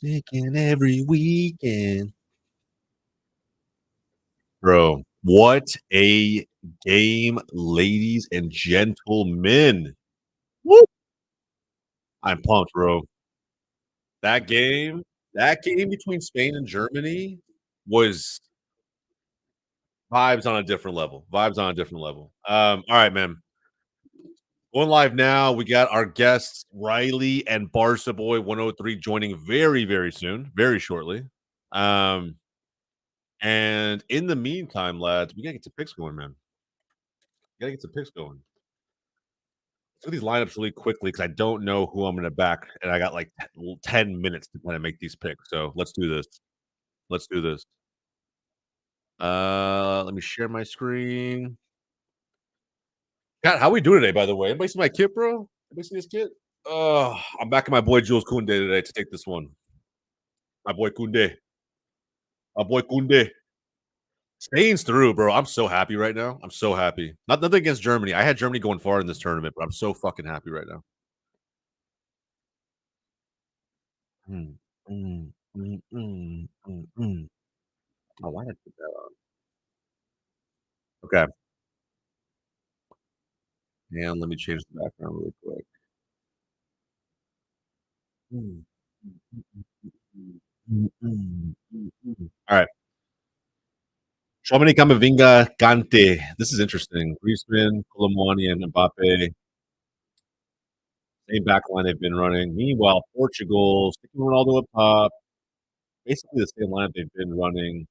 Taking every weekend. Bro, what a game, ladies and gentlemen. Woo! I'm pumped, bro. That game that game between Spain and Germany was vibes on a different level. Vibes on a different level. All right, man. Going live now. We got our guests Riley and Barca Boy 103 joining very, very soon, very shortly. Um, and in the meantime, lads, we gotta get the picks going, man. Gotta get the picks going. Let's do these lineups really quickly because I don't know who I'm gonna back, and I got like 10 minutes to kind of make these picks. So let's do this. Let's do this. Let me share my screen. God, how we doing today, by the way? Anybody see my kit, bro? Anybody see this kit? Oh, I'm backing my boy Jules Kunde today to take this one. My boy Kunde. My boy Kunde. Spain's through, bro. I'm so happy right now. I'm so happy. Nothing against Germany. I had Germany going far in this tournament, but I'm so fucking happy right now. Mm, mm, Oh, why did I put that on? Okay. And let me change the background really quick. Mm, All right. Chouameni, Camavinga, Kante. This is interesting. Griezmann, Colomwani, and Mbappe. Same back line they've been running. Meanwhile, Portugal, sticking Ronaldo up top. Basically the same lineup they've been running.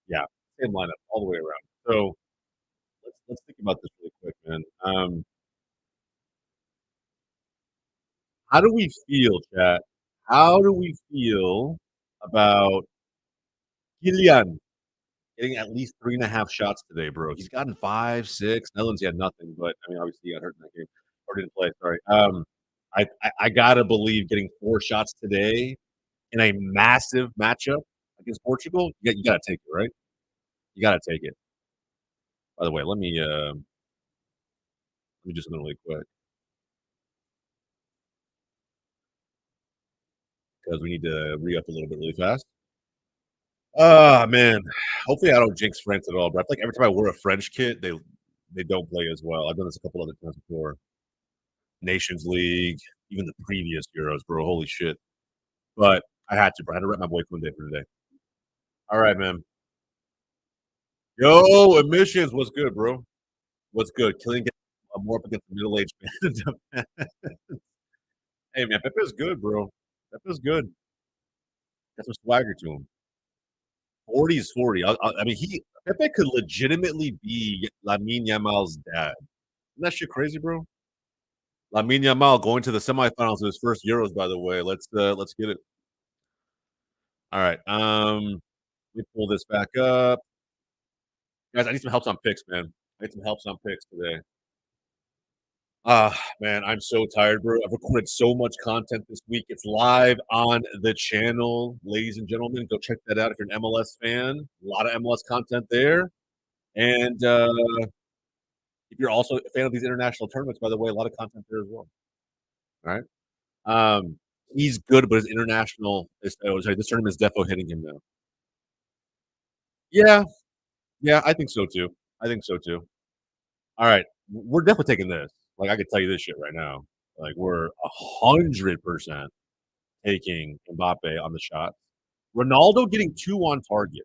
Yeah, same lineup all the way around. So let's think about this really quick, man. How do we feel, chat? How do we feel about Kylian getting at least 3.5 shots today, bro? He's gotten 5, 6. Netherlands, he had nothing, but I mean, obviously, he got hurt in that game or didn't play. Sorry. I gotta believe getting 4 shots today in a massive matchup against Portugal. You gotta take it, right? You gotta take it. By the way, let me just really quick because we need to re up a little bit really fast. Ah, man. Hopefully, I don't jinx France at all, but I feel like every time I wear a French kit, they don't play as well. I've done this a couple other times before. Nations League, even the previous Euros, bro. Holy shit! But I had to, bro. I had to rep my boy Kunde for today. All right, man. Yo, emissions. What's good, bro? What's good? Killing more up against the middle-aged man. Hey, man, Pepe's good, bro. Pepe's good. Got some swagger to him. 40 is 40. I mean, Pepe could legitimately be Lamine Yamal's dad. Isn't that shit crazy, bro? Lamine Yamal going to the semifinals of his first Euros, by the way. Let's get it. All right. Let me pull this back up. Guys, I need some help on picks, man. I need some help on picks today. Ah, man, I'm so tired, bro. I've recorded so much content this week. It's live on the channel, ladies and gentlemen. Go check that out if you're an MLS fan. A lot of MLS content there. And if you're also a fan of these international tournaments, by the way, a lot of content there as well. All right. He's good, but his international sorry, this tournament is defo hitting him now. Yeah, yeah, I think so too. I think so too. All right. We're definitely taking this. Like I could tell you this shit right now. Like we're 100% taking Mbappe on the shot. Ronaldo getting 2 on target.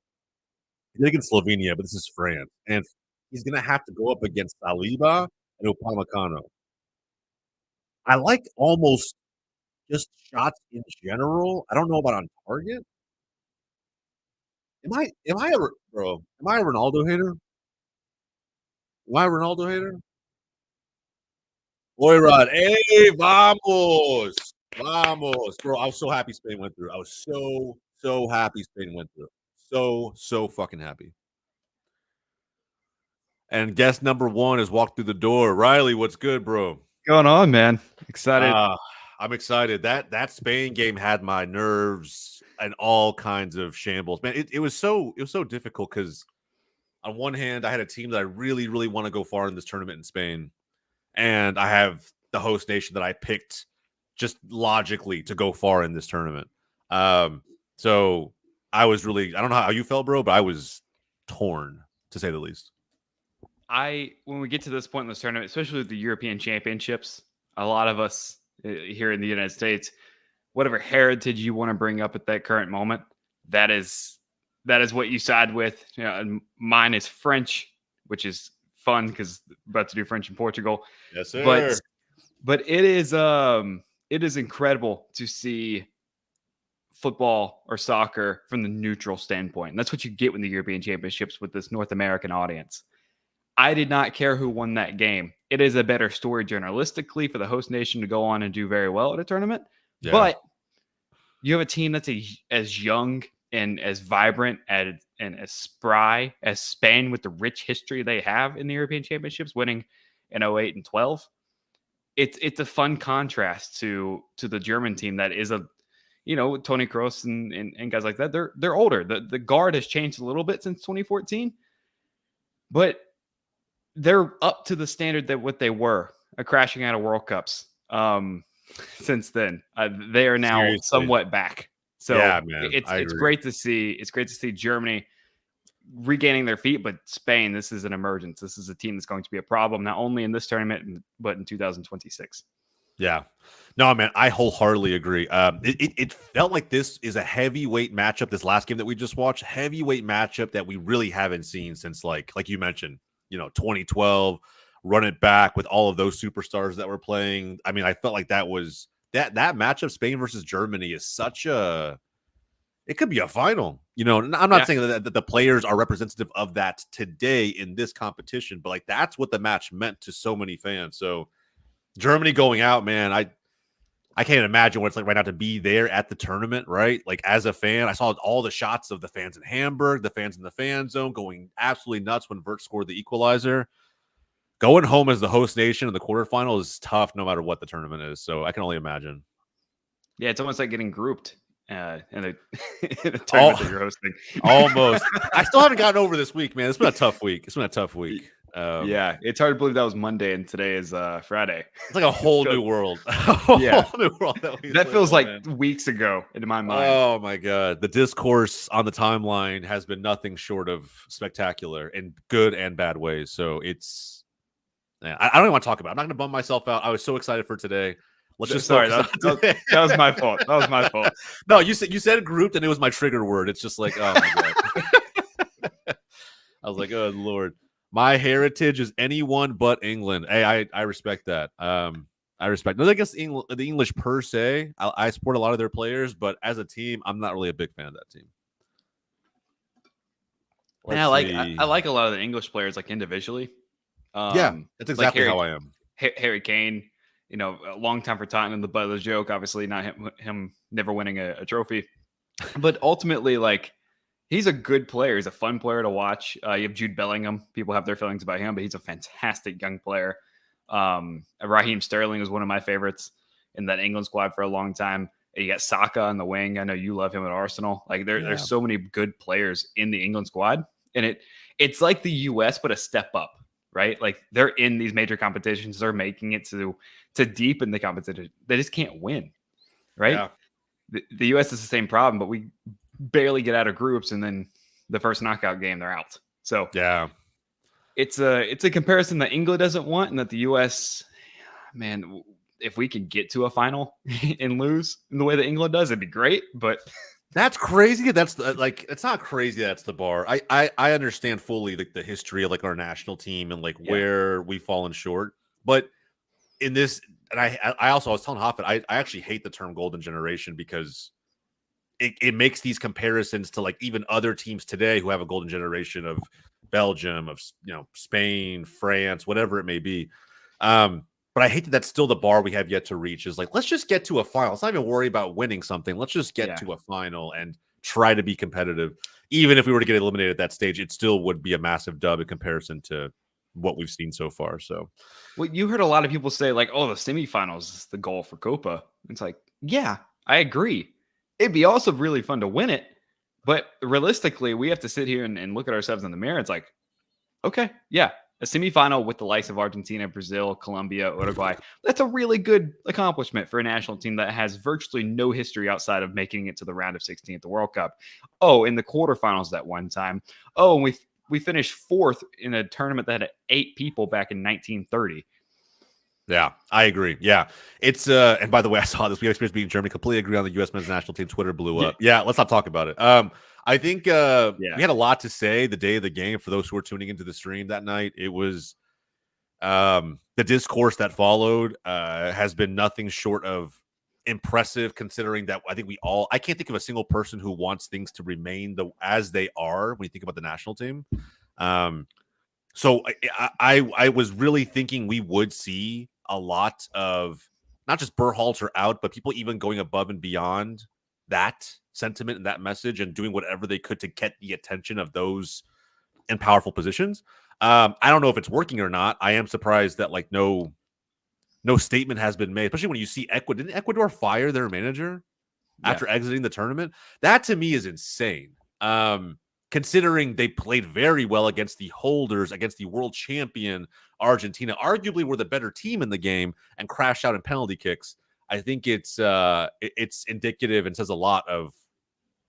He's against Slovenia, but this is France. And he's gonna have to go up against Saliba and Upamecano. I like almost just shots in general. I don't know about on target. Am I a bro? Am I a Ronaldo hater? Am I a Ronaldo hater? Boyrod, hey, vamos, vamos, bro! I was so happy Spain went through. I was so happy Spain went through. So fucking happy. And guest number one has walked through the door. Riley, what's good, bro? Going on, man? Excited. I'm excited. That Spain game had my nerves and all kinds of shambles. Man, it was so difficult because on one hand, I had a team that I really want to go far in this tournament in Spain, and I have the host nation that I picked just logically to go far in this tournament. So I was really, I don't know how you felt, bro, but I was torn to say the least. When we get to this point in this tournament, especially with the European Championships, a lot of us here in the United States, whatever heritage you want to bring up at that current moment, that is what you side with. You know, and mine is French, which is fun because about to do French in Portugal. Yes, But sir. it is incredible to see football or soccer from the neutral standpoint. And that's what you get with the European Championships with this North American audience. I did not care who won that game. It is a better story journalistically for the host nation to go on and do very well at a tournament. Yeah. But you have a team that's as young and as vibrant and as spry as Spain with the rich history they have in the European Championships, winning in 08 and 12. It's a fun contrast to the German team that is Tony Kroos and guys like that. They're older. The guard has changed a little bit since 2014, but they're up to the standard that what they were crashing out of World Cups. Since then, they are now Seriously. somewhat back. So yeah, man, it's great to see. It's great to see Germany regaining their feet, but Spain, this is an emergence. This is a team that's going to be a problem not only in this tournament but in 2026. Yeah. No, man, I wholeheartely agree. It felt like this is a heavyweight matchup. This last game that we just watched, heavyweight matchup that we really haven't seen since like you mentioned, 2012. Run it back with all of those superstars that were playing. I mean, I felt like that was that matchup, Spain versus Germany, is such a. It could be a final. I'm not saying that the players are representative of that today in this competition, but like that's what the match meant to so many fans. So Germany going out, man, I can't imagine what it's like right now to be there at the tournament, right? Like as a fan, I saw all the shots of the fans in Hamburg, the fans in the fan zone going absolutely nuts when Vert scored the equalizer. Going home as the host nation in the quarterfinal is tough no matter what the tournament is. So I can only imagine. Yeah, it's almost like getting grouped in a tournament that you're hosting. Almost. I still haven't gotten over this week, man. It's been a tough week. Yeah, it's hard to believe that was Monday and today is Friday. It's like a whole new world. Whole new world that feels like weeks ago in my mind. Oh my God. The discourse on the timeline has been nothing short of spectacular in good and bad ways. So it's I don't even want to talk about it. I'm not going to bum myself out. I was so excited for today. Let's just sorry. That was my fault. That was my fault. No, you said grouped, and it was my trigger word. It's just like, oh my God. I was like, oh Lord, my heritage is anyone but England. Hey, I respect that. I respect. No, I guess the English per se. I support a lot of their players, but as a team, I'm not really a big fan of that team. I like a lot of the English players, like individually. Yeah, that's exactly how I am. Harry Kane, a long time for Tottenham, the butt of the joke. Obviously, not him never winning a trophy, but ultimately, like he's a good player. He's a fun player to watch. You have Jude Bellingham. People have their feelings about him, but he's a fantastic young player. Raheem Sterling was one of my favorites in that England squad for a long time. You got Saka on the wing. I know you love him at Arsenal. Like there's so many good players in the England squad, and it's like the U.S. but a step up. Right? Like they're in these major competitions. They're making it to deepen the competition. They just can't win. Right? Yeah. The US is the same problem, but we barely get out of groups. And then the first knockout game, they're out. So yeah, it's a comparison that England doesn't want and that the US, man, if we could get to a final and lose in the way that England does, it'd be great. But that's crazy. That's it's not crazy. That's the bar. I understand fully the history of like our national team and like where we've fallen short. But in this, and I also, I was telling Hoffman, I actually hate the term golden generation because it makes these comparisons to like even other teams today who have a golden generation of Belgium, of Spain, France, whatever it may be. But I hate that that's still the bar we have yet to reach is like, let's just get to a final. Let's not even worry about winning something. Let's just get to a final and try to be competitive. Even if we were to get eliminated at that stage, it still would be a massive dub in comparison to what we've seen so far. So, well, you heard a lot of people say like, oh, the semifinals is the goal for Copa. It's like, yeah, I agree. It'd be also really fun to win it. But realistically, we have to sit here and look at ourselves in the mirror. It's like, okay, yeah, a semifinal with the likes of Argentina, Brazil, Colombia, Uruguay. That's a really good accomplishment for a national team that has virtually no history outside of making it to the round of 16 at the World Cup. Oh, in the quarterfinals that one time. Oh, and we finished fourth in a tournament that had 8 people back in 1930. Yeah, I agree. Yeah. It's and by the way, I saw this. We had experience beating Germany. Completely agree on the US men's national team. Twitter blew up. Yeah, let's not talk about it. I think we had a lot to say the day of the game for those who were tuning into the stream that night. It was the discourse that followed has been nothing short of impressive, considering that I think I can't think of a single person who wants things to remain as they are when you think about the national team. So I was really thinking we would see a lot of not just Berhalter out, but people even going above and beyond that sentiment and that message and doing whatever they could to get the attention of those in powerful positions. I don't know if it's working or not. I am surprised that like no statement has been made, especially when you see Ecuador. Didn't Ecuador fire their manager after exiting the tournament? That to me is insane. Considering they played very well against the holders, against the world champion Argentina, arguably were the better team in the game, and crashed out in penalty kicks. I think it's indicative and says a lot of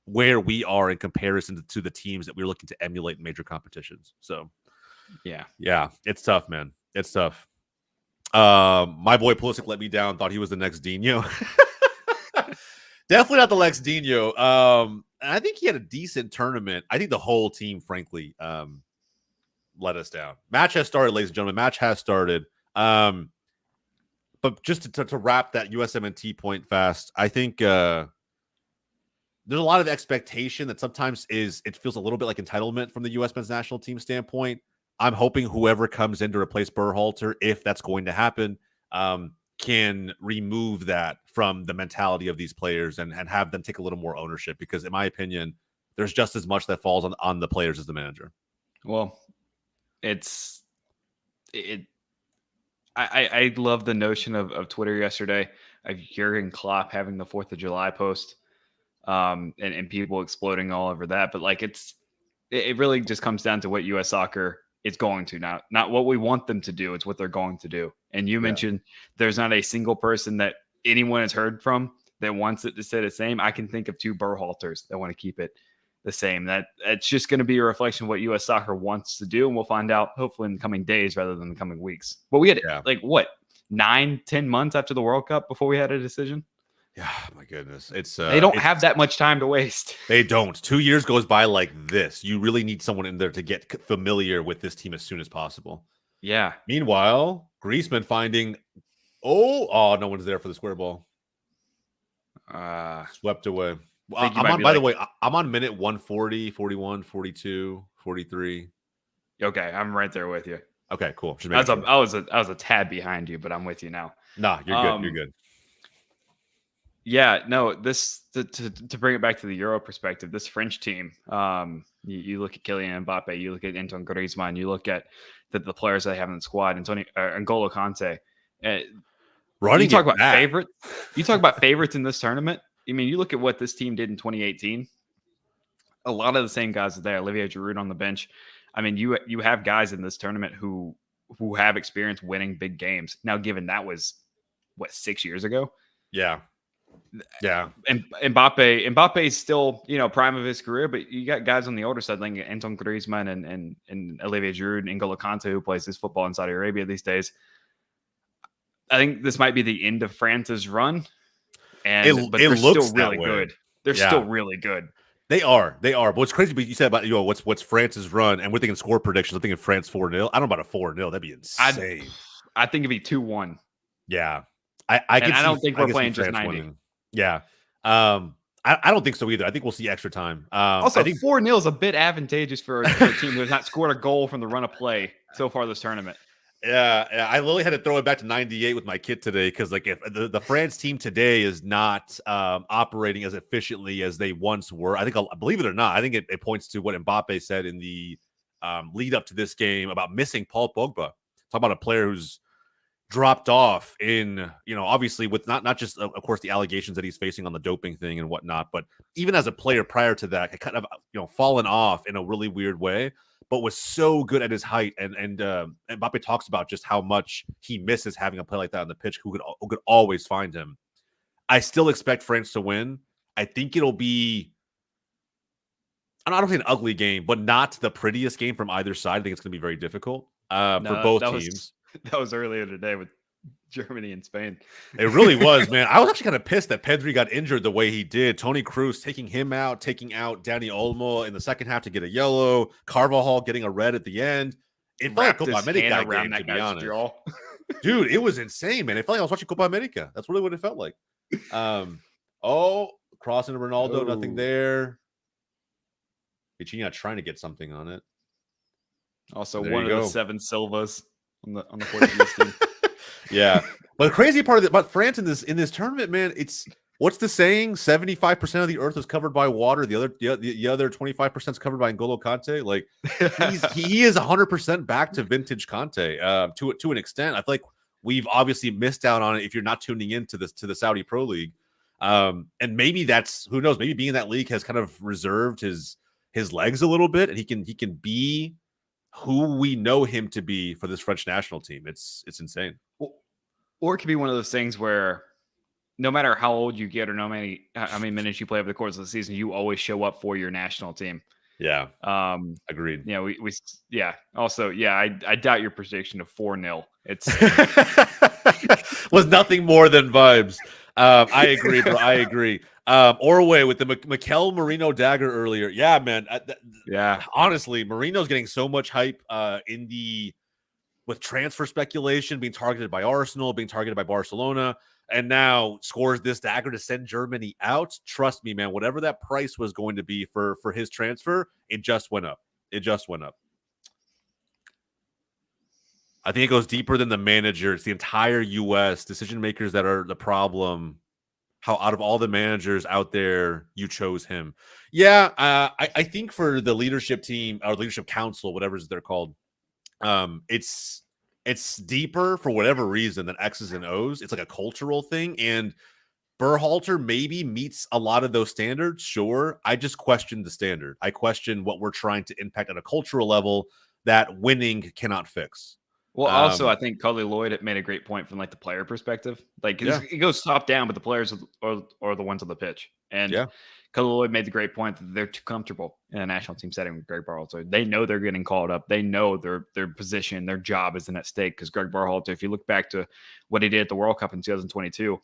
where we are in comparison to the teams that we're looking to emulate in major competitions. So, yeah, it's tough, man. It's tough. My boy Pulisic let me down. Thought he was the next Dino. Definitely not the Lex Dino. And I think he had a decent tournament. I think the whole team, frankly, let us down. Match has started, ladies and gentlemen. Match has started. But just to wrap that USMNT point fast, I think there's a lot of expectation that sometimes it feels a little bit like entitlement from the U.S. men's national team standpoint. I'm hoping whoever comes in to replace Berhalter, if that's going to happen, can remove that from the mentality of these players and have them take a little more ownership, because in my opinion, there's just as much that falls on the players as the manager. Well, I love the notion of Twitter yesterday of Jurgen Klopp having the 4th of July post and people exploding all over that. But like it really just comes down to what U.S. soccer is going to now, not what we want them to do. It's what they're going to do. And you mentioned there's not a single person that anyone has heard from that wants it to stay the same. I can think of 2 Berhalters that want to keep it the same. It's just going to be a reflection of what U.S. soccer wants to do. And we'll find out hopefully in the coming days rather than the coming weeks. But we had 9-10 months after the World Cup before we had a decision. Yeah, my goodness. They don't have that much time to waste. They don't. 2 years goes by like this. You really need someone in there to get familiar with this team as soon as possible. Yeah. Meanwhile, Griezmann finding no one's there for the square ball. Swept away. By the way, I'm on minute 140, 41, 42, 43. Okay, I'm right there with you. Okay, cool. I was a tad behind you, but I'm with you now. Nah, you're good. You're good. Yeah, no, this to bring it back to the Euro perspective, this French team, you look at Kylian Mbappe, you look at Antoine Griezmann, you look at the players they have in the squad, N'Golo Kante. You talk about favorites. You talk about favorites in this tournament. I mean, you look at what this team did in 2018. A lot of the same guys are there. Olivier Giroud on the bench. I mean, you have guys in this tournament who have experience winning big games. Now, given that was 6 years ago. Yeah. Yeah. And Mbappe is still, prime of his career, but you got guys on the older side like Antoine Griezmann and Olivier Giroud and N'Golo Kante, who plays his football in Saudi Arabia these days. I think this might be the end of France's run. But they're still really good. They're still really good. They are. But what's crazy, but you said about what's France's run, and we're thinking score predictions. I'm thinking France 4-0. I don't know about a 4-0. That'd be insane. I think it'd be 2-1. Yeah. I don't think we're playing just 90. Winning. Yeah. I don't think so either. I think we'll see extra time. Also, I think 4-0 is a bit advantageous for a team who has not scored a goal from the run of play so far this tournament. Yeah, I literally had to throw it back to 98 with my kid today because, like, if the France team today is not operating as efficiently as they once were, I think, believe it or not, I think it points to what Mbappe said in the lead up to this game about missing Paul Pogba. Talk about a player who's dropped off in, obviously with not just, of course, the allegations that he's facing on the doping thing and whatnot, but even as a player prior to that, kind of, fallen off in a really weird way. but was so good at his height. And Mbappe talks about just how much he misses having a player like that on the pitch who could always find him. I still expect France to win. I think it'll be, I don't say an ugly game, but not the prettiest game from either side. I think it's going to be very difficult for both teams. That was earlier today with Germany and Spain. It really was, man. I was actually kind of pissed that Pedri got injured the way he did. Toni Kroos taking him out, taking out Dani Olmo in the second half to get a yellow. Carvajal getting a red at the end. It felt like Copa America game, to be honest. Dude, it was insane, man. It felt like I was watching Copa America. That's really what it felt like. Crossing to Ronaldo, nothing there. Vitinha trying to get something on it. Also, one of the 7 Silvas on the Portuguese team. Yeah, but the crazy part about France in this tournament, man, it's what's the saying? 75% of the earth is covered by water. The other 25% is covered by N'Golo Kante. Like he is 100% back to vintage Kante to an extent. I feel like we've obviously missed out on it if you're not tuning into the Saudi Pro League. And maybe that's, who knows, maybe being in that league has kind of reserved his legs a little bit, and he can be who we know him to be for this French national team. It's insane. Or it could be one of those things where no matter how old you get or how many minutes you play over the course of the season, you always show up for your national team. Yeah. Agreed. Yeah. Also, I doubt your prediction of 4-0. It's was nothing more than vibes. I agree, bro. I agree. Orway with the Mikel Merino dagger earlier. Yeah, man. Honestly, Merino's getting so much hype with transfer speculation, being targeted by Arsenal, being targeted by Barcelona, and now scores this dagger to send Germany out. Trust me, man, whatever that price was going to be for his transfer, it just went up. It just went up. I think it goes deeper than the manager. It's the entire U.S. decision makers that are the problem. How out of all the managers out there, you chose him. Yeah, I think for the leadership team or leadership council, whatever they're called, it's deeper for whatever reason than X's and O's. It's like a cultural thing, and Berhalter maybe meets a lot of those standards. Sure, I just question the standard. I question what we're trying to impact at a cultural level that winning cannot fix. Well, also, I think Cully Lloyd made a great point from like the player perspective. Like it goes top down, but the players are the ones on the pitch. And Cully Lloyd made the great point that they're too comfortable in a national team setting with Greg Berhalter. They know they're getting called up. They know their position, their job isn't at stake because Greg Berhalter, if you look back to what he did at the World Cup in 2022,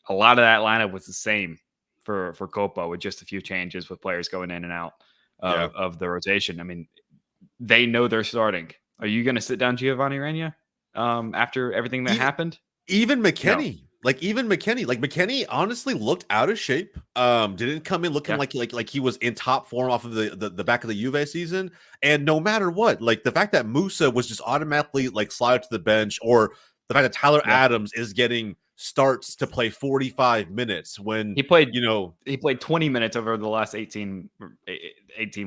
a lot of that lineup was the same for Copa with just a few changes with players going in and out of the rotation. I mean, they know they're starting. Are you going to sit down Giovanni Reyna after everything that happened? Even McKennie, McKennie honestly looked out of shape. Didn't come in looking like he was in top form off of the back of the Juve season. And no matter what, like the fact that Musa was just automatically like slide to the bench, or the fact that Tyler Adams is getting starts to play 45 minutes when he played 20 minutes over the last 18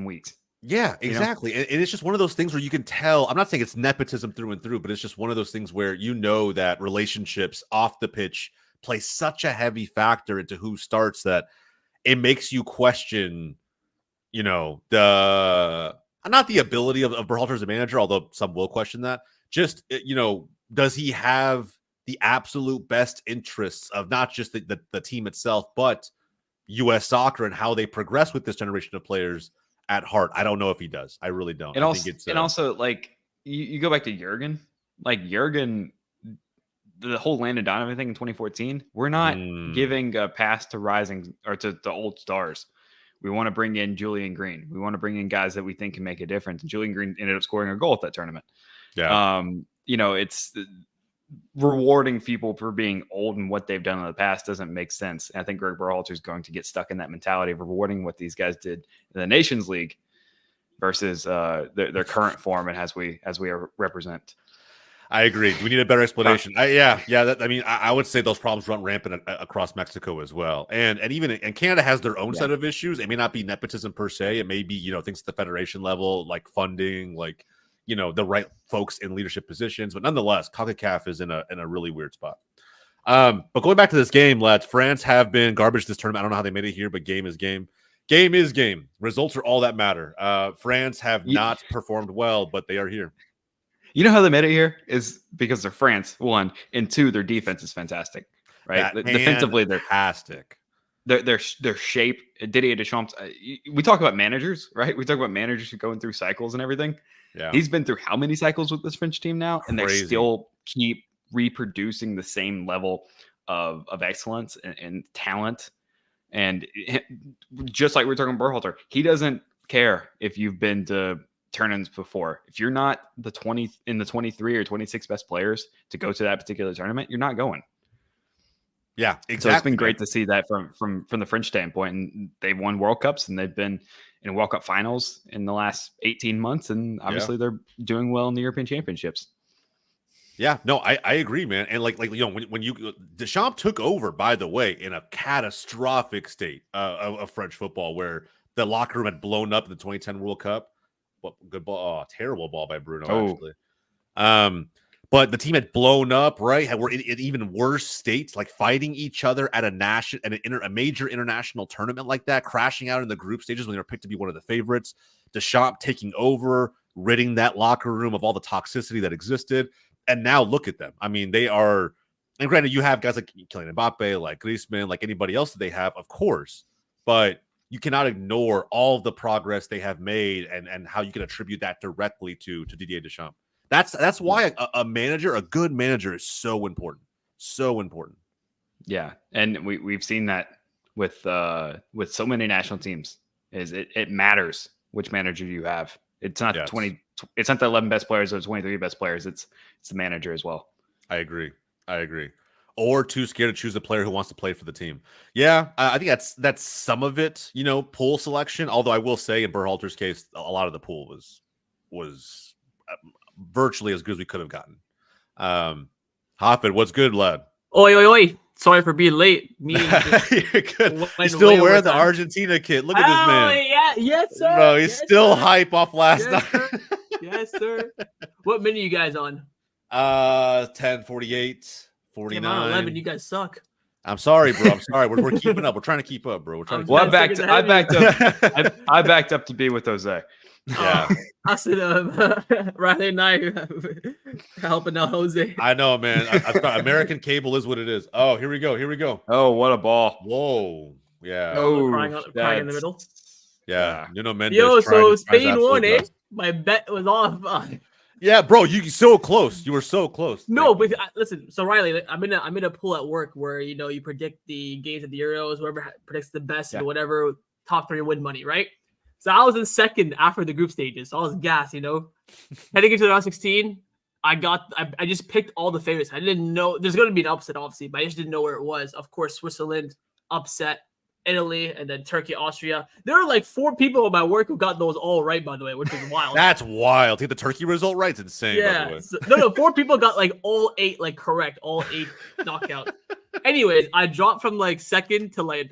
weeks. Yeah, exactly. And it's just one of those things where you can tell, I'm not saying it's nepotism through and through, but it's just one of those things where you know that relationships off the pitch play such a heavy factor into who starts that it makes you question, not the ability of Berhalter as a manager, although some will question that. Just, does he have the absolute best interests of not just the team itself, but U.S. soccer and how they progress with this generation of players at heart? I don't know if he does. I really don't. And also, like you go back to Jurgen, the whole Landon Donovan thing in 2014. We're not giving a pass to rising or to the old stars. We want to bring in Julian Green. We want to bring in guys that we think can make a difference. And Julian Green ended up scoring a goal at that tournament. Yeah. It's rewarding people for being old and what they've done in the past doesn't make sense. And I think Greg Berhalter is going to get stuck in that mentality of rewarding what these guys did in the Nations League versus their current form and as we represent. I agree. We need a better explanation. I would say those problems run rampant across Mexico as well, and Canada has their own set of issues. It may not be nepotism per se. It may be things at the federation level, like funding, like the right folks in leadership positions. But nonetheless, CONCACAF is in a really weird spot. But going back to this game, lads, France have been garbage this tournament. I don't know how they made it here, but game is game. Game is game. Results are all that matter. France have not performed well, but they are here. You know how they made it here is because they're France, one, and two, their defense is fantastic, right? Defensively, fantastic. Their shape. Didier Deschamps. We talk about managers, right? We talk about managers who going through cycles and everything. Yeah, he's been through how many cycles with this French team now, and they still keep reproducing the same level of excellence and talent. And just like we were talking about Berhalter, he doesn't care if you've been to tournaments before. If you're not the 23 or 26 best players to go to that particular tournament, you're not going. Yeah, exactly. So it's been great to see that from the French standpoint. And they've won World Cups and they've been in World Cup finals in the last 18 months. And obviously they're doing well in the European Championships. Yeah, no, I agree, man. And like when Deschamps took over, by the way, in a catastrophic state of French football, where the locker room had blown up in the 2010 World Cup. What good ball? Oh, terrible ball by Bruno, actually. But the team had blown up, right? We're in even worse states, like fighting each other at a major international tournament like that, crashing out in the group stages when they were picked to be one of the favorites. Deschamps taking over, ridding that locker room of all the toxicity that existed. And now look at them. I mean, they are, and granted, you have guys like Kylian Mbappe, like Griezmann, like anybody else that they have, of course, but you cannot ignore all of the progress they have made and how you can attribute that directly to Didier Deschamps. That's why a manager, a good manager, is so important. So important. Yeah. And we've seen that with so many national teams is it matters which manager you have. It's not it's not the 11 best players or the 23 best players. It's the manager as well. I agree. Or too scared to choose a player who wants to play for the team. Yeah, I think that's some of it, pool selection. Although I will say in Berhalter's case, a lot of the pool was virtually as good as we could have gotten. Hoffman, what's good, lad? Oi. Sorry for being late. You're good. He's still wearing the Argentina kit. Look at this man. Yeah, yes, sir. Bro, he's still hype off last night. Sir. Yes, sir. What minute are you guys on? 10, 48, 49. 11. You guys suck. I'm sorry, bro. I'm sorry. We're keeping up. We're trying to keep up, bro. We're trying to. Well, I backed up to be with Jose. Yeah. I said, Riley and I helping out Jose. I know, man. I thought American cable is what it is. Oh, here we go. Oh, what a ball. Whoa. Yeah. Oh, crying in the middle. Yeah. Mendes. Yo, so Spain won, eh? My bet was off. Yeah, bro, you so close. You were so close. No, but listen. So Riley, I'm in a pool at work where you predict the games at the Euros, whoever predicts the best and whatever top 3 win money, right? So I was in second after the group stages. So I was gassed, Heading into the round 16, I just picked all the favorites. I didn't know there's going to be an upset, obviously, but I just didn't know where it was. Of course, Switzerland upset Italy, and then Turkey, Austria. There were like 4 people at my work who got those all right, by the way, which is wild. That's wild. To get the Turkey result right, it's insane. Yeah. By the way. So, no, 4 people got like all 8 like correct, all 8 knockout. Anyways, I dropped from like second to like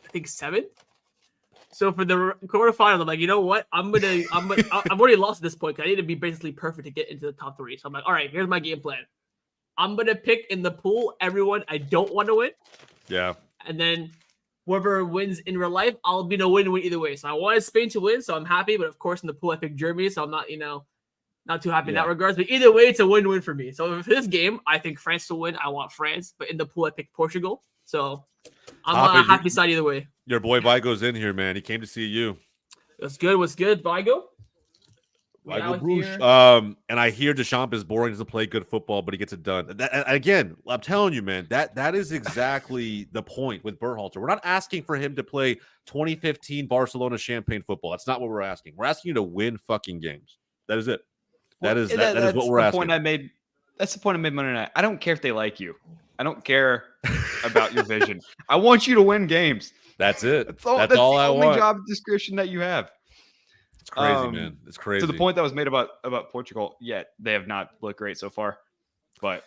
I think 7th. So for the quarterfinals, I'm like, you know what? I've already lost at this point because I need to be basically perfect to get into the top 3. So I'm like, all right, here's my game plan. I'm gonna pick in the pool everyone I don't want to win. Yeah. And then whoever wins in real life, I'll be no win-win either way. So I wanted Spain to win, so I'm happy. But of course, in the pool, I picked Germany, so I'm not, not too happy in that regards. But either way, it's a win-win for me. So for this game, I think France to win. I want France, but in the pool, I picked Portugal. So I'm on a happy side either way. Your boy Vigo's in here, man. He came to see you. What's good, Vigo? Vigo Bruce. And I hear Deschamps is boring, doesn't play good football, but he gets it done. Again, I'm telling you, man, that is exactly the point with Berhalter. We're not asking for him to play 2015 Barcelona champagne football. That's not what we're asking. We're asking you to win fucking games. That is it. That is what we're asking. That's the point I made Monday night. I don't care if they like you. I don't care about your vision. I want you to win games. That's it. That's all I want. Only job description that you have. It's crazy, man. It's crazy. To the point that was made about Portugal, yet they have not looked great so far. But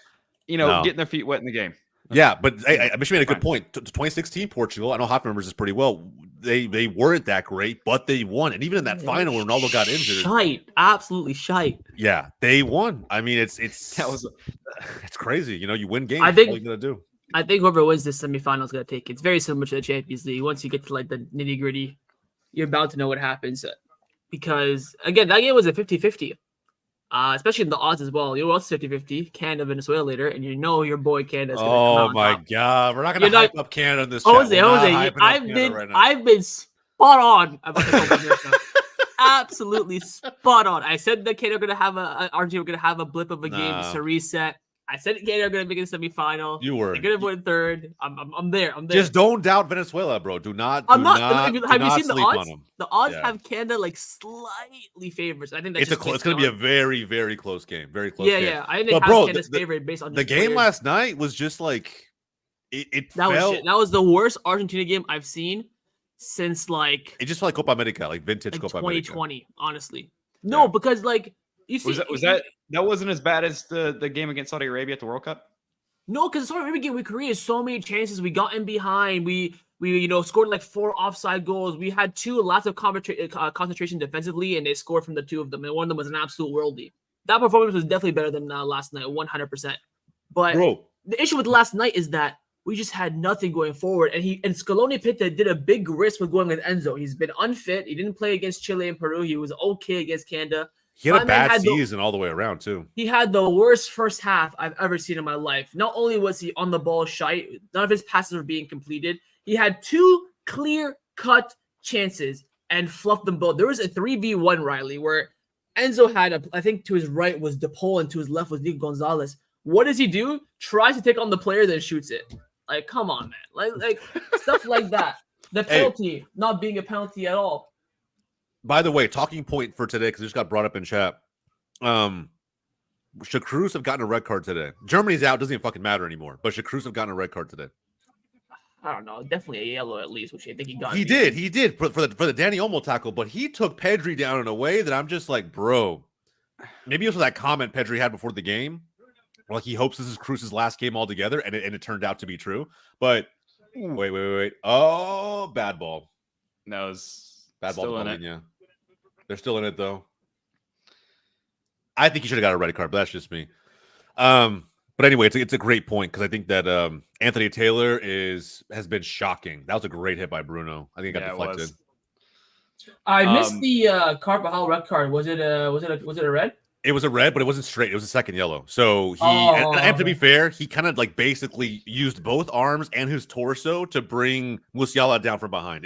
getting their feet wet in the game. Yeah, but I Michigan made a good point. To 2016 Portugal, I know Hoff remembers this pretty well. They weren't that great, but they won. And even in that final where Ronaldo got injured. Shite. Absolutely shite. Yeah, they won. I mean, it's crazy. You win games. That's all you gotta do. I think whoever wins this semifinal is gonna take it. It's very similar to the Champions League. Once you get to like the nitty-gritty, you're bound to know what happens. Because, again, that game was a 50-50. Especially in the odds as well. You were also 50-50. Canada, Venezuela later, and you know your boy Canada's going to come out Oh my on top. God, we're not going to hype up Canada in this chat. Jose, We're not Jose, hyping up Canada right now. I've been spot on about the Copa America. Absolutely spot on. I said that Canada are going to have Argentina were going to have a blip of a game just to reset. I said Canada are going to make it a semifinal. You were. They're going to win third. I'm there. I'm there. Just don't doubt Venezuela, bro. Do not. I'm not. Have you seen the odds? On them. The odds have Canada like slightly favorites. I think that's it's going to be a very, very close game. Very close. game. Yeah. I think they have Canada's favorite based on the game last night was just like it. That was the worst Argentina game I've seen since like it just felt like Copa America, like vintage Copa 2020. America. Honestly, no, because like you see, that wasn't as bad as the game against Saudi Arabia at the World Cup. No, because Saudi Arabia game we created so many chances. We got in behind. We scored like 4 offside goals. We had 2 lots of concentration defensively, and they scored from the 2 of them. And one of them was an absolute worldie. That performance was definitely better than last night, 100%. But the issue with last night is that we just had nothing going forward. And Scaloni Pitta did a big risk with going with Enzo. He's been unfit. He didn't play against Chile and Peru. He was okay against Canada. He had a bad season all the way around, too. He had the worst first half I've ever seen in my life. Not only was he on the ball shy, none of his passes were being completed. He had 2 clear-cut chances and fluffed them both. There was a 3v1, Riley, where Enzo had, I think to his right was DePaul and to his left was Nico Gonzalez. What does he do? Tries to take on the player, then shoots it. Like, come on, man. Like stuff like that. The penalty not being a penalty at all. By the way, talking point for today, because it just got brought up in chat. Should Cruz have gotten a red card today? Germany's out. Doesn't even fucking matter anymore. But should Cruz have gotten a red card today? I don't know. Definitely a yellow at least, which I think he got. He did for the Danny Olmo tackle, but he took Pedri down in a way that I'm just like, bro. Maybe it was that comment Pedri had before the game. Like he hopes this is Cruz's last game altogether, and it turned out to be true. But wait. Oh, bad ball. That was bad ball. Yeah. They're still in it though. I think he should have got a red card, but that's just me. But anyway, it's a great point because I think that Anthony Taylor has been shocking. That was a great hit by Bruno. I think it got deflected. I missed the Carvajal red card. Was it a red? It was a red, but it wasn't straight. It was a second yellow. So he and to be fair, he kind of like basically used both arms and his torso to bring Musiala down from behind.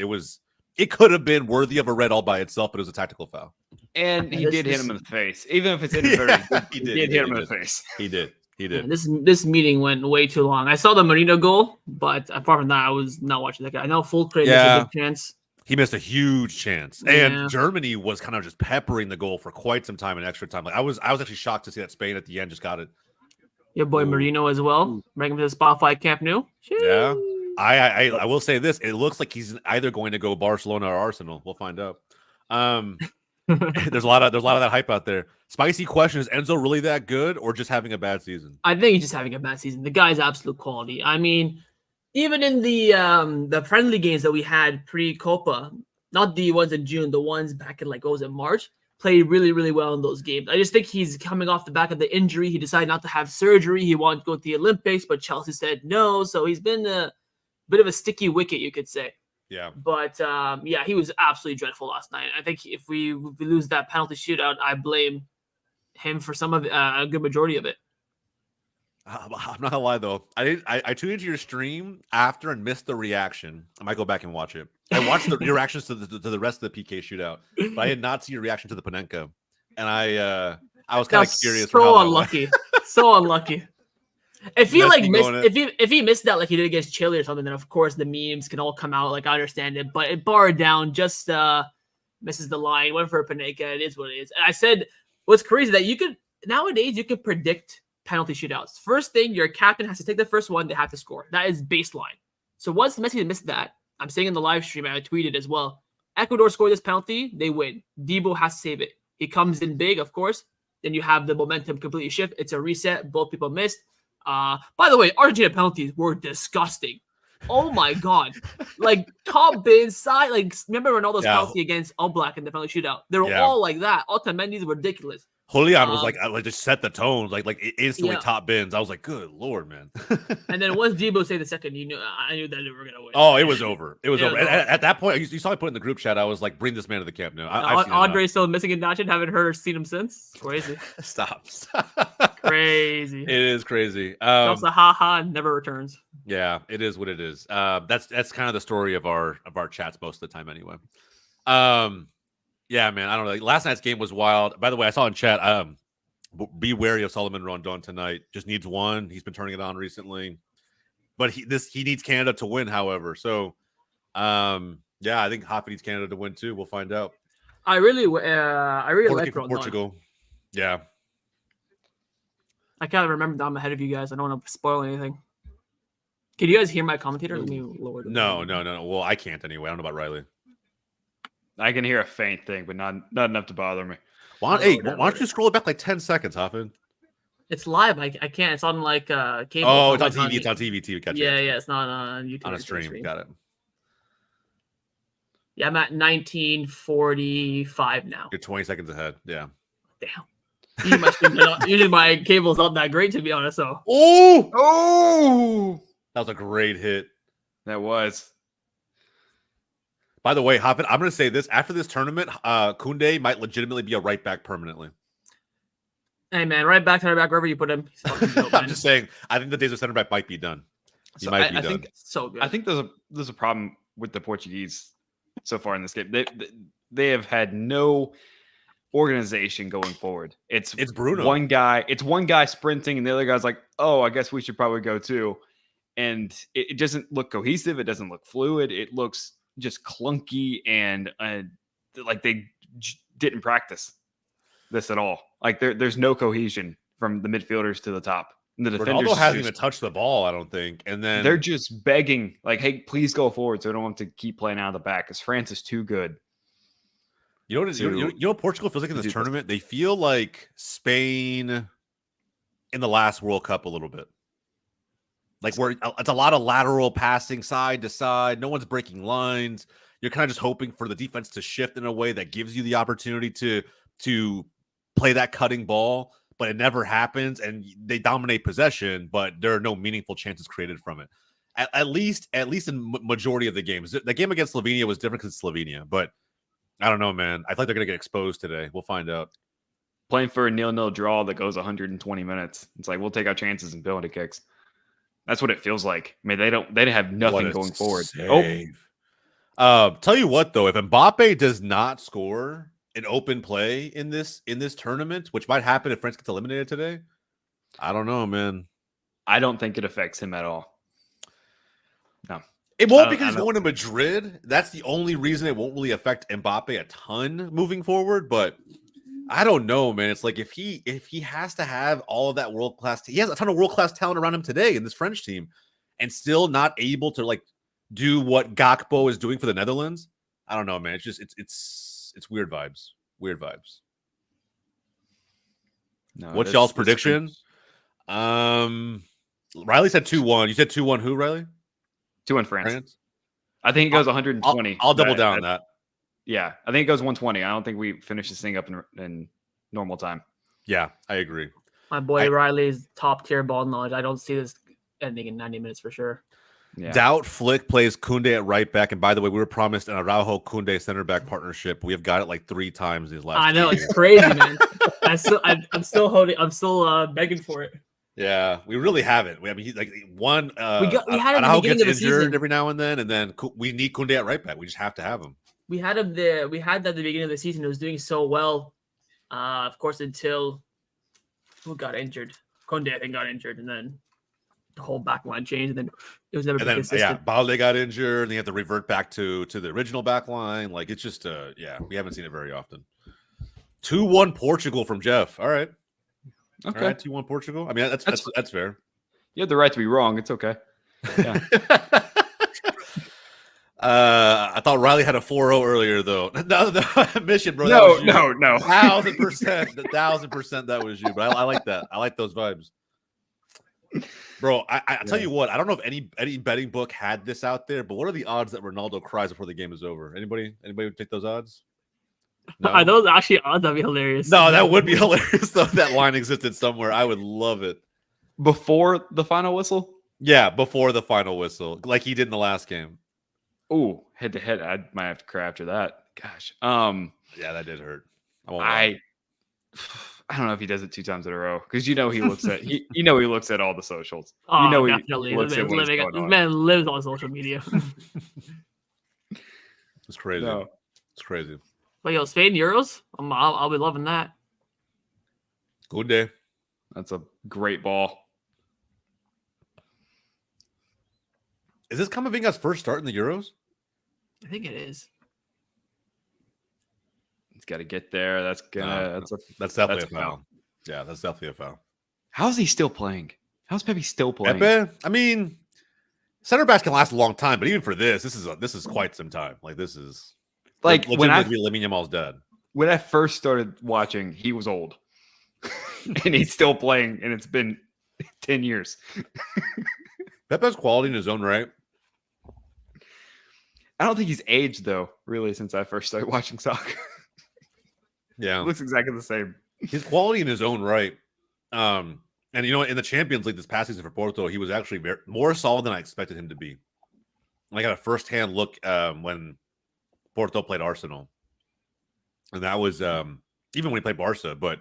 It could have been worthy of a red all by itself, but it was a tactical foul. And he did hit him in the face. Even if it's inadvertent, he did hit him in the face. He did. Yeah, this meeting went way too long. I saw the Marino goal, but apart from that, I was not watching that guy. I know Fulcrum missed a big chance. He missed a huge chance. And Germany was kind of just peppering the goal for quite some time in extra time. Like I was actually shocked to see that Spain at the end just got it. Your boy Marino as well. Bring him to the Spotify Camp Nou. Yeah. I will say this. It looks like he's either going to go Barcelona or Arsenal. We'll find out. There's a lot of that hype out there. Spicy question: is Enzo really that good, or just having a bad season? I think he's just having a bad season. The guy's absolute quality. I mean, even in the friendly games that we had pre-Copa, not the ones in June, the ones back in like what was it, March, played really, really well in those games. I just think he's coming off the back of the injury. He decided not to have surgery. He wanted to go to the Olympics, but Chelsea said no. So he's been a bit of a sticky wicket, you could say. Yeah. But he was absolutely dreadful last night. I think if we lose that penalty shootout, I blame him for some of a good majority of it. I'm not gonna lie though. I tuned into your stream after and missed the reaction. I might go back and watch it. I watched your reactions to the rest of the PK shootout, but I did not see your reaction to the Panenka, and I was kind of curious. So unlucky, so unlucky. If he missed that like he did against Chile or something, then of course the memes can all come out. Like I understand it, but it barred down, just misses the line. Went for a Panenka. It is what it is. And I said, what's crazy that you could predict penalty shootouts. First thing, your captain has to take the first one. They have to score. That is baseline. So once Messi missed that, I'm saying in the live stream, I tweeted as well. Ecuador scored this penalty, they win. Debo has to save it. He comes in big, of course. Then you have the momentum completely shift. It's a reset. Both people missed. By the way, Argentina penalties were disgusting. Oh my god! Like top bin side. Like remember Ronaldo's penalty against All Black in the penalty shootout? They were all like that. Otamendi's were ridiculous. Julian was like just set the tone, like it instantly Yeah. top bins. I was like, good lord, man. And then once Debo say the second, I knew that they were gonna win. Oh, it was over. It was over. over. At that point, you saw me put in the group chat. I was like, bring this man to the camp now. I've seen Andre's still missing in action. Haven't heard or seen him since. Crazy. Stop. Crazy. It is crazy. Jumps a ha and never returns. Yeah, it is what it is. That's kind of the story of our chats most of the time, anyway. Yeah, man. I don't know. Like, last night's game was wild. By the way, I saw in chat. Be wary of Solomon Rondon tonight. Just needs one. He's been turning it on recently, but he needs Canada to win. However, so yeah, I think Hoppy needs Canada to win too. We'll find out. I really like Rondon. Portugal. Yeah, I kind of remember that I'm ahead of you guys. I don't want to spoil anything. Can you guys hear my commentator? Let me lower the no. Well, I can't anyway. I don't know about Riley. I can hear a faint thing, but not enough to bother me. Why don't you scroll it back like 10 seconds, Hoffman? It's live. I can't. It's on like cable. Oh, it's on TV. It's on TV. TV. Yeah. It's not on YouTube. On a stream. Got it. Yeah, I'm at 1945 now. You're 20 seconds ahead. Yeah. Damn. Usually my cable's not that great, to be honest. So. Oh! That was a great hit. That was. By the way, Hoffman, I'm going to say this. After this tournament, Koundé might legitimately be a right back permanently. Hey, man, right back, center back, wherever you put him. Dope, I'm just saying, I think the days of center back might be done. I think so good. I think there's a problem with the Portuguese so far in this game. They have had no organization going forward. It's Bruno. One guy sprinting, and the other guy's like, "Oh, I guess we should probably go too." And it doesn't look cohesive. It doesn't look fluid. It looks just clunky and like they didn't practice this at all. Like there's no cohesion from the midfielders to the top. And the defenders Ronaldo hasn't even touched the ball, I don't think. And then they're just begging, like, "Hey, please go forward," so I don't want to keep playing out of the back because France is too good. You know what? You know what Portugal feels like in this tournament? They feel like Spain in the last World Cup a little bit. Like where it's a lot of lateral passing side to side. No one's breaking lines. You're kind of just hoping for the defense to shift in a way that gives you the opportunity to play that cutting ball, but it never happens. And they dominate possession, but there are no meaningful chances created from it. At least in majority of the games. The game against Slovenia was different because it's Slovenia, but I don't know, man. I feel like they're going to get exposed today. We'll find out. Playing for a 0-0 draw that goes 120 minutes. It's like, we'll take our chances and penalty kicks. That's what it feels like. I mean, they have nothing going forward. Save. Tell you what, though, if Mbappe does not score an open play in this tournament, which might happen if France gets eliminated today, I don't know, man. I don't think it affects him at all. No. It won't because he's going to Madrid. That's the only reason it won't really affect Mbappe a ton moving forward. But I don't know, man. It's like if he has to have all of that world-class, he has a ton of world-class talent around him today in this French team, and still not able to like do what Gakpo is doing for the Netherlands. I don't know, man. It's just it's weird vibes. Weird vibes. No, what's y'all's prediction? Riley said 2-1. You said 2-1 who, Riley? 2-1 France. I think it goes 120. I'll double down on that. Yeah, I think it goes 120. I don't think we finish this thing up in normal time. Yeah, I agree. My boy Riley's top tier ball knowledge. I don't see this ending in 90 minutes for sure. Yeah. Doubt Flick plays Koundé at right back. And by the way, we were promised an Araujo Koundé center back partnership. We have got it like 3 times these last. I know it's crazy, man. I'm still begging for it. Yeah, we really haven't. I mean, like one. We had him at the beginning of the season every now and then we need Koundé at right back. We just have to have him. We had him there. We had that at the beginning of the season. It was doing so well, of course, until who got injured? Koundé, I think, got injured, and then the whole back line changed, and then it was never consistent. Yeah, Balde got injured, and they had to revert back to the original back line. Like it's just, we haven't seen it very often. 2-1 Portugal from Jeff. All right. Okay. All right, 2-1 Portugal. I mean, that's fair. You have the right to be wrong. It's okay. Yeah. I thought Riley had a 4-0 earlier, though. No, mission, bro. No. 1,000% that was you. But I like that. I like those vibes. Bro, I tell you what, I don't know if any betting book had this out there, but what are the odds that Ronaldo cries before the game is over? Anybody would take those odds? No? Are those actually odds? That'd be hilarious. No, that would be hilarious though. If that line existed somewhere. I would love it. Before the final whistle? Yeah, before the final whistle, like he did in the last game. Ooh, head to head. I might have to cry after that. Gosh. Yeah, that did hurt. I don't know if he does it 2 times in a row because he looks at he looks at all the socials. Oh, He definitely. looks This at what's going on. man lives on social media. It's crazy. No. It's crazy. But yo, Spain Euros, I'll be loving that. Good day. That's a great ball. Is this Camavinga's first start in the Euros? I think it is. He's got to get there. That's definitely a foul. Yeah, that's definitely a foul. How's he still playing? How's Pepe still playing? Pepe? I mean, center backs can last a long time, but even for this is quite some time. Like this is like when Lamine Yamal's dead. When I first started watching, he was old, and he's still playing, and it's been 10 years. Pepe's quality in his own right. I don't think he's aged though, really, since I first started watching soccer. Yeah, It looks exactly the same. His quality in his own right. And in the Champions League this past season for Porto, he was actually more solid than I expected him to be. I got a first-hand look when Porto played Arsenal, and that was even when he played Barca. But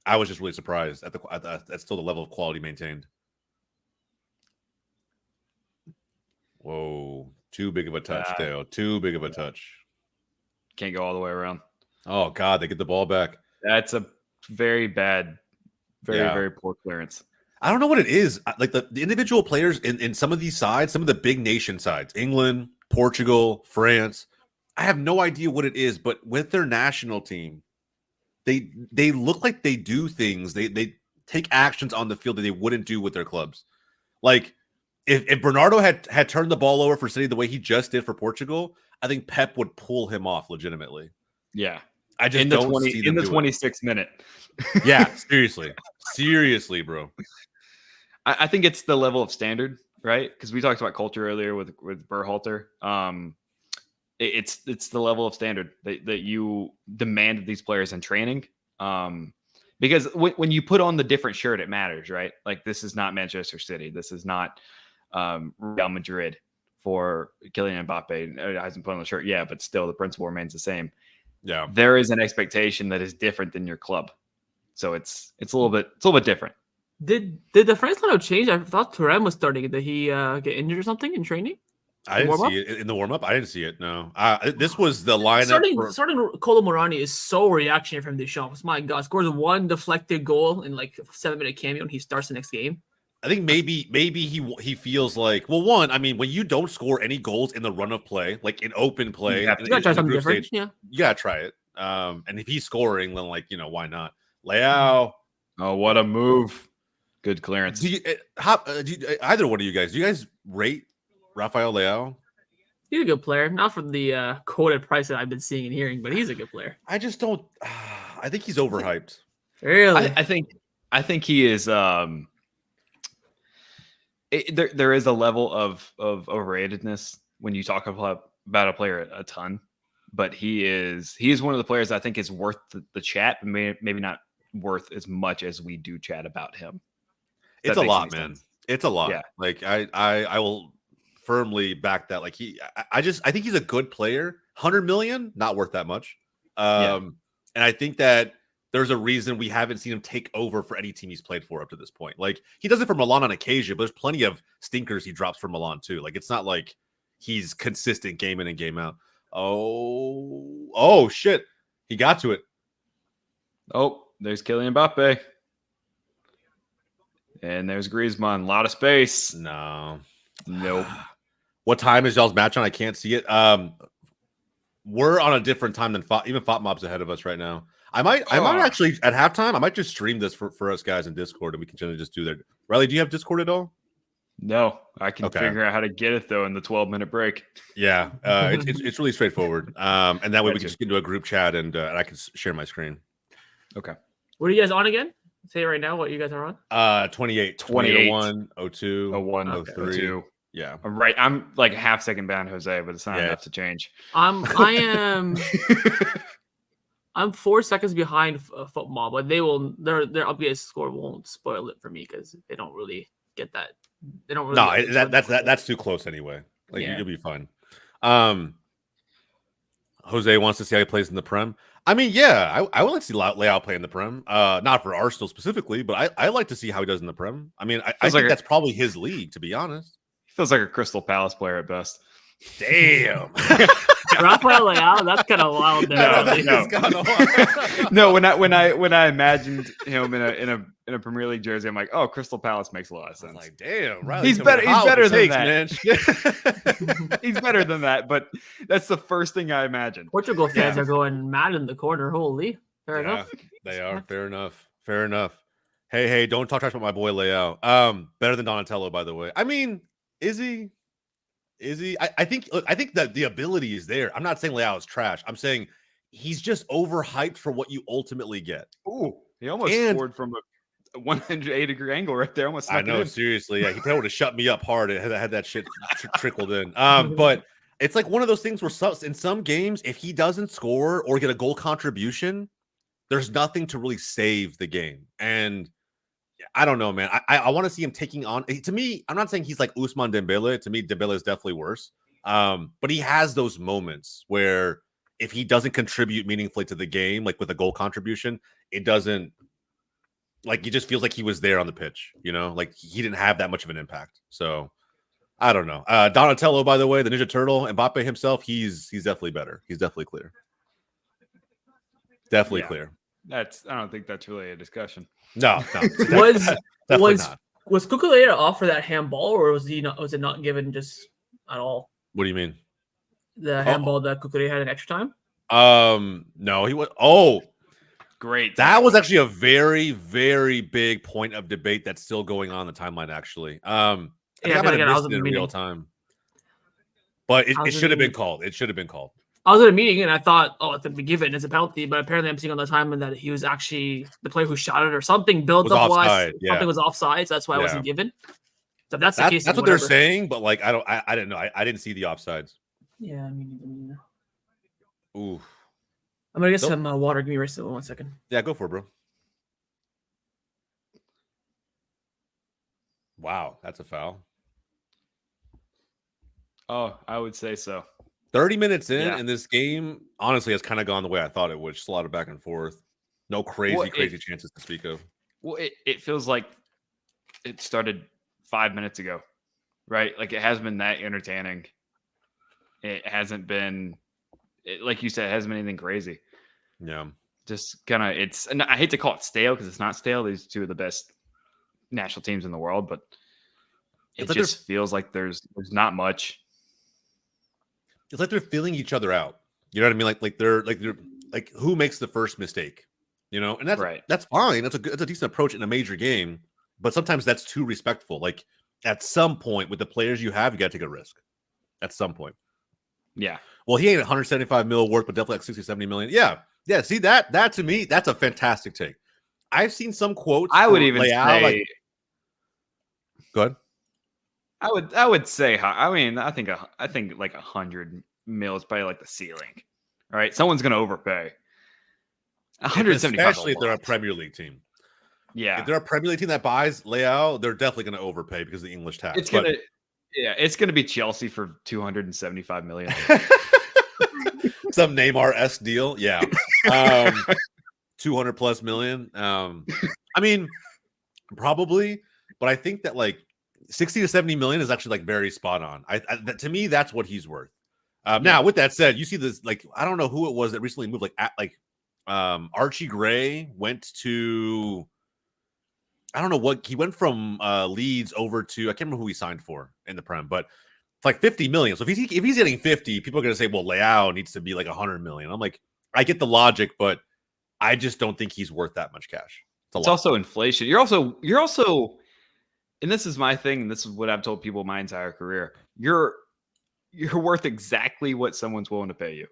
I was just really surprised at at still the level of quality maintained. Whoa, too big of a touch, Theo. Too big of a touch. Can't go all the way around. Oh God, they get the ball back. That's a very bad, very poor clearance. I don't know what it is. Like the individual players in some of these sides, some of the big nation sides, England, Portugal, France, I have no idea what it is, but with their national team, they look like they do things. They take actions on the field that they wouldn't do with their clubs. Like if Bernardo had turned the ball over for City the way he just did for Portugal, I think Pep would pull him off legitimately. Yeah. I just don't see them in the 26th minute. Yeah, seriously, bro. I think it's the level of standard, right? Because we talked about culture earlier with Berhalter. It's the level of standard that you demand of these players in training. Because when you put on the different shirt, it matters, right? Like this is not Manchester City. This is not Real Madrid for Kylian Mbappe. It hasn't put on the shirt, yeah, but still the principle remains the same. Yeah, there is an expectation that is different than your club, so it's a little bit different. Did the France lineup change? I thought Thuram was starting. Did he get injured or something in training? I didn't see it in the warm up. I didn't see it. No, this was the lineup. Starting Kolo Muani is so reactionary from Deschamps. My God, scores one deflected goal in like a 7-minute cameo, and he starts the next game. I think maybe he feels like, well, one, I mean, when you don't score any goals in the run of play, like in open play, you gotta try something different. Stage, you gotta try it. And if he's scoring, then why not? Leao. Oh, what a move! Good clearance. Either one of you guys? Do you guys rate Rafael Leao? He's a good player, not from the quoted price that I've been seeing and hearing, but he's a good player. I just don't. I think he's overhyped. Really? I think he is. There is a level of overratedness when you talk about a player a ton, but he is one of the players I think is worth the chat, but maybe not worth as much as we do chat about him. It's a lot, man. It's a lot. Yeah. Like I will firmly back that. Like I think he's a good player. 100 million, not worth that much. And I think that there's a reason we haven't seen him take over for any team he's played for up to this point. Like he does it for Milan on occasion, but there's plenty of stinkers he drops for Milan too. Like it's not like he's consistent game in and game out. Oh shit. He got to it. Oh, there's Kylian Mbappe. And there's Griezmann. A lot of space. No. Nope. What time is y'all's match on? I can't see it. We're on a different time than even FOTMob's ahead of us right now. I might actually at halftime. I might just stream this for us guys in Discord, and we can generally just do that. Riley, do you have Discord at all? No, I can figure out how to get it though in the 12-minute break. Yeah, it's really straightforward. And that way we can just get into a group chat and I can share my screen. Okay. What are you guys on again? Say it right now what you guys are on. 28, 1, 02, 01, 03. 02. Yeah. Right. I'm like a half second behind Jose, but it's not enough to change. I am I'm 4 seconds behind football, but their updated score won't spoil it for me because they don't really get that. They don't really. No, that's too close anyway. Like Yeah. you'll be fine. Jose wants to see how he plays in the Prem. I mean, yeah, I would like to see Leao play in the Prem. Not for Arsenal specifically, but I like to see how he does in the Prem. I mean, I think that's probably his league, to be honest. He feels like a Crystal Palace player at best. Damn. Rafael Leao, that's kind of wild. No, when I imagined him in a Premier League jersey, I'm like, oh, Crystal Palace makes a lot of sense. Like, damn, Riley, he's better than that. Man. He's better than that, but that's the first thing I imagined. Portugal fans are going mad in the corner. Holy, fair enough. They are. Fair enough. Hey, don't talk trash about my boy Leao. Better than Donatello, by the way. I mean, is he? I think that the ability is there. I'm not saying Leao is trash. I'm saying he's just overhyped for what you ultimately get. Ooh, he almost scored from a 180-degree angle right there. Almost. I know, seriously. Yeah, he probably would have shut me up hard. It had that shit trickled in. But it's like one of those things where in some games, if he doesn't score or get a goal contribution, there's nothing to really save the game. And I don't know, man. I want to see him taking on. To me, I'm not saying he's like Ousmane Dembele. To me, Dembele is definitely worse. But he has those moments where if he doesn't contribute meaningfully to the game, like with a goal contribution, it doesn't. Like, it just feels like he was there on the pitch, you know? Like, he didn't have that much of an impact. So, I don't know. Donatello, by the way, the Ninja Turtle, Mbappe himself, he's definitely better. He's definitely clear. Definitely clear. I don't think that's really a discussion. No. Was Cucurella off for that handball, or was it not given just at all? What do you mean? The handball that Cucurella had in extra time? No, he was. Oh, great. That was actually a very, very big point of debate that's still going on the timeline, actually. I might have missed it in real time. But it should have been called. It should have been called. I was at a meeting and I thought, it's going to be given as a penalty, but apparently I'm seeing on the timeline that he was actually the player who shot it or something. Build-up wise, something was offside, so that's why it wasn't given. So if that's the case, that's what they're saying. But like, I didn't know. I didn't see the offsides. Yeah, I mean, ooh. I'm gonna get some water. Give me right 1 second. Yeah, go for it, bro. Wow, that's a foul. Oh, I would say so. 30 minutes in, and this game honestly has kind of gone the way I thought it would. Slotted back and forth. No crazy chances to speak of. Well, it feels like it started 5 minutes ago, right? Like, it hasn't been that entertaining. It hasn't been, like you said, it hasn't been anything crazy. Yeah. Just kind of, and I hate to call it stale because it's not stale. These two of the best national teams in the world, but it just feels like there's not much. It's like they're feeling each other out. You know what I mean? Like they're who makes the first mistake? You know, and that's right. That's fine. That's a decent approach in a major game, but sometimes that's too respectful. Like, at some point with the players you have, you got to take a risk. At some point. Yeah. Well, he ain't 175 mil worth, but definitely like 60, 70 million. Yeah. Yeah. See that to me, that's a fantastic take. I've seen some quotes. I would even say. Go ahead. I would say. I mean, I think like 100 mil is probably like the ceiling. All right, someone's going to overpay. 175, especially if they're a Premier League team. Yeah, if they're a Premier League team that buys Leao, they're definitely going to overpay because of the English tax. It's gonna be Chelsea for 275 million. Some Neymar-esque deal, yeah. 200 plus million. I mean, probably, but I think that like 60 to 70 million is actually like very spot on. To me, that's what he's worth. Now, with that said, you see this, like, I don't know who it was that recently moved, Archie Gray went to, I don't know what, he went from Leeds over to, I can't remember who he signed for in the Prem, but it's like 50 million. So if he's getting 50, people are going to say, well, Leao needs to be like 100 million. I'm like, I get the logic, but I just don't think he's worth that much cash. It's also inflation. You're also, and this is my thing, and this is what I've told people my entire career. You're worth exactly what someone's willing to pay you.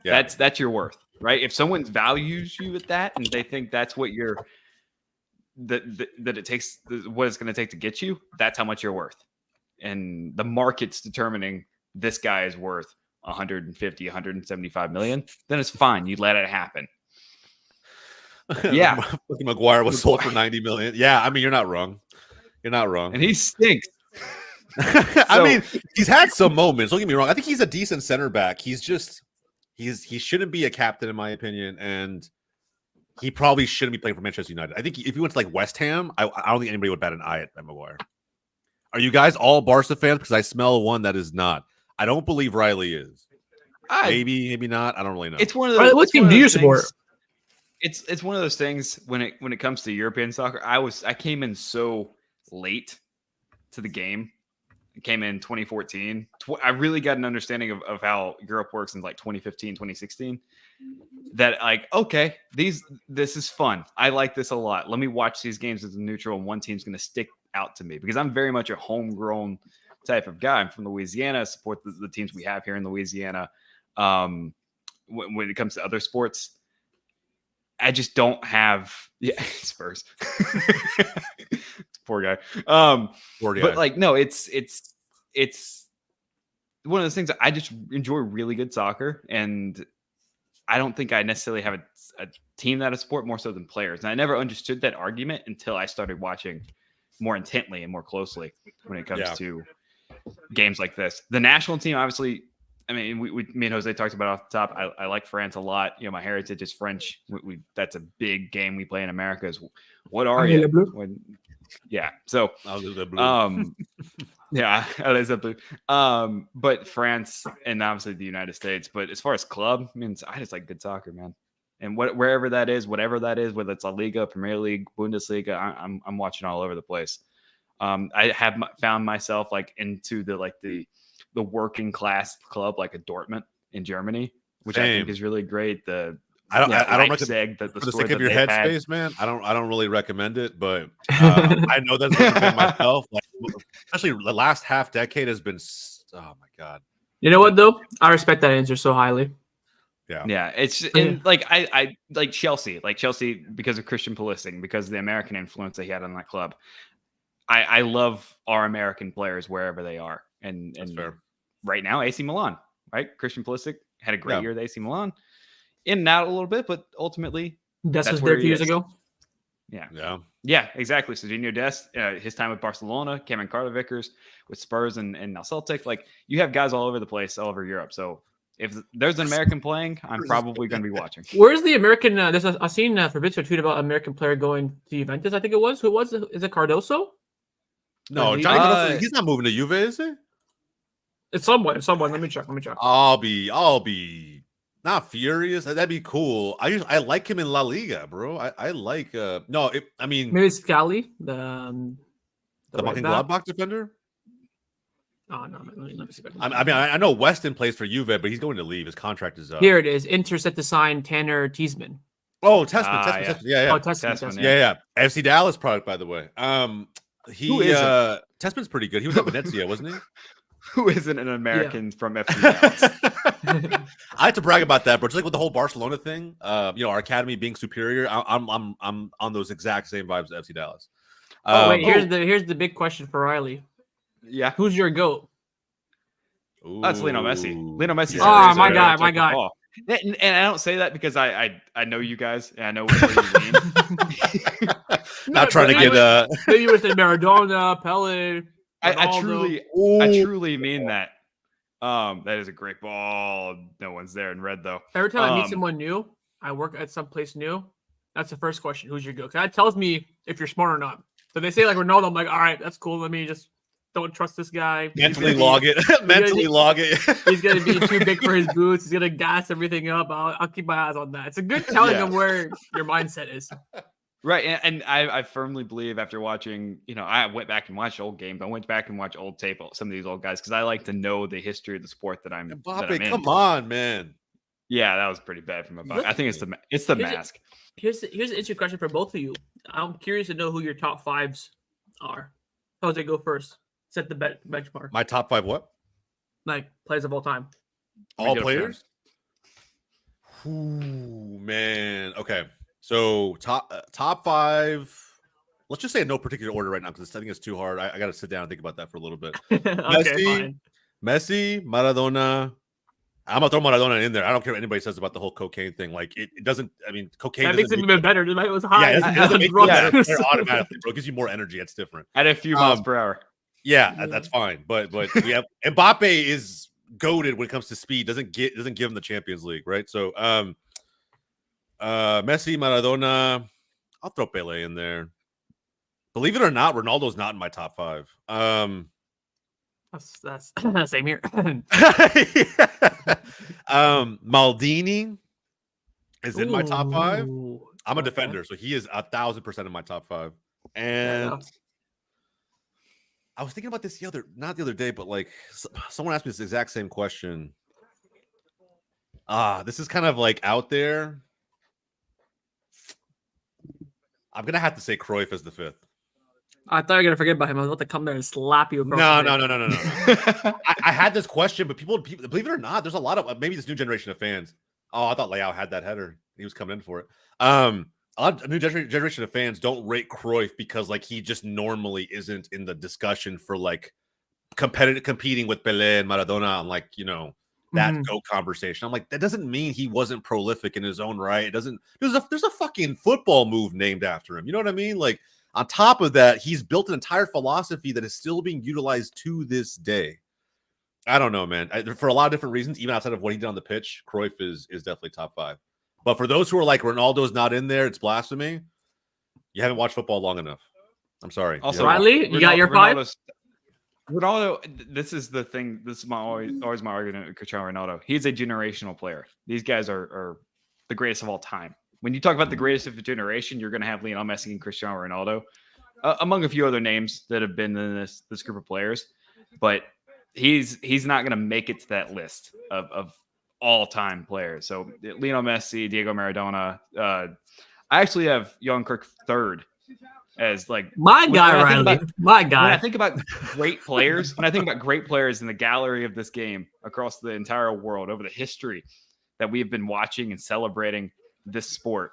Yeah. That's your worth, right? If someone values you at that and they think that's what that it takes, what it's going to take to get you, that's how much you're worth. And the market's determining this guy is worth 150, 175 million, then it's fine. You let it happen. Yeah. Maguire was sold for 90 million. Yeah, I mean, you're not wrong. You're not wrong. And he stinks. I mean, he's had some moments. Don't get me wrong. I think he's a decent center back. He shouldn't be a captain, in my opinion, and he probably shouldn't be playing for Manchester United. I think if he went to like West Ham, I don't think anybody would bat an eye at Maguire. Are you guys all Barca fans? Because I smell one that is not. I don't believe Riley is. Maybe not. I don't really know. It's one of those. What team do you support? It's one of those things when it comes to European soccer. I came in so late to the game. I came in 2014. I really got an understanding of how Europe works in like 2015, 2016. That like, okay, this is fun. I like this a lot. Let me watch these games as a neutral, and one team's going to stick out to me because I'm very much a homegrown type of guy. I'm from Louisiana. Support the teams we have here in Louisiana. When it comes to other sports, I just don't have Spurs. Poor guy. Poor guy. But like, no, it's one of those things. I just enjoy really good soccer, and I don't think I necessarily have a team that I support more so than players. And I never understood that argument until I started watching more intently and more closely when it comes to games like this. The national team, obviously. I mean, me and Jose talked about off the top. I like France a lot. You know, my heritage is French. That's a big game we play in America. Is what are you? Yeah. So, yeah, but France and obviously the United States. But as far as club, I mean, I just like good soccer, man. And wherever that is, whatever that is, whether it's La Liga, Premier League, Bundesliga, I'm watching all over the place. I have found myself like into the working class club like a Dortmund in Germany, which I think is really great. I don't recommend for the sake of your headspace, man. I don't really recommend it, but I know that's myself. Like, especially the last half decade has been. Oh my god! You know what though? I respect that answer so highly. Yeah. It's and like I like Chelsea because of Christian Pulisic, because of the American influence that he had on that club. I love our American players wherever they are, and right now AC Milan, right? Christian Pulisic had a great year at AC Milan. In and out a little bit, but ultimately that's was there 2 years ago. Yeah, exactly. Serginho Dest, his time with Barcelona, Cameron Carter-Vickers with Spurs and now Celtic. Like, you have guys all over the place, all over Europe. So if there's an American playing, I'm probably going to be watching. Where's the American? I've seen Fabrizio tweet about an American player going to Juventus. I think it was. Who was it? Is it Cardoso? No, Johnny Cardoso, he's not moving to Juve, is he? It's someone. Let me check. I'll be not furious. That'd be cool. I like him in La Liga, bro. I like maybe Scally, the Mönchengladbach defender. Oh no, let me see. I know Weston plays for Juve, but he's going to leave. His contract is up. Here it is. Inter set to sign Tanner Tiesman. Oh, Tessman. Yeah. Oh, Tessman. Yeah. FC Dallas product, by the way. Tessman's pretty good. He was at Venezia, wasn't he? Who isn't an American from FC Dallas? I have to brag about that, bro. Just like with the whole Barcelona thing, our academy being superior, I'm on those exact same vibes as FC Dallas. Here's the big question for Riley. Yeah, who's your GOAT? That's Lionel Messi. Lionel Messi. Oh, my guy. And I don't say that because I know you guys and I know what you mean. Not trying to get maybe with the Maradona, Pele. I truly mean that. That is a great ball. No one's there in red though. Every time I meet someone new, I work at some place new. That's the first question. Who's your GOAT? That tells me if you're smart or not. So they say like Ronaldo, I'm like, all right, that's cool. Let me just don't trust this guy. Mentally log it. He's gonna be too big for his boots. He's gonna gas everything up. I'll keep my eyes on that. It's a good telling of where your mindset is. Right, and I firmly believe after watching, I went back and watched old games. I went back and watched old tape, some of these old guys, because I like to know the history of the sport that I'm in. Come on, man. Yeah, that was pretty bad from Mbappe. I think it's the mask. Here's an interesting question for both of you. I'm curious to know who your top fives are. Jose, go first. Set the benchmark. My top five what? Like players of all time. All players? Ooh, man. Okay. So top five. Let's just say in no particular order right now because I think it's too hard. I got to sit down and think about that for a little bit. Okay, Messi, Maradona, I'm gonna throw Maradona in there. I don't care what anybody says about the whole cocaine thing. Like it doesn't. I mean, cocaine That doesn't makes it make even better. It was high. Yeah, it doesn't make you a better drugs. player automatically, bro. It gives you more energy. It's different. At a few miles per hour. Yeah, that's fine. But we have Mbappe is goated when it comes to speed. Doesn't give him the Champions League, right? So Messi, Maradona. I'll throw Pele in there. Believe it or not, Ronaldo's not in my top 5. That's same here. Maldini is in my top 5. Ooh, I'm a defender, so he is 1,000% in my top 5. And I was thinking about this not the other day, but like someone asked me this exact same question. This is kind of like out there. I'm gonna have to say Cruyff as the 5th. I thought you were gonna forget about him. I was about to come there and slap you. No. I had this question, but people, believe it or not, there's a lot of maybe this new generation of fans. Oh, I thought Leao had that header. He was coming in for it. A lot of new generation of fans don't rate Cruyff because like he just normally isn't in the discussion for like competing with Pelé and Maradona on like that GOAT conversation. I'm like, that doesn't mean he wasn't prolific in his own right. It doesn't. There's a fucking football move named after him. You know what I mean? Like. On top of that, he's built an entire philosophy that is still being utilized to this day. I don't know, man. For a lot of different reasons, even outside of what he did on the pitch, Cruyff is definitely top 5. But for those who are like, Ronaldo's not in there, it's blasphemy. You haven't watched football long enough. I'm sorry. Also, Riley, you got your 5? Ronaldo, this is the thing. This is always my argument with Cristiano Ronaldo. He's a generational player. These guys are the greatest of all time. When you talk about the greatest of a generation, you're going to have Lionel Messi and Cristiano Ronaldo, among a few other names that have been in this group of players. But he's not going to make it to that list of all-time players. So Lionel Messi, Diego Maradona. I actually have Johan Cruyff 3rd as like my guy, Riley. My guy. When I think about great players, in the gallery of this game across the entire world over the history that we have been watching and celebrating this sport,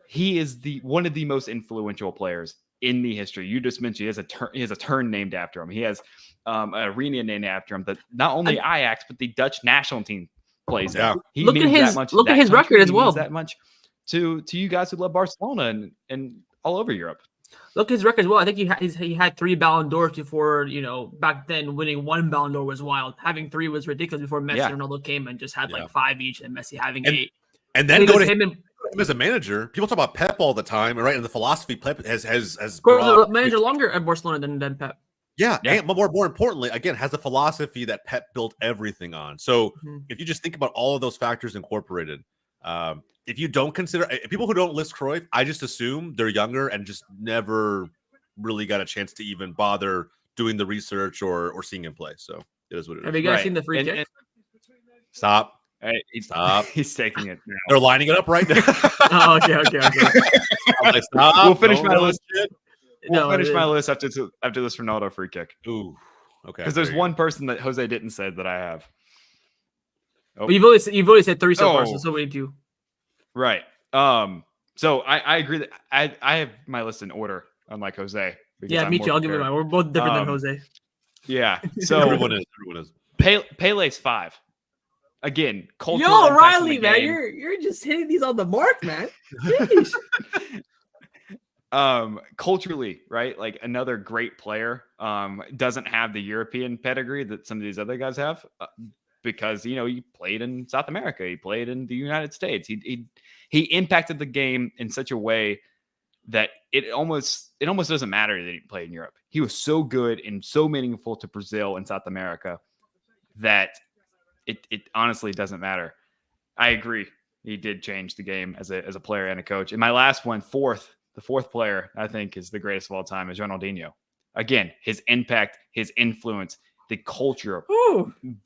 he is one of the most influential players in the history. You just mentioned he has a turn named after him. He has an arena named after him that not only Ajax but the Dutch national team plays in. He look at his record as well. That much to you guys who love Barcelona and all over Europe. Look at his record as well. I think he had 3 Ballon d'Ors before, back then winning 1 Ballon d'Or was wild. Having 3 was ridiculous before Messi and Ronaldo came and just had like 5 each, and Messi having 8. And then go to him as a manager. People talk about Pep all the time, right? And the philosophy Pep has brought, manager longer at Barcelona than Pep. Yeah. And more importantly, again, has the philosophy that Pep built everything on. So if you just think about all of those factors incorporated, if you don't consider people who don't list Cruyff, I just assume they're younger and just never really got a chance to even bother doing the research or seeing him play. So it is what it is. Have you guys seen the free kick? Stop. Hey, stop. He's taking it now. They're lining it up right now. Oh, okay. Like, stop. We'll finish my list. We'll finish my list after this Ronaldo free kick. Ooh, okay. Because there's one person that Jose didn't say that I have. Oh. But you've only said 3 so far, so we need 2. Right. So I agree that I have my list in order, unlike Jose. Yeah, me too. I'll give you mine. We're both different than Jose. Yeah. So everyone is. Pele's 5. Again, cultural. Yo, Riley, man, you're just hitting these on the mark, man. Culturally, right? Like another great player doesn't have the European pedigree that some of these other guys have because he played in South America, he played in the United States. He impacted the game in such a way that it almost doesn't matter that he played in Europe. He was so good and so meaningful to Brazil and South America that it honestly doesn't matter. I agree. He did change the game as a player and a coach. And my last one, the fourth player I think is the greatest of all time is Ronaldinho. Again, his impact, his influence, the culture,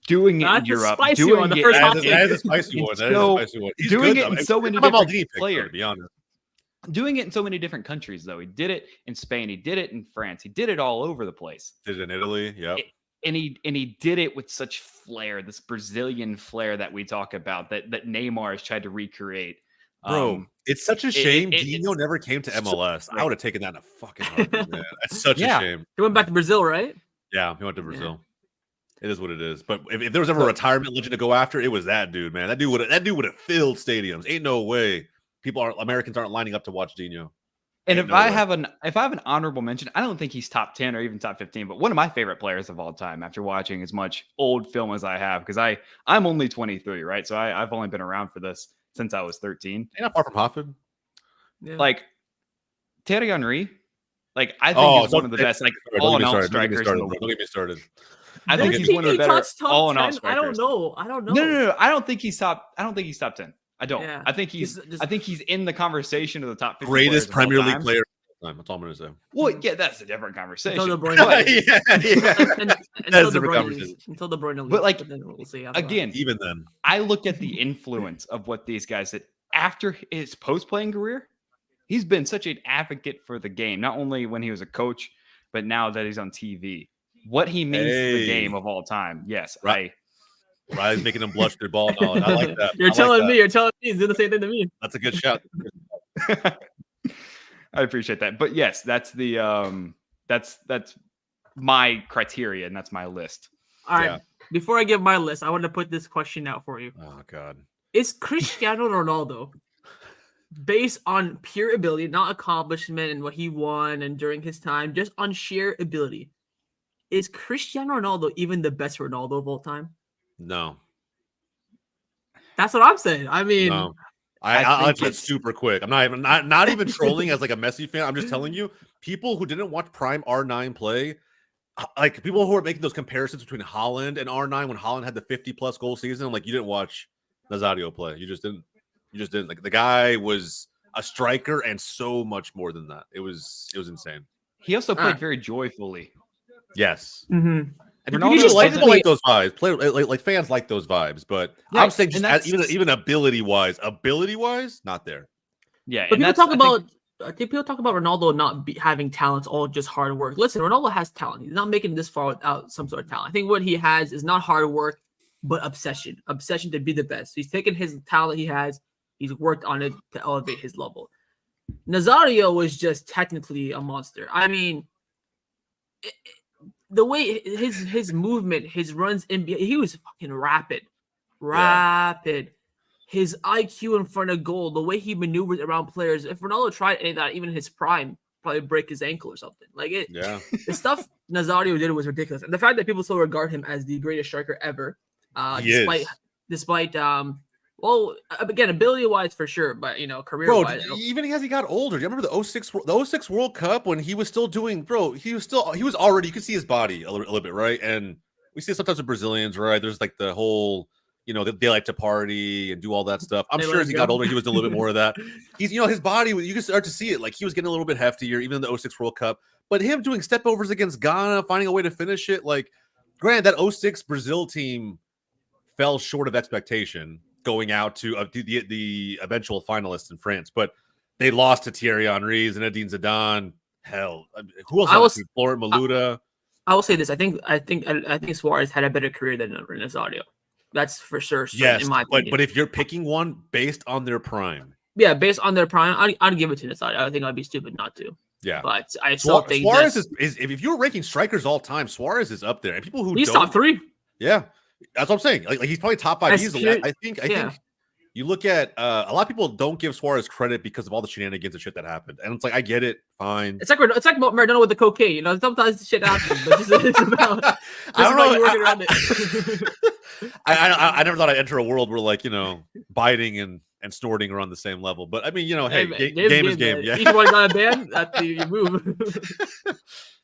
doing it in Europe, doing it as a spicy one. Doing it in so many different players. To be honest. Doing it in so many different countries, though. He did it in Spain. He did it in France. He did it all over the place. Did it in Italy. Yep. And he did it with such flair, this Brazilian flair that we talk about, that Neymar has tried to recreate. Bro, it's such a shame Dino never came to MLS. So I would have taken that in a fucking heartbeat, man. That's such a shame. He went back to Brazil, right? Yeah, he went to Brazil. It is what it is. But if there was ever a retirement legend to go after, it was that dude, man. That dude would have filled stadiums. Ain't no way Americans aren't lining up to watch Dino. And if I have an honorable mention, I don't think he's top 10 or even top 15, but one of my favorite players of all time after watching as much old film as I have, because I'm only 23, right? So I've only been around for this since I was 13. Ain't not far from Hoffman. Yeah. Like Thierry Henry, like I think he's one of the best, like all-in-out strikers. Don't get me started. I think he's one of the better all-in-out strikers. I don't know. No. I don't think he's top 10. I don't. Yeah. I think he's in the conversation of the top 50 greatest Premier League player. That's all I'm going to say. Well, yeah, that's a different conversation. Until De Bruyne That's a different conversation. Until De Bruyne leaves. But like, we'll see again, even then, I look at the influence of what these guys did after his post-playing career. He's been such an advocate for the game, not only when he was a coach, but now that he's on TV. What he means to the game of all time. Yes, right. Riley's making them blush their ball knowledge. I like that. You're telling me he's doing the same thing to me. That's a good shot. I appreciate that. But yes, that's the that's my criteria and that's my list. All right. Yeah. Before I give my list, I want to put this question out for you. Oh God. Is Cristiano Ronaldo, based on pure ability, not accomplishment and what he won and during his time, just on sheer ability, is Cristiano Ronaldo even the best Ronaldo of all time? No. That's what I'm saying. I mean, no. I'll answer it super quick. I'm not even trolling as like a Messi fan. I'm just telling you, people who didn't watch Prime R9 play, like people who are making those comparisons between Haaland and R9 when Haaland had the 50+ goal season, I'm like, you didn't watch Nazario play. You just didn't. Like the guy was a striker and so much more than that. It was insane. He also played very joyfully. Yes. Mm-hmm. And people like those vibes. Like fans like those vibes, but yeah, I'm saying just even ability wise, not there. Yeah, but people talk about Ronaldo not having talents, all just hard work. Listen, Ronaldo has talent. He's not making it this far without some sort of talent. I think what he has is not hard work, but obsession to be the best. He's taken his talent he has, he's worked on it to elevate his level. Nazario was just technically a monster. I mean, the way his movement, his runs he was fucking rapid. Yeah. His IQ in front of goal, the way he maneuvers around players. If Ronaldo tried any of that, even in his prime, probably break his ankle or something. Like it. Yeah. The stuff Nazario did was ridiculous, and the fact that people still regard him as the greatest striker ever, despite well, again, ability-wise for sure, but career-wise. Bro, even as he got older, do you remember the 06 World Cup when he was still doing? Bro, he was already. You could see his body a little bit, right? And we see it sometimes with Brazilians, right? There's like the whole, they like to party and do all that stuff. I'm sure as he got older, he was doing a little bit more of that. He's, his body, you can start to see it. Like he was getting a little bit heftier, even in the 06 World Cup. But him doing step overs against Ghana, finding a way to finish it, like, granted, that 06 Brazil team fell short of expectation going out to the eventual finalists in France, but they lost to Thierry Henry, Zinedine Zidane. Hell, who else? Florent Maluda. I will say this: I think Suarez had a better career than Nazario. That's for sure. Yes, in my opinion. But if you're picking one based on their prime, based on their prime, I'd give it to Nazario. I think I'd be stupid not to. Yeah, but I still think Suarez is if you're ranking strikers all time, Suarez is up there, and people who he's top 3. Yeah. That's what I'm saying. Like he's probably top 5 easily. I think you look at a lot of people don't give Suarez credit because of all the shenanigans and shit that happened. And it's like, I get it. Fine. It's like Maradona with the cocaine. Sometimes shit happens, but it's about I don't know. You working around it. I never thought I'd enter a world where biting and snorting are on the same level. But I mean, hey, game is game. Yeah. Each one got a ban. That's the move.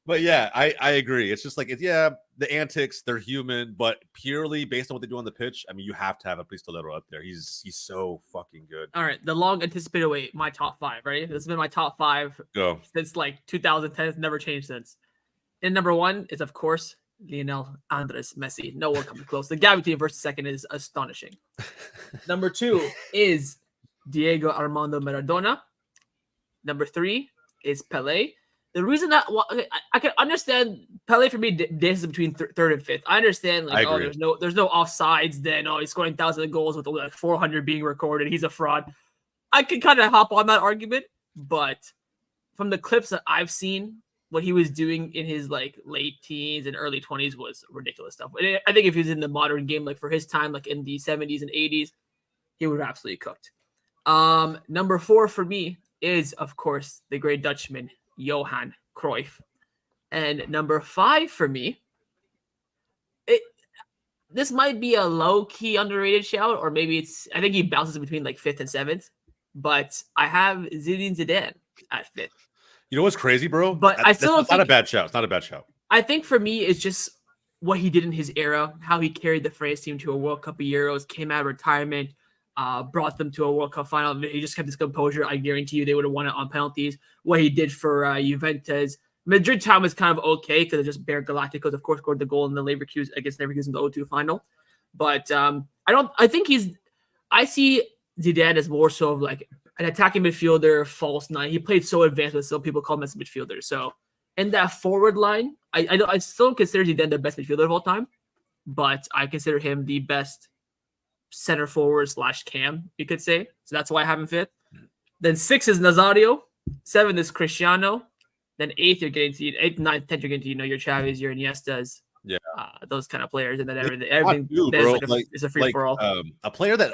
But yeah, I agree. It's just like, the antics, they're human, but purely based on what they do on the pitch, I mean, you have to have a Pistolero up there. He's so fucking good. All right, the long anticipated wait, my top 5, right? This has been my top 5 since like 2010. It's never changed since. And number 1 is, of course, Lionel Andres Messi. No one comes close. The gap between first and second is astonishing. Number 2 is Diego Armando Maradona. Number 3 is Pelé. The reason that I can understand Pelé for me dances between third and fifth. I understand there's no offsides. Then he's scoring thousands of goals with like 400 being recorded. He's a fraud. I can kind of hop on that argument, but from the clips that I've seen, what he was doing in his like late teens and early 20s was ridiculous stuff. I think if he was in the modern game, like for his time, like in the 70s and 80s, he would have absolutely cooked. Number 4 for me is, of course, the great Dutchman, Johan Cruyff. And number 5 for me, this might be a low-key underrated shout, or maybe I think he bounces between like 5th and 7th, but I have Zinedine Zidane at 5th. You know what's crazy, bro? But I still it's not a bad shout. It's not a bad shout. I think for me, it's just what he did in his era, how he carried the France team to a World Cup of Euros, came out of retirement, brought them to a World Cup final. He just kept his composure. I guarantee you they would have won it on penalties. What he did for Juventus. Madrid time was kind of okay because it just bare Galacticos, of course, scored the goal in the Leverkusen against Leverkusen in the O2 final. But I see Zidane as more so of like an attacking midfielder, false nine. He played so advanced, but still people call him as a midfielder. So in that forward line, I still consider Zidane the best midfielder of all time, but I consider him the best center forward / cam, you could say. So that's why I have him 5th. Then 6 is Nazario. 7 is Cristiano. Then 8th, you're getting to 8th, 9th, 10th, you're getting to your Chavis, your Iniestas, those kind of players, and then everything is a free for all. A player that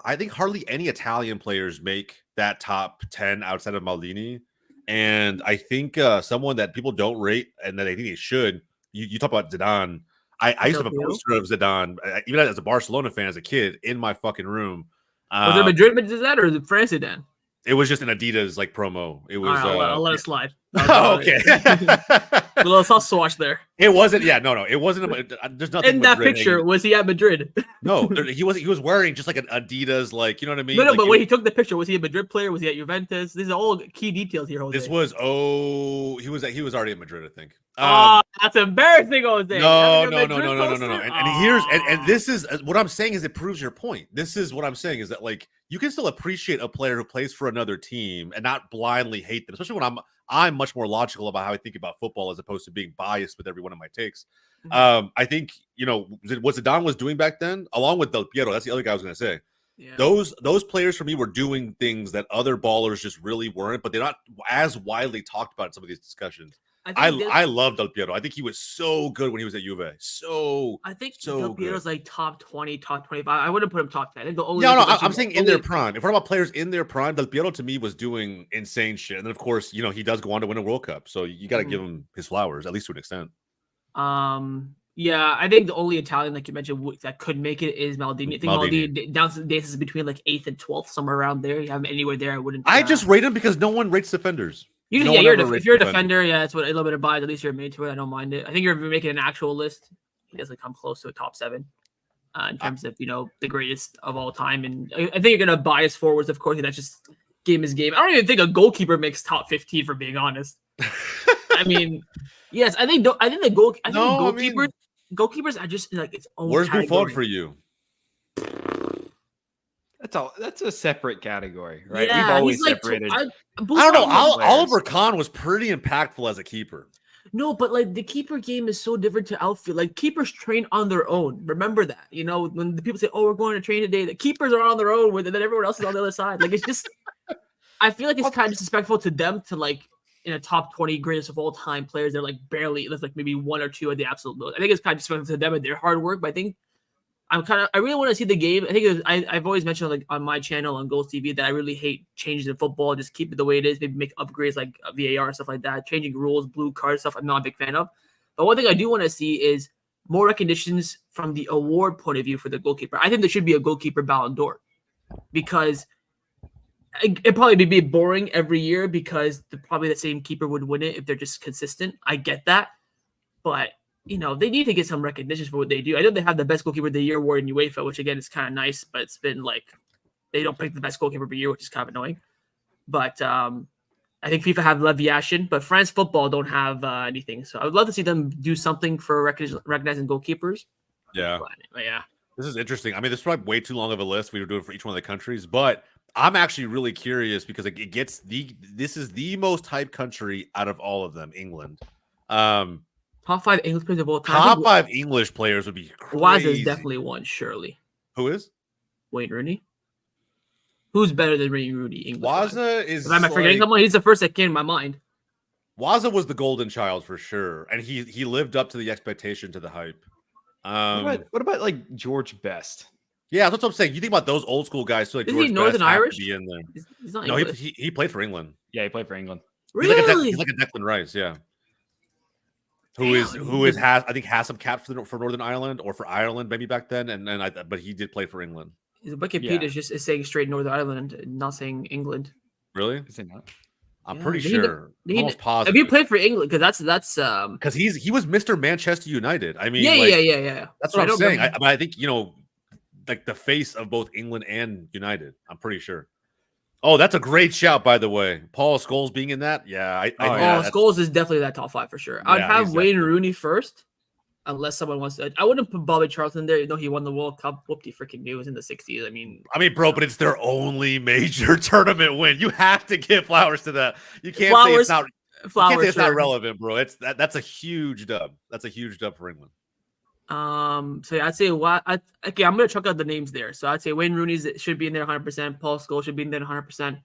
I think hardly any Italian players make that top 10 outside of Maldini, and I think someone that people don't rate and that I think they should. You talk about Zidane. I used to have a poster of Zidane, even as a Barcelona fan as a kid, in my fucking room. Was it Madrid Zidane or was it France Zidane? It was just an Adidas like promo. It was. I'll let it slide. Oh, okay. A little sauce swatch there. It wasn't. Yeah, no. It wasn't. There's nothing in that picture. Hanging. Was he at Madrid? No, he was. He was wearing just like an Adidas, like, you know what I mean. No, like, but when he took the picture, was he a Madrid player? Was he at Juventus? These are all key details here, Jose. This was. He was already at Madrid, I think. That's embarrassing, Jose. No. And this is what I'm saying is it proves your point. This is what I'm saying is that like you can still appreciate a player who plays for another team and not blindly hate them, especially when I'm much more logical about how I think about football as opposed to being biased with every one of my takes. Mm-hmm. I think, what Zidane was doing back then, along with Del Piero, that's the other guy I was going to say. Yeah. Those players for me were doing things that other ballers just really weren't, but they're not as widely talked about in some of these discussions. I love Del Piero. I think he was so good when he was at Juve. I think Del Piero's like top 20, top 25. I wouldn't put him top 10. I'm saying in their prime. If we're talking about players in their prime, Del Piero to me was doing insane shit. And then of course, he does go on to win a World Cup. So you got to give him his flowers, at least to an extent. Yeah, I think the only Italian, like you mentioned, that could make it is Maldini. I think Maldini dances between like 8th and 12th, somewhere around there. You have him anywhere there. I wouldn't. I just rate him because no one rates defenders. If you're a defender, that's what a little bit of bias. At least you're made to it. I don't mind it. I think you're making an actual list. He doesn't come close to a top 7 in terms of the greatest of all time. And I think you're gonna bias forwards, of course. That's just game is game. I don't even think a goalkeeper makes top 15, for being honest. I mean, yes, I think goalkeepers are just like its own. Where's Buffon for you? That's a separate category, right? Yeah, we've always separated. I don't know. Oliver Kahn was pretty impactful as a keeper. No, but like the keeper game is so different to outfield. Like keepers train on their own. Remember that. When the people say, "Oh, we're going to train today," the keepers are on their own, and then everyone else is on the other side. Like it's just, I feel like it's kind of disrespectful to them to like in a top 20 greatest of all time players. They're like barely. There's like maybe 1 or 2 at the absolute most. I think it's kind of disrespectful to them and their hard work. But I think I really want to see the game. I think I've always mentioned like on my channel on Goals TV that I really hate changes in football. Just keep it the way it is. Maybe make upgrades like VAR and stuff like that. Changing rules, blue card stuff. I'm not a big fan of. But one thing I do want to see is more recognitions from the award point of view for the goalkeeper. I think there should be a goalkeeper Ballon d'Or because it'd probably be boring every year because probably the same keeper would win it if they're just consistent. I get that, but they need to get some recognition for what they do. I know they have the best goalkeeper of the year award in UEFA, which again is kind of nice, but it's been like they don't pick the best goalkeeper of the year, which is kind of annoying. But I think FIFA have Leviation, but France football don't have anything. So I would love to see them do something for recognizing goalkeepers. Yeah. But yeah. This is interesting. I mean, this is probably way too long of a list. We were doing for each one of the countries, but I'm actually really curious because this is the most hyped country out of all of them, England. Top 5 English players of all time. Top 5 English players would be crazy. Waza is definitely one, surely. Who is? Wayne Rooney. Who's better than Wayne Rooney? Waza is. Am I forgetting someone? He's the first that came to my mind. Waza was the golden child for sure, and he lived up to the expectation, to the hype. What about like George Best? Yeah, that's what I'm saying. You think about those old school guys too, like Is George he Best Northern have Irish? to be in there. He's not No, English. he played for England. Yeah, he played for England. Really? He's like a Declan Rice, yeah. Who has I think has some caps for Northern Ireland or for Ireland maybe back then, but he did play for England. Wikipedia is saying straight Northern Ireland, not saying England. Really? Is it not? I'm pretty sure. I'm almost positive. Have you played for England? Because that's because he was Mr. Manchester United. I mean, yeah. That's what I'm saying. I think like the face of both England and United. I'm pretty sure. Oh, that's a great shout, by the way. Paul Scholes being in that. Yeah. Scholes is definitely that top 5 for sure. I'd have Wayne Rooney first, unless someone wants to. I wouldn't put Bobby Charlton there, even though he won the World Cup. Whoopty freaking knew. It was in the 60s. I mean, bro, but it's their only major tournament win. You have to give flowers to that. You can't say it's not. You can't say it's not relevant, bro. That's a huge dub. That's a huge dub for England. So yeah, I'd say okay, I'm gonna chuck out the names there. So I'd say Wayne Rooney should be in there 100%. Paul Scholes should be in there 100%.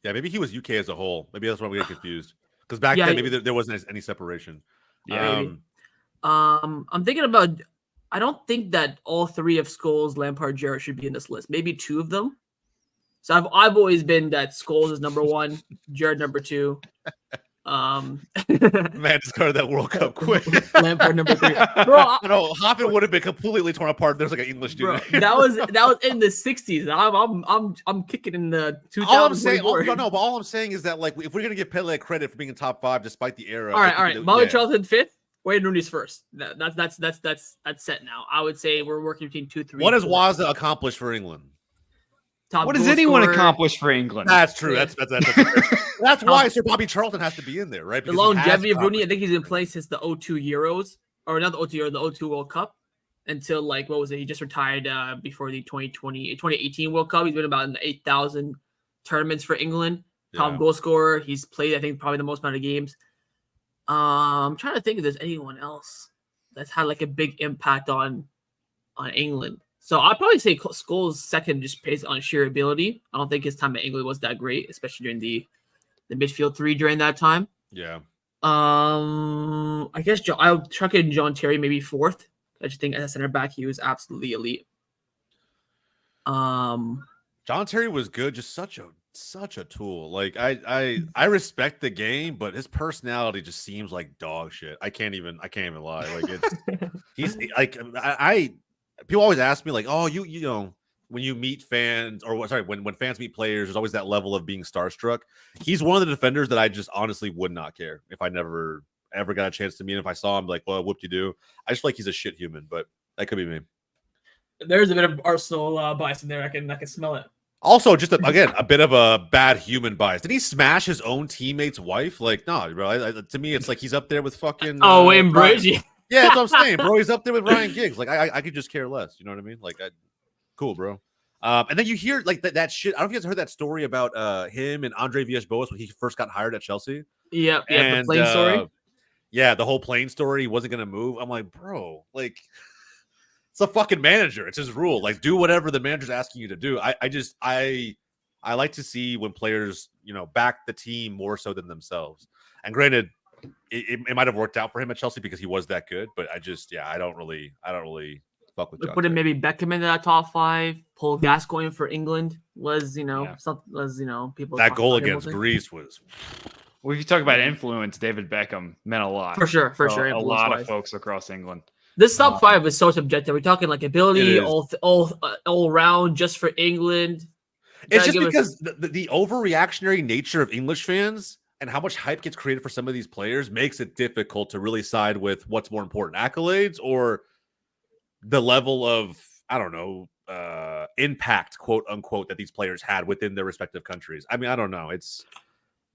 Yeah, maybe he was UK as a whole. Maybe that's why we get confused. Because back then, maybe there wasn't any separation. Yeah. I'm thinking about. I don't think that all 3 of Scholes, Lampard, Gerrard should be in this list. Maybe 2 of them. So I've always been that Scholes is number 1, Gerrard number 2. Man discarded that World Cup quick. Lampard number 3. Bro, no, Hoffman would have been completely torn apart. There's like an English dude. Bro, that was in the 60s. I'm kicking in the 2000s. All I'm saying, but all I'm saying is that like if we're gonna give Pele credit for being in top 5 despite the era. All right. Bobby Charlton 5th. Wayne Rooney's first. That's set now. I would say we're working between 2, 3. What has Waza accomplished for England? What does anyone accomplish for England? That's true. That's why Sir Bobby Charlton has to be in there, right? Because the longevity of Rooney, I think he's been playing since the 02 Euros, or not the 02 Euro, the 02 World Cup, until like what was it? He just retired before the 2018 World Cup. He's been about in the 8,000 tournaments for England. Top goal scorer. He's played, I think, probably the most amount of games. I'm trying to think if there's anyone else that's had like a big impact on England. So I'd probably say Scholes second, just based on sheer ability. I don't think his time at England was that great, especially during the midfield 3 during that time. Yeah. I guess I'll chuck in John Terry maybe 4th. I just think as a center back, he was absolutely elite. John Terry was good, just such a tool. Like I respect the game, but his personality just seems like dog shit. I can't even lie. Like he's like people always ask me like, oh, you know, when you meet fans when fans meet players, there's always that level of being starstruck. He's one of the defenders that I just honestly would not care if I never ever got a chance to meet him. If I saw him, like, well, whoop-de-doo. I just feel like he's a shit human, but that could be me. There's a bit of Arsenal bias in there. I can smell it. Also, just again, a bit of a bad human bias. Did he smash his own teammate's wife? Like, no, bro. To me, it's like he's up there with fucking. Wayne Bridge. Yeah, that's what I'm saying, bro. He's up there with Ryan Giggs. Like, I could just care less. You know what I mean? Like, cool, bro. And then you hear like that shit. I don't know if you guys heard that story about him and Andre Villas-Boas when he first got hired at Chelsea. Yeah, the plane story. Yeah, the whole plane story. He wasn't gonna move. I'm like, bro, like. It's a fucking manager. It's his rule. Like, do whatever the manager's asking you to do. I like to see when players, you know, back the team more so than themselves. And granted, it might have worked out for him at Chelsea because he was that good. But I don't really fuck with. Put him maybe Beckham into that top 5. Paul Gascoigne for England was people. That goal against Greece was. Well, if you talk about influence, David Beckham meant a lot for sure. A lot of folks across England. This top 5 is so subjective. We're talking like ability, all round, just for England. It's just because the overreactionary nature of English fans and how much hype gets created for some of these players makes it difficult to really side with what's more important, accolades or the level of, I don't know, impact, quote unquote, that these players had within their respective countries. I mean, I don't know. It's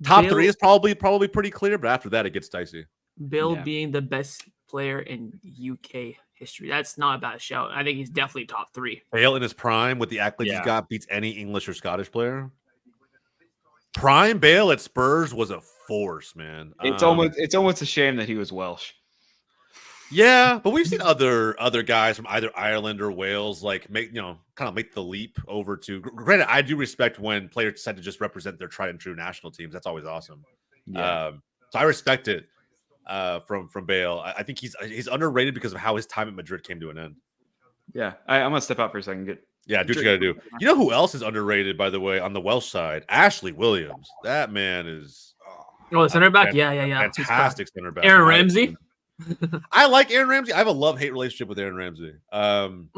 top 3 is probably pretty clear, but after that, it gets dicey. Bill being the best player in UK history. That's not a bad shout. I think he's definitely top 3. Bale in his prime with the accolades he's got beats any English or Scottish player. Prime Bale at Spurs was a force, man. It's almost a shame that he was Welsh. Yeah, but we've seen other guys from either Ireland or Wales like make the leap over to. Granted, I do respect when players decide to just represent their tried and true national teams. That's always awesome. Yeah. So I respect it from Bale. I think he's underrated because of how his time at Madrid came to an end. Yeah, I'm gonna step out for a second. Do what you gotta do. You know who else is underrated, by the way, on the Welsh side? Ashley Williams. That man is the center back. Yeah. fantastic center back. Aaron Ramsey. I like Aaron Ramsey. I have a love-hate relationship with Aaron Ramsey. And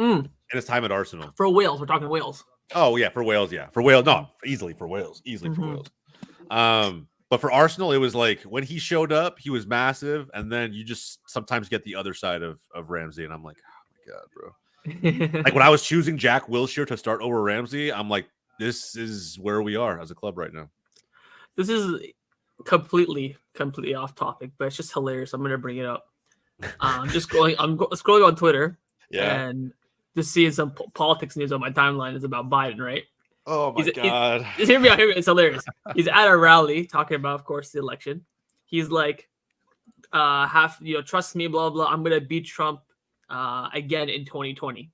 his time at Arsenal. For Wales, we're talking Wales. Oh yeah, for Wales, no, easily for Wales. But for Arsenal, it was like when he showed up, he was massive, and then you just sometimes get the other side of Ramsey, and I'm like, oh my god, bro. Like when I was choosing Jack Wilshere to start over Ramsey, I'm like, this is where we are as a club right now. This is completely off topic, but it's just hilarious. I'm gonna bring it up. I'm scrolling on Twitter, and just seeing some politics news on my timeline is about Biden, right? Oh my god! Just hear me out. It's hilarious. He's at a rally talking about, of course, the election. He's like, trust me, blah blah. I'm gonna beat Trump again in 2020.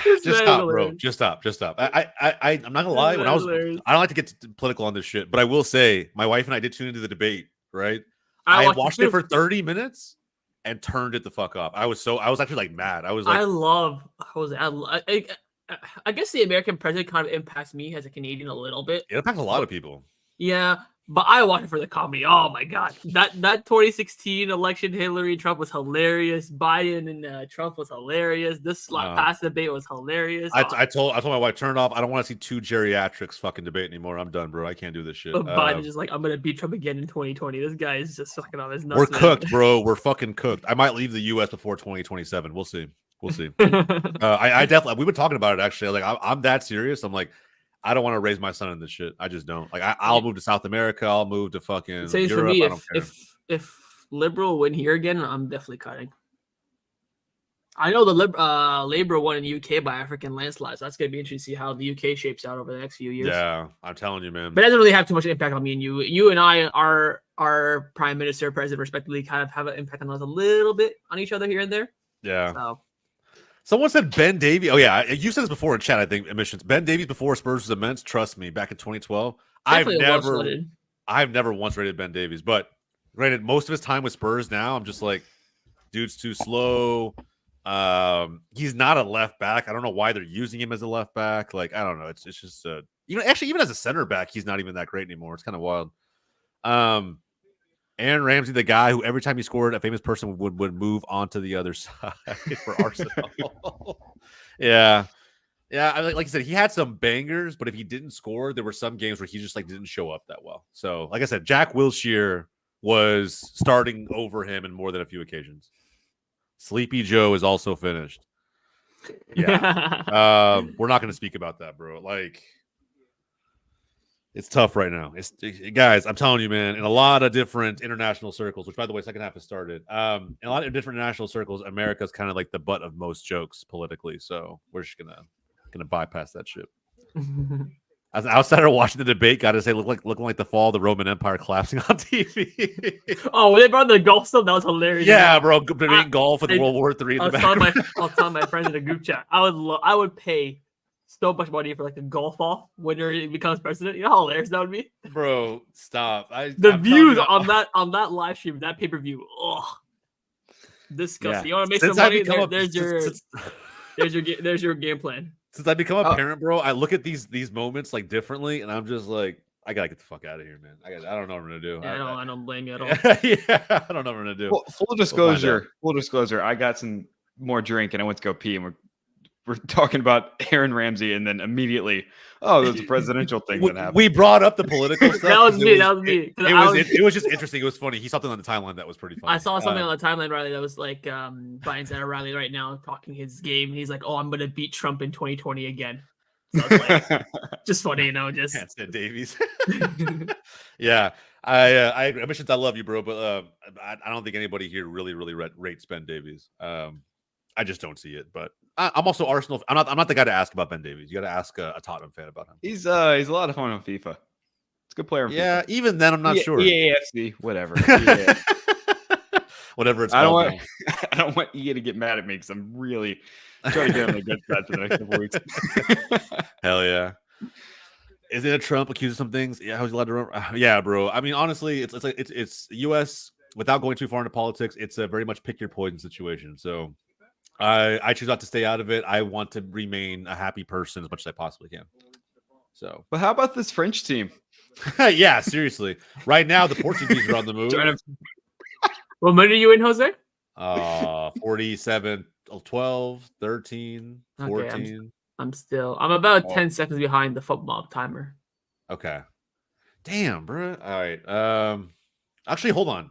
Just stop, bro. Just stop. I'm not gonna lie. I don't like to get political on this shit, but I will say my wife and I did tune into the debate. Right? I watched it for 30 minutes and turned it the fuck off. I was actually like mad. I was like, I guess the American president kind of impacts me as a Canadian a little bit. It impacts a lot of people. Yeah, but I watched it for the comedy. Oh my god, that 2016 election, Hillary and Trump was hilarious. Biden and Trump was hilarious. This past debate was hilarious. I told my wife, turn it off. I don't want to see two geriatrics fucking debate anymore. I'm done, bro. I can't do this shit. But Biden's just like, I'm gonna beat Trump again in 2020. This guy is just fucking on his nuts. We're cooked, bro. We're fucking cooked. I might leave the U.S. before 2027. We'll see. I definitely. We've been talking about it actually. Like I'm that serious. I'm like, I don't want to raise my son in this shit. I just don't. Like I'll move to South America. I'll move to fucking Same Europe. For me, if Liberal win here again, I'm definitely cutting. I know the Labour won in the UK by African landslides. So that's gonna be interesting to see how the UK shapes out over the next few years. Yeah, I'm telling you, man. But it doesn't really have too much impact on me and you. You and I, our prime minister, president, respectively, kind of have an impact on us a little bit on each other here and there. Yeah. So. Someone said Ben Davies. Oh yeah, you said this before in chat. I think emissions. Ben Davies before Spurs was immense. Trust me, back in 2012, I've never once rated Ben Davies. But granted, most of his time with Spurs now, I'm just like, dude's too slow. He's not a left back. I don't know why they're using him as a left back. Like I don't know. It's just even as a center back, he's not even that great anymore. It's kind of wild. Aaron Ramsey, the guy who every time he scored, a famous person would move onto the other side for Arsenal. Yeah. Like I said, he had some bangers, but if he didn't score, there were some games where he just like didn't show up that well. So, like I said, Jack Wilshere was starting over him in more than a few occasions. Sleepy Joe is also finished. Yeah, we're not going to speak about that, bro. Like. It's tough right now. Guys, I'm telling you, man, in a lot of different international circles, which by the way, second half has started. In a lot of different international circles, America's kind of like the butt of most jokes politically. So we're just gonna bypass that shit. As an outsider watching the debate, gotta say, looking like the fall of the Roman Empire collapsing on TV. Oh, when they brought the golf stuff, that was hilarious. Yeah, bro, debating golf with World War III. I'll tell my friends in the group chat. I would pay so much money for like a golf ball winner becomes president. You know how hilarious that would be, bro. Stop. I'm views on that live stream, that pay-per-view. Oh, disgusting. Yeah. You want to make some money? There's your game plan. Since I become a parent, bro, I look at these moments like differently, and I'm just like, I gotta get the fuck out of here, man. I don't know what I'm gonna do. Yeah, I don't blame you at all. Yeah, I don't know what I'm gonna do. Well, full disclosure. I got some more drink and I went to go pee, and we're talking about Aaron Ramsey, and then immediately, there's a presidential thing that happened. We brought up the political stuff. That was me. It was just interesting. It was funny. He saw something on the timeline that was pretty funny. I saw something on the timeline, Riley, that was like Biden's at a rally right now talking his game. And he's like, I'm going to beat Trump in 2020 again. So it's like, just funny, just. Can't stand Davies. Yeah. I emissions, I love you, bro, but I don't think anybody here really rates Ben Davies. I just don't see it, but I'm also Arsenal. I'm not the guy to ask about Ben Davies. You got to ask a Tottenham fan about him. He's a lot of fun on FIFA. It's a good player. Yeah, even then, I'm not sure. EAFC, whatever. Whatever it's called. I don't want EA to get mad at me because I'm really trying to get on the good side for the next couple weeks. Hell yeah. Isn't it Trump accused of some things? Yeah, how's he allowed to run? Yeah, bro. I mean, honestly, it's like it's U.S. without going too far into politics. It's a very much pick your poison situation. So I choose not to stay out of it. I want to remain a happy person as much as I possibly can. So, But how about this French team? yeah, seriously. Right now, the Portuguese are on the move. What minute are you in, Jose? 47, 12, 13, 14. Okay, I'm about 10 seconds behind the football timer. Okay. Damn, bro. All right. Actually, hold on.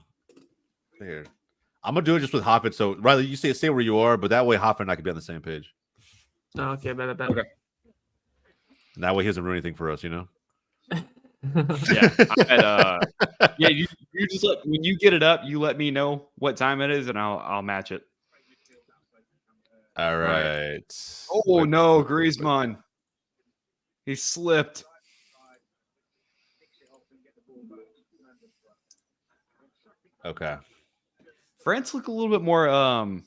Here. I'm gonna do it just with Hoffman. So Riley, you stay where you are, but that way Hoffman and I could be on the same page. Okay, bet. Okay. And that way he doesn't ruin anything for us, you know? Yeah. You just when you get it up, you let me know what time it is, and I'll match it. All right. Oh no, Griezmann. He slipped. Okay. France look a little bit more.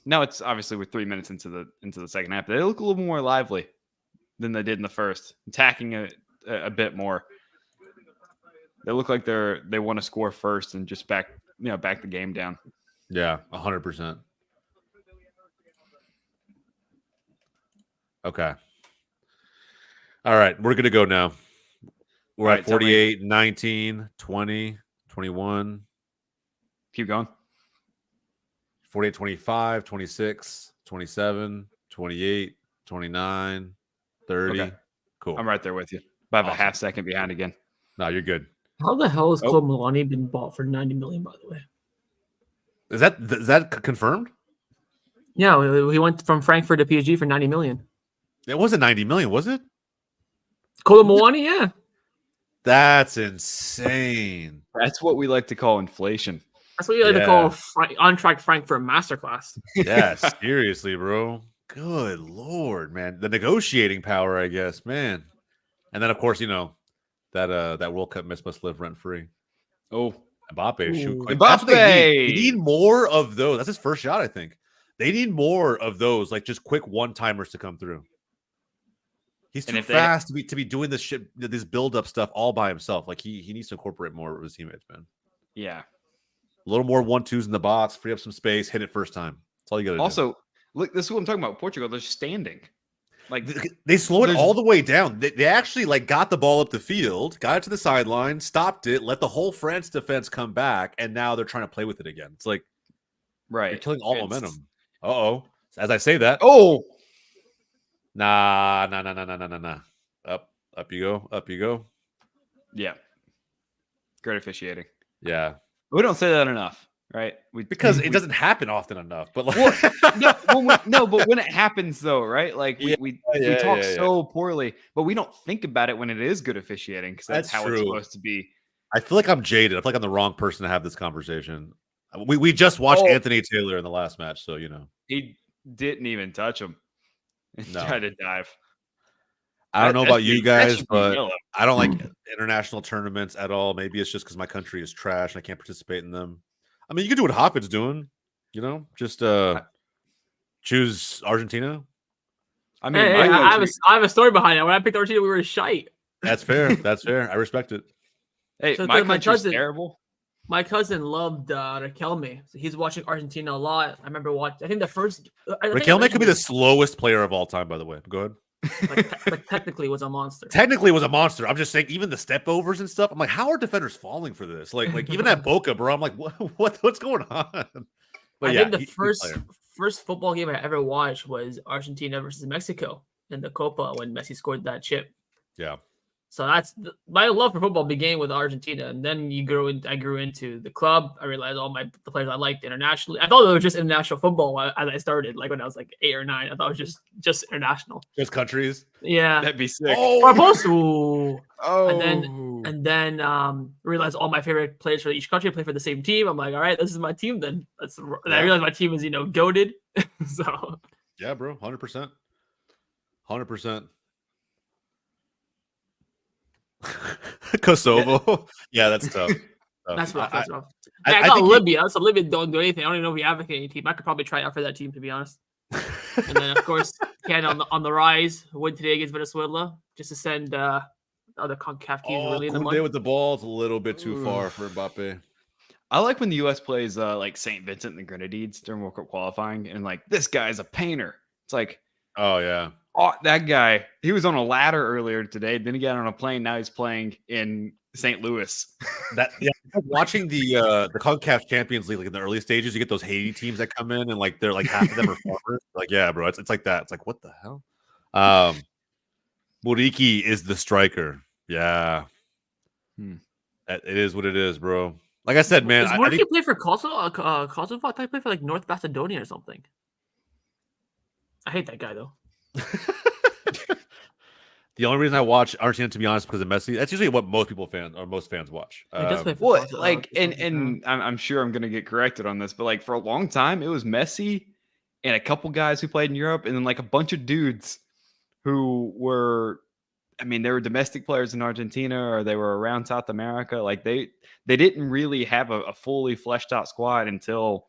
Now it's obviously we're 3 minutes into the second half. They look a little more lively than they did in the first, attacking a bit more. They look like they want to score first and just back the game down. Yeah, 100%. Okay. All right, we're going to go now. We're at 48, 19, 20, 21. Keep going. 48, 25, 26, 27, 28, 29, 30. Okay. Cool. I'm right there with you. But I have a half second behind again. No, you're good. How the hell has Claude Melani been bought for $90 million, by the way? Is that confirmed? Yeah, he went from Frankfurt to PSG for $90 million. It wasn't 90 million, was it? Claude Melani, yeah. That's insane. That's what we like to call inflation. That's what you like to call on track Frankfurt masterclass. Yeah, seriously, bro. Good Lord, man. The negotiating power, I guess, man. And then, of course, that World Cup miss must live rent free. Oh, Mbappe, shoot quick. Mbappe. They need more of those. That's his first shot, I think. They need more of those, like just quick one-timers to come through. He's too fast to be doing this shit, this build-up stuff all by himself. Like he needs to incorporate more of his teammates, man. Yeah. A little more 1-2s in the box, free up some space, hit it first time. That's all you got to do. Also, look, this is what I'm talking about. Portugal, they're standing. Like they slowed it all the way down. They actually got the ball up the field, got it to the sideline, stopped it, let the whole France defense come back, and now they're trying to play with it again. It's like, right, you're killing all momentum. Uh-oh. As I say that. Oh. Nah. Up you go. Yeah. Great officiating. Yeah. We don't say that enough, right? Because it doesn't happen often enough. But like, but when it happens, though, right? Like we talk so poorly, but we don't think about it when it is good officiating because that's how it's supposed to be. I feel like I'm jaded. I feel like I'm the wrong person to have this conversation. We just watched Anthony Taylor in the last match, so he didn't even touch him. Tried to dive. I don't know about you guys, but I don't like international tournaments at all. Maybe it's just because my country is trash and I can't participate in them. I mean, you can do what Hoffin's doing, just choose Argentina. I mean, I have a story behind it. When I picked Argentina, we were shite. That's fair. That's fair. I respect it. Hey, so my country's terrible. My cousin loved Riquelme. So he's watching Argentina a lot. I remember watching. I think the first. Riquelme could be the slowest player of all time. By the way, go ahead. But technically was a monster. I'm just saying, even the step overs and stuff. I'm like, how are defenders falling for this? Like even at Boca, bro. I'm like, what's going on? But I think the first football game I ever watched was Argentina versus Mexico in the Copa when Messi scored that chip. Yeah. So that's my love for football began with Argentina, and then I grew into the club. I realized the players I liked internationally. I thought it was just international football as I started, like when I was like 8 or 9. I thought it was just international, just countries. Yeah, that'd be sick. And then realized all my favorite players for each country play for the same team. I'm like, all right, this is my team then. And I realized my team is goated. So yeah, bro, 100%. Kosovo. Yeah, that's tough. That's rough. I got Libya. So Libya don't do anything. I don't even know if we have a team. I could probably try out for that team, to be honest. And then, of course, Canada on the rise. Win today against Venezuela, just to send other CONCACAF teams Oh, really in the Koundé month. with the ball is a little bit too far for Mbappe. I like when the U.S. plays like St. Vincent and the Grenadines during World Cup qualifying, and like this guy's a painter. It's like, Oh yeah, oh, that guy. He was on a ladder earlier today. Then he got on a plane. Now he's playing in St. Louis. watching the CONCACAF Champions League, like in the early stages, you get those Haiti teams that come in and like they're like half of them are farmers. Like, yeah, bro, it's like that. It's like, what the hell? Muriqi is the striker. Yeah, it is what it is, bro. Like I said, man, Does I think Muriqi play for Kosovo? Kosovo? I thought he played for like North Macedonia or something. I hate that guy though. the only reason I watch Argentina, to be honest, because of Messi. That's usually what most fans watch. He does play for Well, Kosovo, like, Kosovo, and I'm sure I'm gonna get corrected on this, but like for a long time, it was Messi and a couple guys who played in Europe, and then like a bunch of dudes who were, I mean, they were domestic players in Argentina or they were around South America. Like they didn't really have a fully fleshed out squad until,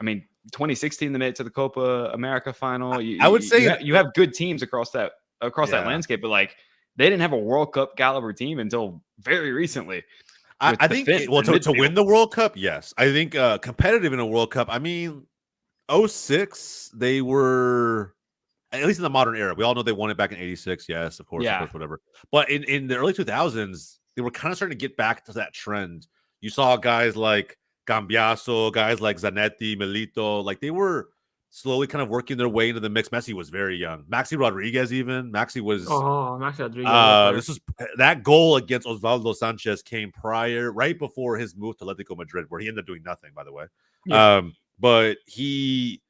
I mean, 2016 they made it to the Copa America final. I would say you have good teams across that landscape, but like they didn't have a World Cup caliber team until very recently. I think to win the World Cup, yes. I think competitive in a World Cup. I mean, 06 they were, at least in the modern era. We all know they won it back in 86. Yes, of course, whatever. But in the early 2000s, they were kind of starting to get back to that trend. You saw guys like Cambiaso, guys like Zanetti, Milito, like they were slowly kind of working their way into the mix. Messi was very young. Maxi Rodriguez, even. Maxi was. Oh, Maxi Rodriguez. This was that goal against Osvaldo Sanchez came right before his move to Atletico Madrid, where he ended up doing nothing, by the way. Yeah. But he,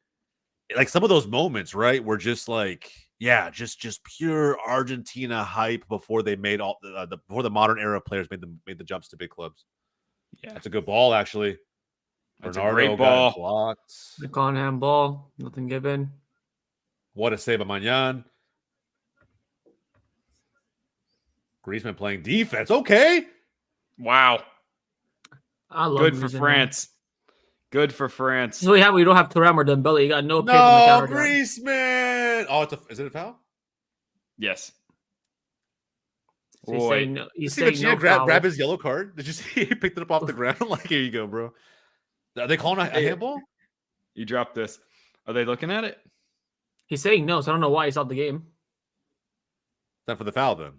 like some of those moments, right, were just like, yeah, just pure Argentina hype before they made all before the modern era of players made the jumps to big clubs. Yeah, that's a good ball, actually. That's Bernardo a great ball. Blocked. The Conham ball, nothing given. What a save by Magnan. Griezmann playing defense. Okay. Wow. Good for Griezmann, France. Good for France. So we don't have Thuram or Dembele. You got no pace on the counter. Griezmann. Oh, is it a foul? Yes. So he's saying no. He's saying no. Grab his yellow card. Did you see he picked it up off the ground? Like, here you go, bro. Are they calling a handball? You dropped this. Are they looking at it? He's saying no, so I don't know why he stopped the game. Not for the foul, then.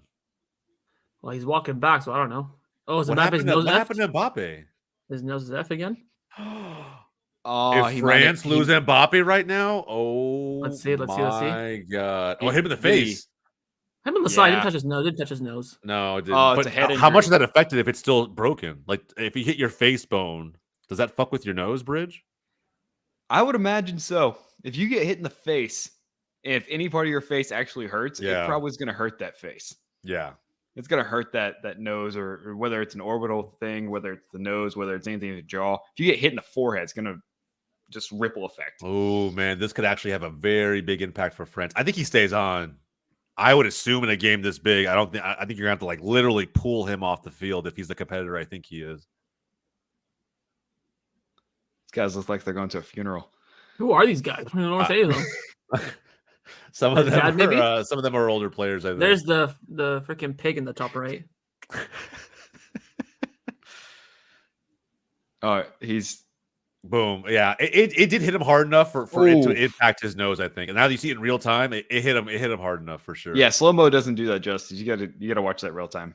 Well, he's walking back, so I don't know. Oh, is what happened to Mbappe? His nose is F again? If France lose Mbappe right now, let's see. My God! Oh, him in the face. Him on the side. Didn't touch his nose. No, it didn't. Oh, but it's a head how much injury. is that affected if it's still broken? Like if you hit your face bone, does that fuck with your nose bridge? I would imagine so. If you get hit in the face, if any part of your face actually hurts, it probably is going to hurt that face. Yeah. It's going to hurt that nose, or whether it's an orbital thing, whether it's the nose, whether it's anything in the jaw. If you get hit in the forehead, it's going to just ripple effect. Oh, man. This could actually have a very big impact for France. I think he stays on. I would assume in a game this big, I think you're going to have to like literally pull him off the field if he's the competitor I think he is. These guys look like they're going to a funeral. Who are these guys? I don't know what to say to them. Some of them are older players. I think. There's the freaking pig in the top right. He's boom. Yeah, it did hit him hard enough for it to impact his nose, I think. And now that you see it in real time, it hit him hard enough for sure. Yeah, slow-mo doesn't do that justice. You gotta watch that real time.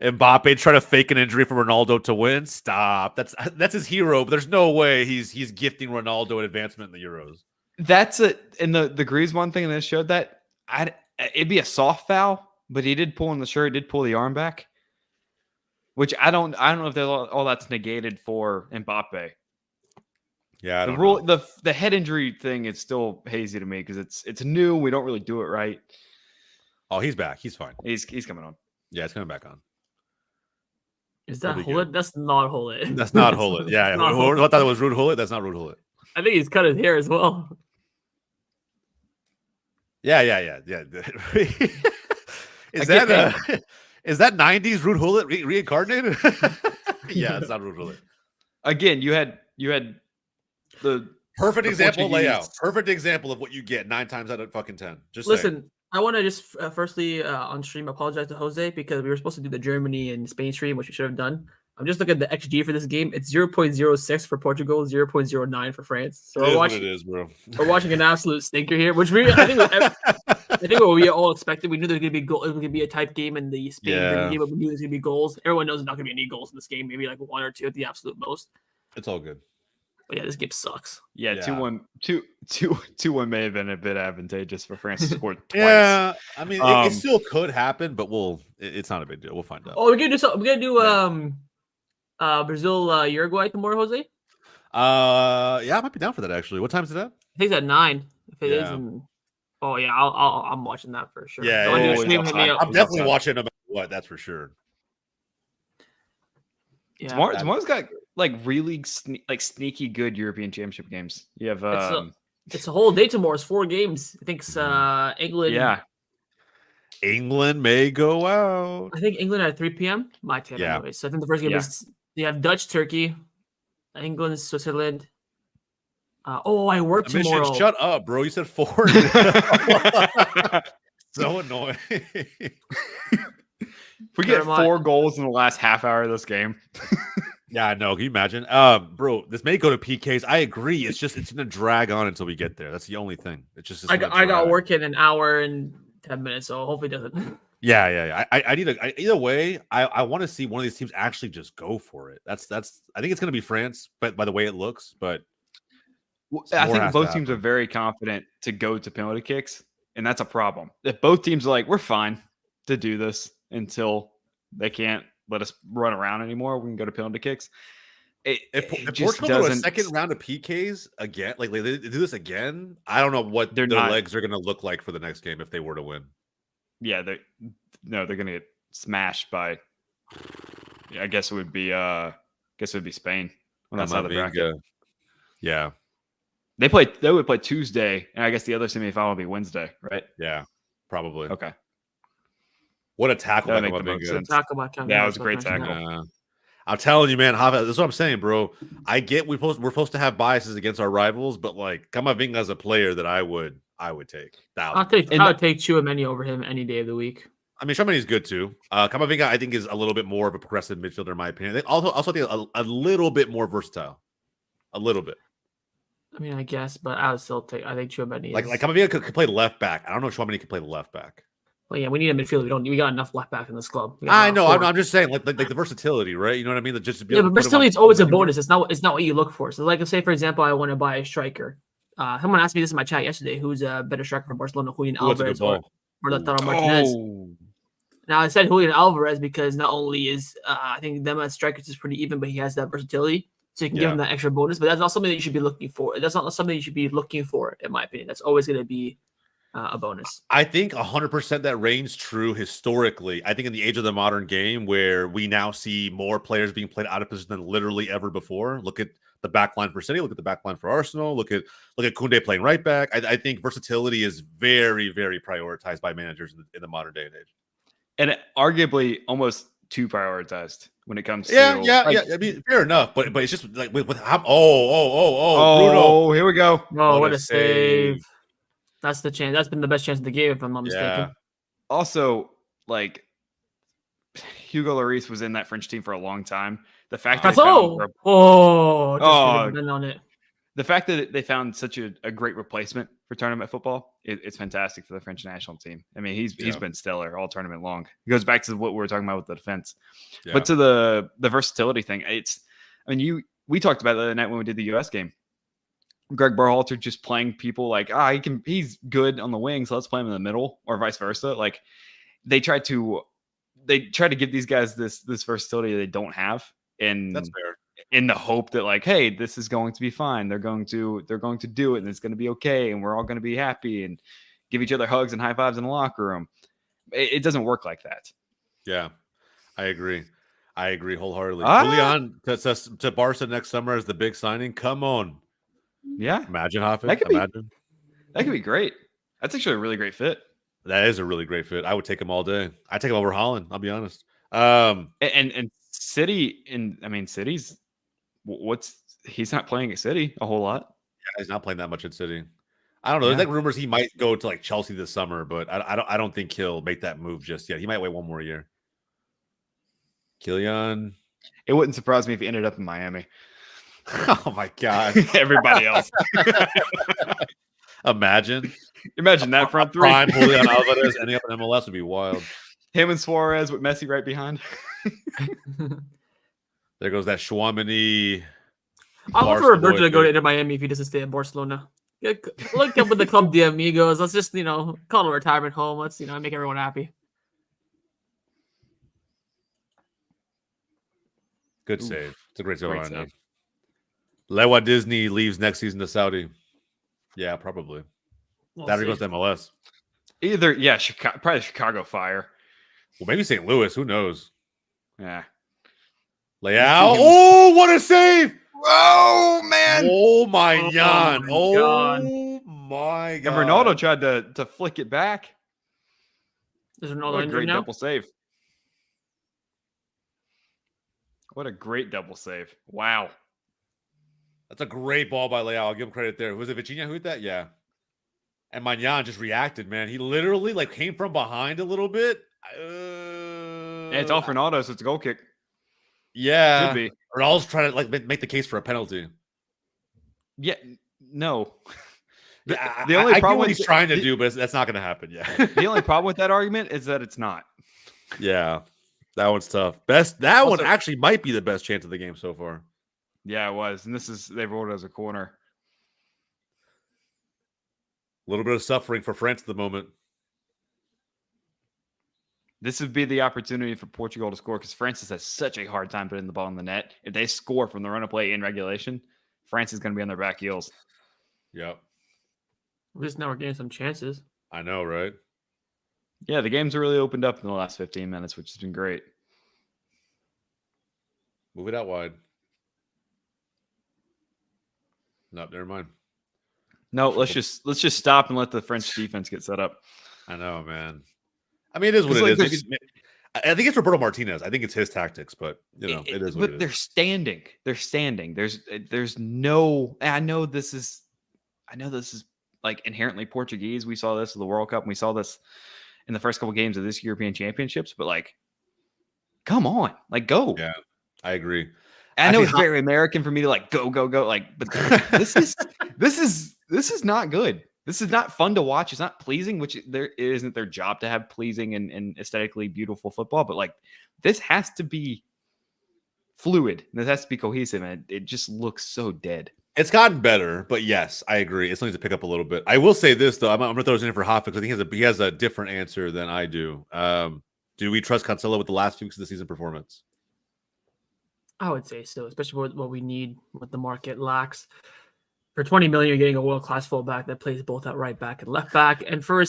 Mbappe trying to fake an injury for Ronaldo to win. Stop. That's his hero, but there's no way he's gifting Ronaldo an advancement in the Euros. That's it. And the Griezmann thing that showed that it'd be a soft foul, but he did pull in the shirt, did pull the arm back, which I don't know if all that's negated for Mbappe. Yeah, I don't know. The head injury thing is still hazy to me because it's new. We don't really do it right. Oh, he's back. He's fine. He's coming on. Yeah, it's coming back on. Is that Hullet? That's not Hullet. That's not Hullet. Yeah, I thought it was Ruud Hullet. That's not Ruud Hullet. I think he's cut his hair as well. Yeah. Is that 90s Ruud Hullet reincarnated? Yeah, it's not Ruud Hullet. Again, you had the perfect example layout. Perfect example of what you get 9 times out of fucking 10. Just listen. I want to just firstly on stream apologize to Jose because we were supposed to do the Germany and Spain stream, which we should have done. I'm just looking at the XG for this game. It's 0.06 for Portugal, 0.09 for France. So It is what it is, bro. we're watching an absolute stinker here, which I think what we all expected. We knew there was gonna be goal. It was gonna be a tight game in the Spain game, but we knew there's gonna be goals. Everyone knows there's not gonna be any goals in this game. Maybe like 1 or 2 at the absolute most. It's all good. But yeah, this game sucks. Yeah, 2-1, 2-1 may have been a bit advantageous for France to score twice. Yeah, I mean, it still could happen, but it's not a big deal. We'll find out. Oh, we're gonna do something. We're gonna do Brazil Uruguay tomorrow, Jose. Yeah, I might be down for that actually. What time is it at? I think it's at 9. If it is, Yeah. oh yeah, I'm watching that for sure. Yeah, Don't do a it's stream, hit me up. I'm definitely watching no matter what. That's for sure. Yeah. Tomorrow's got like really sneaky good European Championship games. You have it's a whole day tomorrow. It's 4 games. I think it's England. yeah. England may go out. I think England at 3 p.m. My time, Yeah. anyways. So I think the first game is you have Dutch, Turkey, England, Switzerland. I work tomorrow. Shut up, bro. You said 4. So annoying. If we get 4 goals in the last half hour of this game. Yeah, I know. Can you imagine? Bro, this may go to PKs. I agree. It's gonna drag on until we get there. That's the only thing. It's just I got work in an hour and 10 minutes, so hopefully it doesn't. Yeah. I need either way. I want to see one of these teams actually just go for it. That's. I think it's gonna be France, but by the way it looks, but I think both teams are very confident to go to penalty kicks, and that's a problem. If both teams are like, we're fine to do this until they can't let us run around anymore, we can go to penalty kicks. If Portugal go a second round of PKs again, like they do this again, I don't know what their legs are going to look like for the next game if they were to win. Yeah, they're going to get smashed by. I guess it would be. Spain on that side of the bracket. Yeah, they would play Tuesday, and I guess the other semifinal would be Wednesday, right? Yeah, probably. Okay. What a tackle! That was a great tackle. I'm telling you, man, Hava, that's what I'm saying, bro. I get we're supposed to have biases against our rivals, but like Camavinga as a player that I would take. I would take Tchouaméni over him any day of the week. I mean, Tchouaméni's good too. Camavinga, I think, is a little bit more of a progressive midfielder in my opinion. Also think a little bit more versatile, a little bit. I mean, I guess, but I would still take. I think Tchouaméni. Like Camavinga could play left back. I don't know if Tchouaméni could play the left back. Well, yeah, we need a midfielder. We got enough left back in this club. I know. I'm just saying, like the versatility, right? You know what I mean? Just to be but versatility is always a bonus. It's not what you look for. So, like, say for example, I want to buy a striker. Someone asked me this in my chat yesterday. Who's a better striker for Barcelona, Julian Alvarez or Lautaro Martinez? Now I said Julian Alvarez because not only is I think them as strikers is pretty even, but he has that versatility, so you can give him that extra bonus. But that's not something that you should be looking for. That's not something you should be looking for, in my opinion. That's always going to be a bonus. I think 100% that reigns true historically. I think in the age of the modern game, where we now see more players being played out of position than literally ever before. Look at the back line for City. Look at the back line for Arsenal. Look at Koundé playing right back. I think versatility is very, very prioritized by managers in the modern day and age. And arguably almost too prioritized when it comes to I mean, fair enough, but it's just like with how Bruno. Here we go. Oh, what a save. That's the chance. That's been the best chance of the game, if I'm not mistaken. Yeah. Also, like Hugo Lloris was in that French team for a long time. The fact that the fact that they found such a great replacement for tournament football, it's fantastic for the French national team. I mean, he's been stellar all tournament long. It goes back to what we were talking about with the defense, but to the versatility thing, we talked about it the other night when we did the US game. Greg Berhalter just playing people like he's good on the wing, so let's play him in the middle, or vice versa. Like they try to give these guys this versatility they don't have, and that's fair. In the hope that like, hey, this is going to be fine. They're going to do it, and it's going to be okay, and we're all going to be happy and give each other hugs and high fives in the locker room. It doesn't work like that. Yeah, I agree wholeheartedly. Julian to Barca next summer as the big signing. Come on. Yeah. Imagine Hafiz. That could be great. That's actually a really great fit. That is a really great fit. I would take him all day. I'd take him over Holland, I'll be honest. And City, City's he's not playing at City a whole lot. Yeah, he's not playing that much at City. I don't know. There's Yeah. like rumors he might go to like Chelsea this summer, but I don't think he'll make that move just yet. He might wait one more year. Kylian. It wouldn't surprise me if he ended up in Miami. Oh my god. Everybody else. Imagine that front three. prime Julian Alvarez ending up in MLS would be wild. Him and Suarez with Messi right behind. There goes that Chouameni. I'll look for Roberto to go to Miami if he doesn't stay in Barcelona. Look up with the Club de Amigos. Let's just, call it a retirement home. Let's, make everyone happy. Good save. It's a great save right now. Lewa Disney leaves next season to Saudi. Yeah, probably. That goes to MLS. Either, probably Chicago Fire. Well, maybe St. Louis. Who knows? Yeah. Leao. Oh, what a save! Oh, man. Oh, my God. Oh, my God. And Ronaldo tried to flick it back. There's Ronaldo What a great now? double save. What a great double save. Wow. That's a great ball by Leao. I'll give him credit there. Was it Vitinha who hit that? Yeah. And Magnan just reacted, man. He literally came from behind a little bit. Yeah, it's all Ronaldo, so it's a goal kick. Yeah. Should be. Ronaldo's trying to make the case for a penalty. Yeah, no. The only problem what he's trying to do, but that's not going to happen. Yeah. The only problem with that argument is that it's not. Yeah, that one's tough. That one actually might be the best chance of the game so far. Yeah, it was, and they rolled it as a corner. A little bit of suffering for France at the moment. This would be the opportunity for Portugal to score because France has such a hard time putting the ball in the net. If they score from the run of play in regulation, France is going to be on their back heels. Yep. At least now we're getting some chances. I know, right? Yeah, the game's really opened up in the last 15 minutes, which has been great. Move it out wide. No, never mind. No, let's just stop and let the French defense get set up. I know, man. I mean, it is what it is. I think it's Roberto Martinez. I think it's his tactics, but it is what it is. They're standing. They're standing. There's no. I know this is like inherently Portuguese. We saw this with the World Cup, and we saw this in the first couple games of this European Championships. But come on, go. Yeah, I agree. I know it's very American for me to go. But this is not good. This is not fun to watch. It's not pleasing, which there isn't their job to have pleasing and aesthetically beautiful football. But this has to be fluid. This has to be cohesive, and it just looks so dead. It's gotten better, but yes, I agree. It still needs to pick up a little bit. I will say this though. I'm going to throw this in for Hoff because I think he has a different answer than I do. Do we trust Cancelo with the last few weeks of the season performance? I would say so, especially with what we need, what the market lacks. For 20 million, you're getting a world-class fullback that plays both at right back and left back. And for a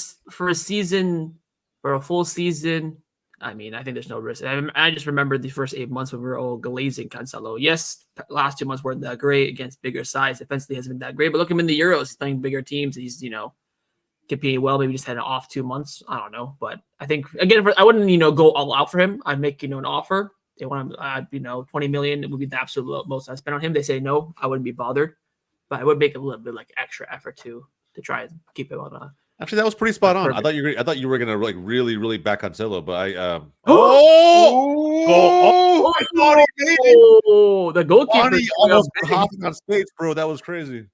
season, for a full season, I mean, I think there's no risk. I just remember the first 8 months when we were all glazing Cancelo. Yes, last 2 months weren't that great against bigger sides. Defensively hasn't been that great, but look him in the Euros. He's playing bigger teams. He's, competing well. Maybe just had an off 2 months. I don't know. But I think, again, I wouldn't, go all out for him. I'd make, an offer. They want him, 20 million. It would be the absolute most I spend on him. They say no, I wouldn't be bothered. But I would make a little bit extra effort to try and keep him on. Actually, that was pretty spot on. I thought you were gonna really, really back on Cancelo, but I the goalkeeper almost hopping on skates, bro. That was crazy.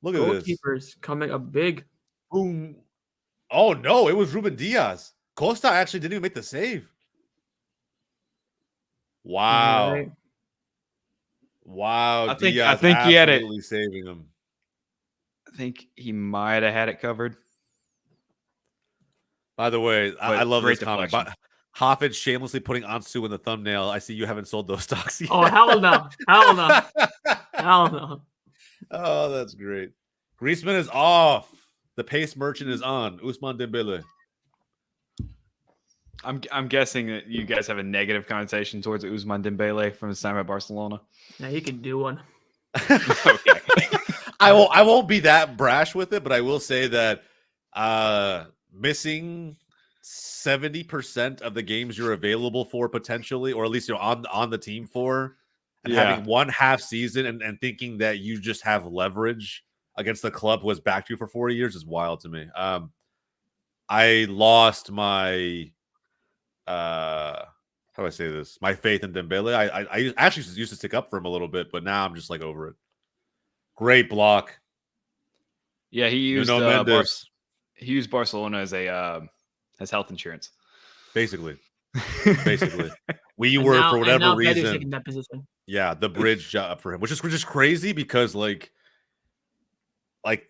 Look at this. Goalkeepers coming up big. Boom. Oh no, it was Ruben Diaz. Costa actually didn't even make the save. Wow. Right. Wow. I think he had it saving him. I think he might have had it covered. By the way, I love this comment. Hoffman shamelessly putting Ansu in the thumbnail. I see you haven't sold those stocks yet. Oh, hell no. Hell no. Hell no. Oh, that's great. Griezmann is off. The pace merchant is on. Ousmane Dembele. I'm guessing that you guys have a negative connotation towards Ousmane Dembele from his time at Barcelona. Yeah, you can do one. Okay. I won't be that brash with it, but I will say that missing 70% of the games you're available for potentially, or at least you're on the team for, and having one half season and thinking that you just have leverage against the club who has backed you for 4 years is wild to me. I lost my how do I say this? My faith in Dembele. I actually used to stick up for him a little bit, but now I'm just like over it. Great block. Yeah, he used Nuno Mendes. he used Barcelona as health insurance. Basically. We And were now, for and whatever now Pedro's reason. taking that position. Yeah, the bridge job for him, which is just crazy because like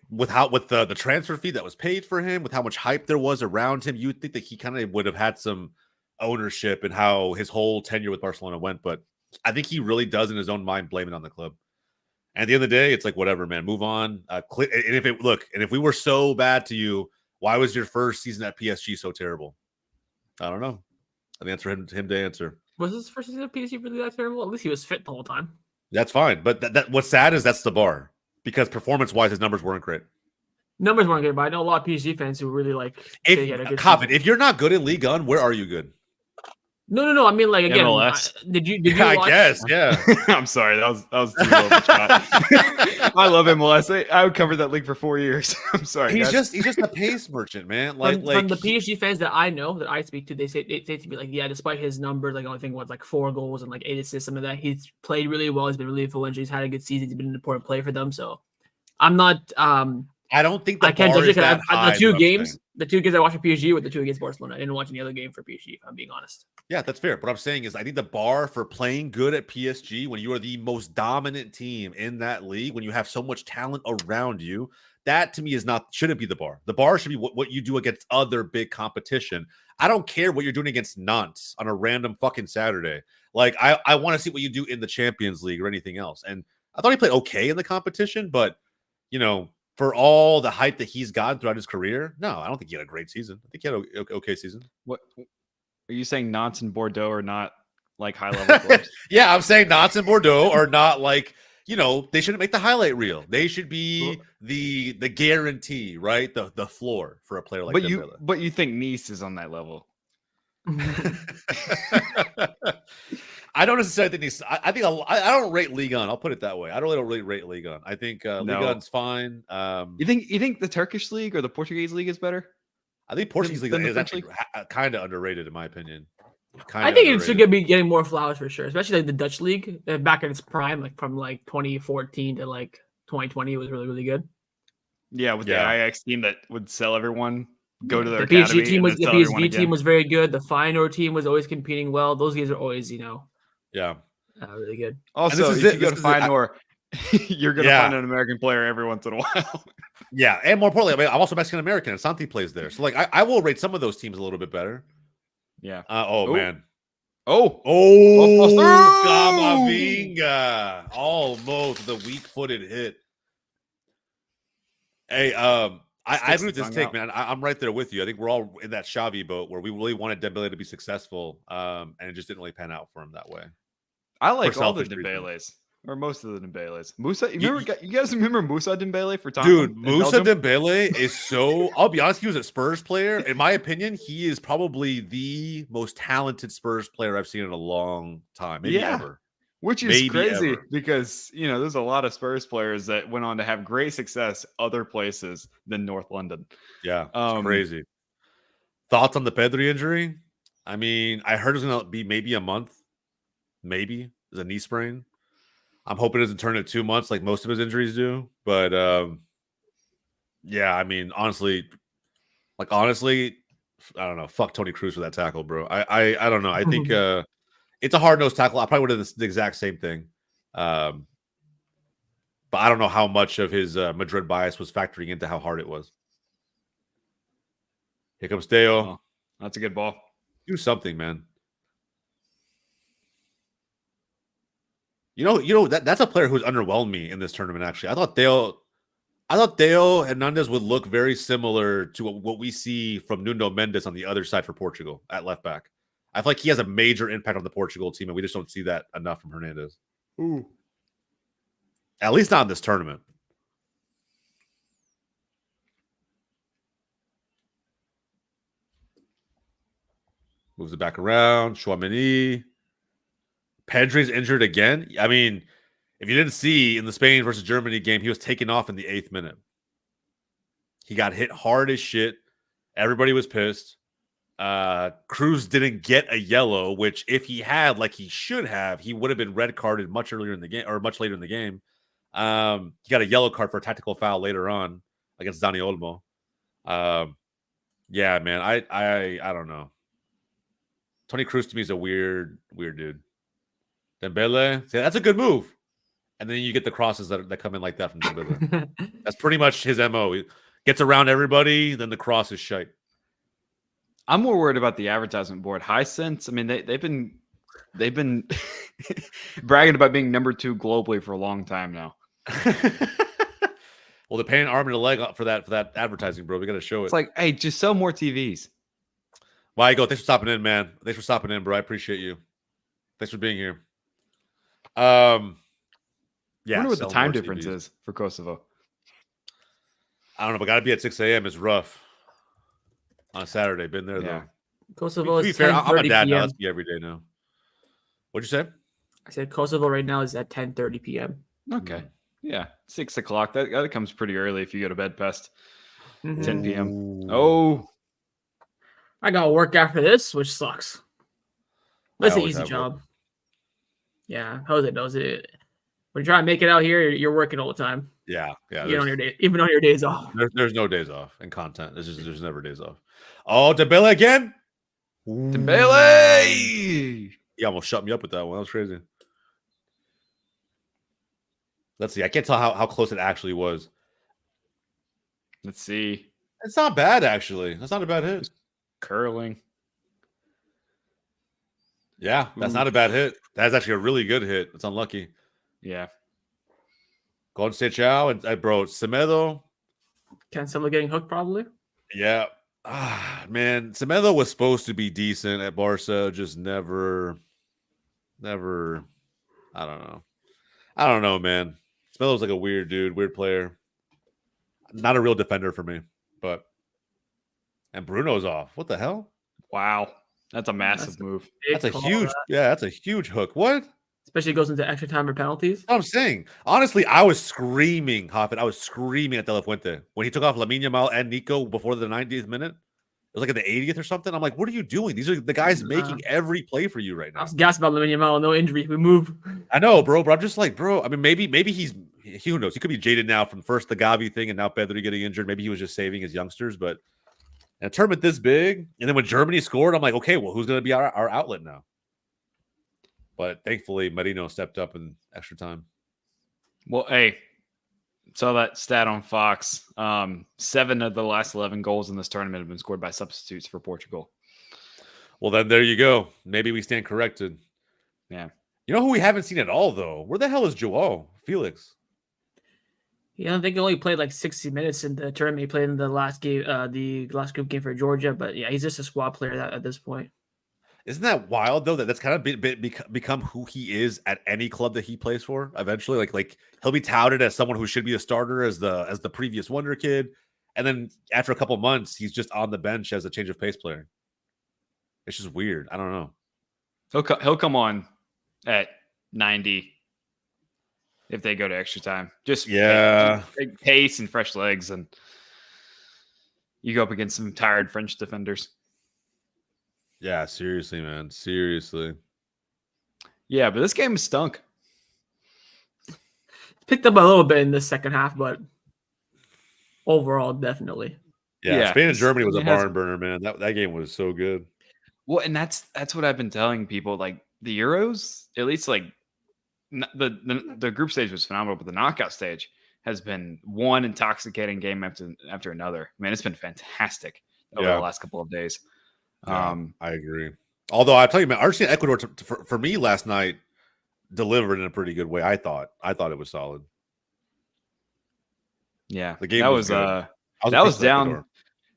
with the transfer fee that was paid for him, with how much hype there was around him, you'd think that he kind of would have had some ownership in how his whole tenure with Barcelona went. But I think he really does in his own mind blame it on the club. And at the end of the day, it's like whatever, man. Move on. And if we were so bad to you, why was your first season at PSG so terrible? I don't know. I think that's for him to answer. Was his first season of PSG really that terrible? At least he was fit the whole time. That's fine. But that what's sad is that's the bar. Because performance-wise, his numbers weren't great. Numbers weren't good, but I know a lot of PSG fans who really like. If you're not good in Ligue 1, where are you good? No. I mean, like again, MLS. Did you? I watch? guess, yeah. I'm sorry, that was too low of a shot. I love MLS. I would cover that league for 4 years. I'm sorry. He's just a pace merchant, man. From the PSG fans that I know that I speak to, they say to me like, yeah, despite his numbers, like I think was like 4 goals and like 8 assists, some of that, he's played really well. He's been really influential. He's had a good season. He's been an important player for them. So I'm not. I don't think I can't judge it because the two games I watched for PSG were the 2 against Barcelona. I didn't watch any other game for PSG. If I'm being honest. Yeah, that's fair. What I'm saying is I think the bar for playing good at PSG when you are the most dominant team in that league, when you have so much talent around you, that to me shouldn't be the bar. The bar should be what you do against other big competition. I don't care what you're doing against Nantes on a random fucking Saturday. Like I want to see what you do in the Champions League or anything else. And I thought he played okay in the competition, but for all the hype that he's gotten throughout his career, no, I don't think he had a great season. I think he had an okay season. What are you saying? Nantes and Bordeaux are not like high level clubs? Yeah, I'm saying Nantes and Bordeaux are not like they shouldn't make the highlight reel. They should be the guarantee, right? The floor for a player like Dembele. But you think Nice is on that level? I don't necessarily think Nice. I don't rate Ligue 1. I'll put it that way. I don't really rate Ligue 1. I think Ligue 1's fine. You think the Turkish league or the Portuguese league is better? I think Portuguese league is actually kind of underrated in my opinion. I think it should be getting more flowers for sure, especially like the Dutch league back in its prime, like from like 2014 to like 2020, it was really, really good. Yeah, with the Ajax team that would sell everyone, go to their the academy. The PSV team was very good. The Feyenoord team was always competing well. Those guys are always, really good. Also, if you go to Feyenoord, you're going to find an American player every once in a while. Yeah, and more importantly, I'm also Mexican American, and Santi plays there. So, like, I will rate some of those teams a little bit better. Yeah. Man. Oh, Camavinga. Almost the weak-footed hit. Hey, I agree with this take, man. I'm right there with you. I think we're all in that Xavi boat where we really wanted Dembele to be successful, and it just didn't really pan out for him that way. I like all the Dembeles. Or most of the Dembélés. Musa, you guys remember Musa Dembele for Tottenham? Dude, Musa Dembele is so... I'll be honest, he was a Spurs player. In my opinion, he is probably the most talented Spurs player I've seen in a long time. Maybe ever. Which is crazy because, there's a lot of Spurs players that went on to have great success other places than North London. Yeah, it's crazy. Thoughts on the Pedri injury? I mean, I heard it was going to be maybe a month. Maybe. It's a knee sprain. I'm hoping it doesn't turn into 2 months like most of his injuries do. But, I mean, honestly, I don't know. Fuck Tony Cruz for that tackle, bro. I don't know. I think it's a hard-nosed tackle. I probably would have done the exact same thing. But I don't know how much of his Madrid bias was factoring into how hard it was. Here comes Theo. Oh, that's a good ball. Do something, man. That's a player who's underwhelmed me in this tournament. Actually, I thought Theo Hernandez would look very similar to what we see from Nuno Mendes on the other side for Portugal at left back. I feel like he has a major impact on the Portugal team, and we just don't see that enough from Hernandez. Ooh, at least not in this tournament. Moves it back around. Chouameni. Pedri's injured again. I mean, If you didn't see in the Spain versus Germany game, he was taken off in the 8th minute. He got hit hard as shit. Everybody was pissed. Cruz didn't get a yellow, which if he had, like he should have, he would have been red carded much earlier in the game or much later in the game. He got a yellow card for a tactical foul later on against Dani Olmo. Yeah, man, I don't know. Toni Kroos to me is a weird dude. Dembele, see, that's a good move. And then you get the crosses that come in like that from Dembele. That's pretty much his MO. He gets around everybody, then the cross is shite. I'm more worried about the advertisement board. Hisense, I mean, they've been bragging about being number 2 globally for a long time now. Well, they're paying arm and a leg for that advertising, bro. We got to show it. It's like, hey, just sell more TVs. Why go? Thanks for stopping in, man. Thanks for stopping in, bro. I appreciate you. Thanks for being here. Yeah. I wonder what the time difference is for Kosovo. I don't know, but gotta be at 6 a.m. is rough on a Saturday. Been there though. Kosovo to be is fair, I'm a 10:30 dad now. p.m. Let's be every day now. What'd you say? I said Kosovo right now is at 10:30 p.m. Okay. Yeah. 6 o'clock. That comes pretty early if you go to bed past 10 p.m. Ooh. Oh. I got work after this, which sucks. That's an always easy have job. work. Yeah, Jose knows it. When you try to make it out here, you're working all the time. Yeah. Even on your days off. There's no days off in content. There's never days off. Oh, Dembele again. Dembele! He almost shut me up with that one. That was crazy. Let's see. I can't tell how close it actually was. Let's see. It's not bad, actually. That's not a bad hit. Curling. Yeah, that's not a bad hit. That's actually a really good hit. It's unlucky. Yeah. Golden State Chow and bro, Semedo. Cancelo getting hooked probably. Yeah. Man, Semedo was supposed to be decent at Barca, just never. I don't know, man. Semedo's like a weird dude, weird player. Not a real defender for me, and Bruno's off. What the hell? Wow. That's a massive move. That's a huge hook. What? Especially goes into extra time or penalties. That's what I'm saying. Honestly, I was screaming, Hoffman. I was screaming at De La Fuente when he took off Lamine Yamal and Nico before the 90th minute. It was like at the 80th or something. I'm like, what are you doing? These are the guys making every play for you right now. I was gassed about Lamine Yamal. No injury. We move. I know, bro. But I'm just like, bro. I mean, maybe who knows? He could be jaded now from first the Gavi thing and now Pedri getting injured. Maybe he was just saving his youngsters. But in a tournament this big, and then when Germany scored, I'm like, okay, well, who's going to be our outlet now? But thankfully, Marino stepped up in extra time. Well, hey, saw that stat on Fox. 7 of the last 11 goals in this tournament have been scored by substitutes for Portugal. Well, then there you go. Maybe we stand corrected. Yeah. You know who we haven't seen at all, though? Where the hell is Joao Felix? Yeah, I think he only played like 60 minutes in the tournament. He played in the last game, the last group game for Georgia. But yeah, he's just a squad player at this point. Isn't that wild though? That's kind of become who he is at any club that he plays for. Eventually, like he'll be touted as someone who should be a starter as the previous wonder kid, and then after a couple months, he's just on the bench as a change of pace player. It's just weird. I don't know. He'll come on at 90 if they go to extra time. Just pace and fresh legs, and you go up against some tired French defenders. Yeah, seriously, man. Seriously. Yeah, but this game stunk. Picked up a little bit in the second half, but overall, definitely. Yeah, Spain and Germany was a barn burner, man. That game was so good. Well, and that's what I've been telling people. Like the Euros, at least like the group stage was phenomenal, but the knockout stage has been one intoxicating game after another. Man, it's been fantastic over the last couple of days. Yeah, I agree. Although I tell you, man, Argentina, Ecuador for me last night delivered in a pretty good way. I thought it was solid. Yeah, the game was good. That was down. Ecuador.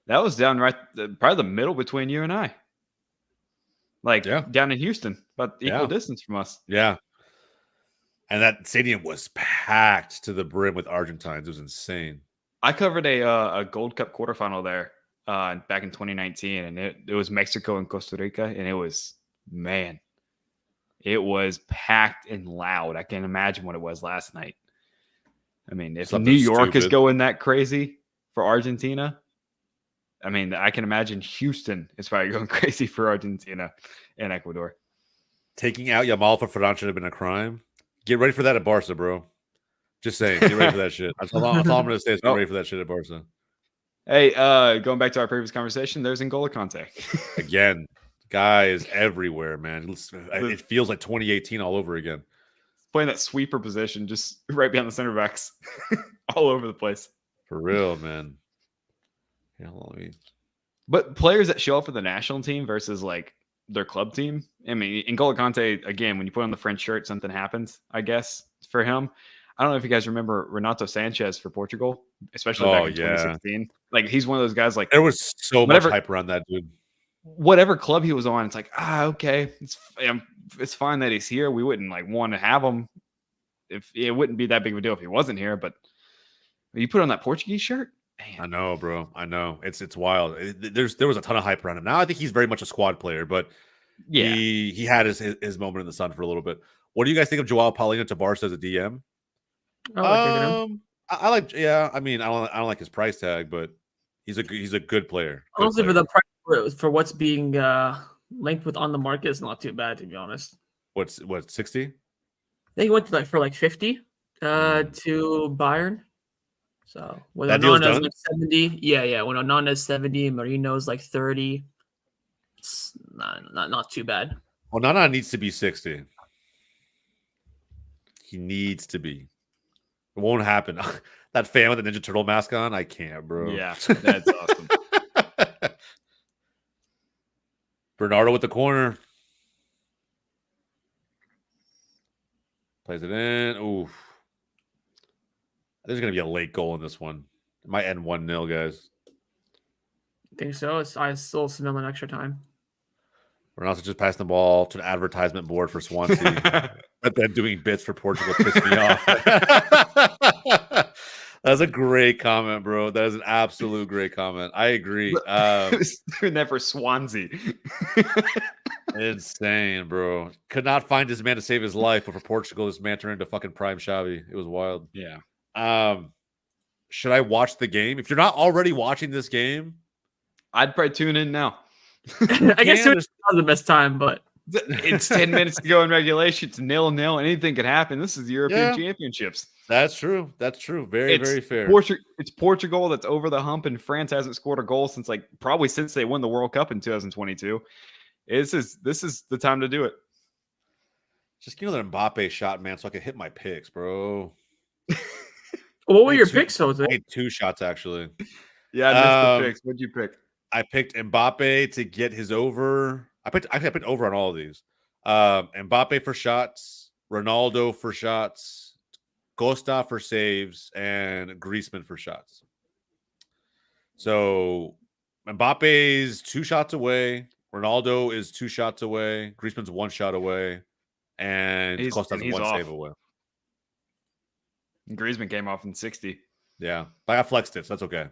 That was down right, probably the middle between you and I. Like down in Houston, about equal distance from us. Yeah, and that stadium was packed to the brim with Argentines. It was insane. I covered a Gold Cup quarterfinal there. Back in 2019, and it was Mexico and Costa Rica, and it was It was packed and loud. I can't imagine what it was last night. I mean, if Something New York is stupid. going that crazy for Argentina, I mean, I can imagine Houston is probably going crazy for Argentina and Ecuador. Taking out Yamal for Ferran should have been a crime. Get ready for that at Barca, bro. Just saying, get ready for that shit. That's all I'm going to say is get ready for that shit at Barca. Hey, going back to our previous conversation, there's N'Golo Kante. Again, guys everywhere, man. It feels like 2018 all over again. Playing that sweeper position, just right behind the center backs, all over the place. For real, man. Yeah, but players that show up for the national team versus like their club team. I mean, N'Golo Kante, again, when you put on the French shirt, something happens, I guess, for him. I don't know if you guys remember Renato Sanchez for Portugal, especially back in 2016. Like, he's one of those guys, like, there was so much hype around that dude. Whatever club he was on, it's like, okay, it's fine that he's here. We wouldn't like want to have him if it wouldn't be that big of a deal if he wasn't here. But you put on that Portuguese shirt, man. I know, bro. I know. It's wild. There was a ton of hype around him. Now I think he's very much a squad player, but yeah, he had his moment in the sun for a little bit. What do you guys think of Joao Paulino to Barca as a DM? I like. Yeah, I mean, I don't like his price tag, but he's a good player. Honestly, for the price for what's being linked with on the market, is not too bad, to be honest. What 60? I think he went to for 50 to Bayern. So when Onana's like 70, yeah. When Onana's 70, Marino's like 30. It's not too bad. Onana needs to be 60. He needs to be. It won't happen. That fan with the Ninja Turtle mask on, I can't, bro. Yeah, that's awesome. Bernardo with the corner. Plays it in. Ooh. There's going to be a late goal in this one. It might end 1-0, guys. I think so. I still smell an extra time. Ronaldo just passing the ball to an advertisement board for Swansea. But then doing bits for Portugal pissed me off. That's a great comment, bro. That is an absolute great comment. I agree. Doing that for Swansea. Insane, bro. Could not find this man to save his life, but for Portugal, this man turned into fucking prime Xavi. It was wild. Yeah. Should I watch the game? If you're not already watching this game, I'd probably tune in now. I guess it was the best time, but it's 10 minutes to go in regulation. It's 0-0. Anything could happen. This is the European Championships. That's true. That's true. Very fair. It's Portugal that's over the hump, and France hasn't scored a goal since probably since they won the World Cup in 2022. This is the time to do it. Just give me that Mbappe shot, man, so I can hit my picks, bro. What were your picks, Jose? I had 2 shots, actually. Yeah, I missed the picks. What'd you pick? I picked Mbappe to get his over. I picked over on all of these. Mbappe for shots, Ronaldo for shots, Costa for saves, and Griezmann for shots. So Mbappe's 2 shots away. Ronaldo is 2 shots away. Griezmann's 1 shot away. And Costa's 1 save away. Griezmann came off in 60. Yeah. But I flexed it, so that's okay.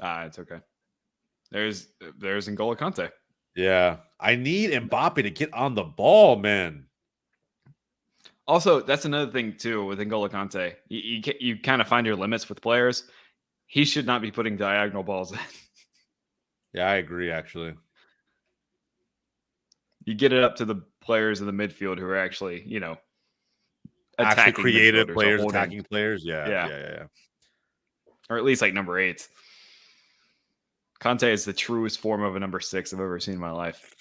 It's okay. There's N'Golo Kante. Yeah. I need Mbappe to get on the ball, man. Also, that's another thing, too, with N'Golo Kante. You kind of find your limits with players. He should not be putting diagonal balls in. Yeah, I agree, actually. You get it up to the players in the midfield who are actually, actually creative players, attacking players. Yeah. Or at least number 8. Kante is the truest form of a number 6 I've ever seen in my life.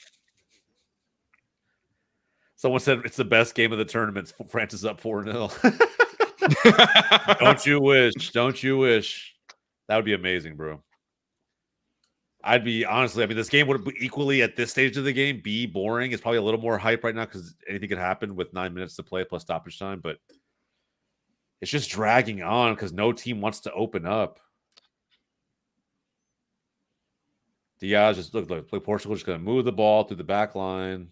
Someone said it's the best game of the tournament. France is up 4-0. Don't you wish? Don't you wish? That would be amazing, bro. This game would equally at this stage of the game be boring. It's probably a little more hype right now because anything could happen with 9 minutes to play plus stoppage time, but it's just dragging on because no team wants to open up. Diaz just look Portugal just going to move the ball through the back line.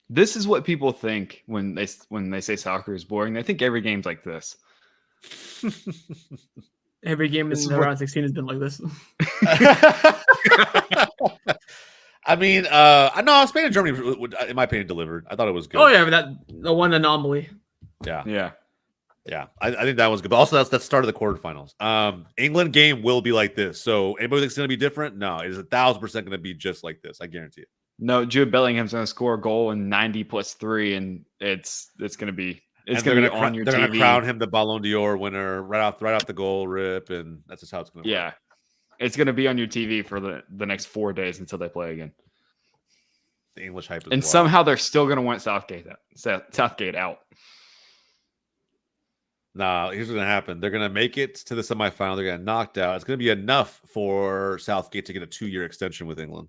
This is what people think when they say soccer is boring. They think every game's like this. Every game in round 16 has been like this. I mean, no, Spain and Germany would, in my opinion, delivered. I thought it was good. Oh yeah, but the one anomaly. Yeah. I think that was good. But also, that's the start of the quarterfinals. England game will be like this. So anybody thinks it's going to be different? No, it is 1,000% going to be just like this. I guarantee it. No, Jude Bellingham's going to score a goal in 90 plus 3, and it's going to be on your TV. They're going to crown him the Ballon d'Or winner right off the goal rip, and that's just how it's going to work. Yeah, it's going to be on your TV for the next 4 days until they play again. The English hype is and wild. somehow they're still going to want Southgate out. Nah, here's what's going to happen. They're going to make it to the semifinal. They're going to get knocked out. It's going to be enough for Southgate to get a 2-year extension with England.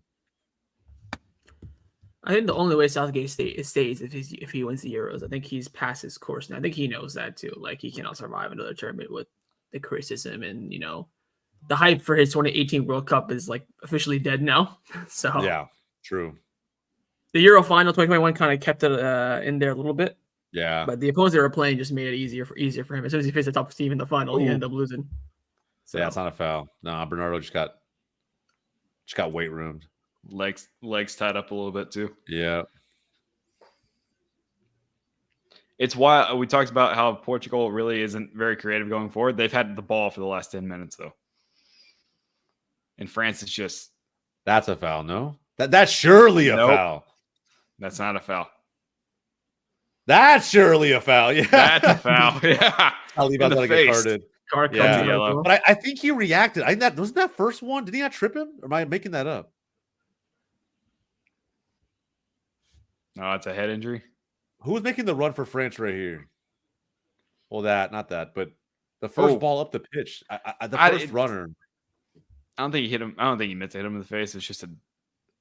I think the only way Southgate stays if he wins the Euros. I think he's past his course now. I think he knows that too. Like he cannot survive another tournament with the criticism and the hype for his 2018 World Cup is like officially dead now. So yeah, true. The Euro final 2021 kind of kept it in there a little bit. Yeah, but the opponents they were playing just made it easier for him. As soon as he faced the top team in the final, he ended up losing. So yeah, it's not a foul. No, Bernardo just got weight roomed. Legs tied up a little bit too. Yeah. It's why we talked about how Portugal really isn't very creative going forward. They've had the ball for the last 10 minutes though. And France is just that's a foul, no? That's surely a foul. That's not a foul. That's surely a foul. Yeah. That's a foul. Yeah. I'll leave out that get carded. Card yeah. yellow. But I think he reacted. I think that wasn't that first one. Did he not trip him? Or am I making that up? No, it's a head injury. Who was making the run for France right here? Well, not that, but the first ball up the pitch. The first runner. I don't think he hit him. I don't think he meant to hit him in the face. It's just was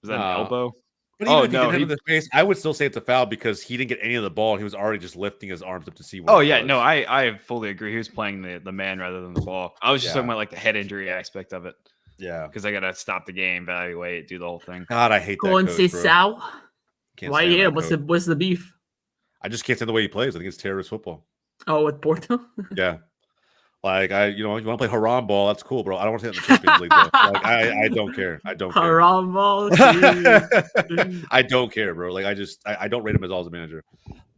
that an elbow? But even if he hit him in the face, I would still say it's a foul because he didn't get any of the ball. He was already just lifting his arms up to see what. Oh yeah, no, I fully agree. He was playing the man rather than the ball. I was just talking about like the head injury aspect of it. Yeah, because I gotta stop the game, evaluate, do the whole thing. God, I hate that. Conceição. Why yeah? What's the beef? I just can't stand the way he plays. I think it's terrorist football. Oh, with Porto? Yeah. Like you want to play haram ball? That's cool, bro. I don't want to say that in the Champions League. Though. Like I don't care. I don't care. Haram ball. I don't care, bro. Like I don't rate him as all as a manager.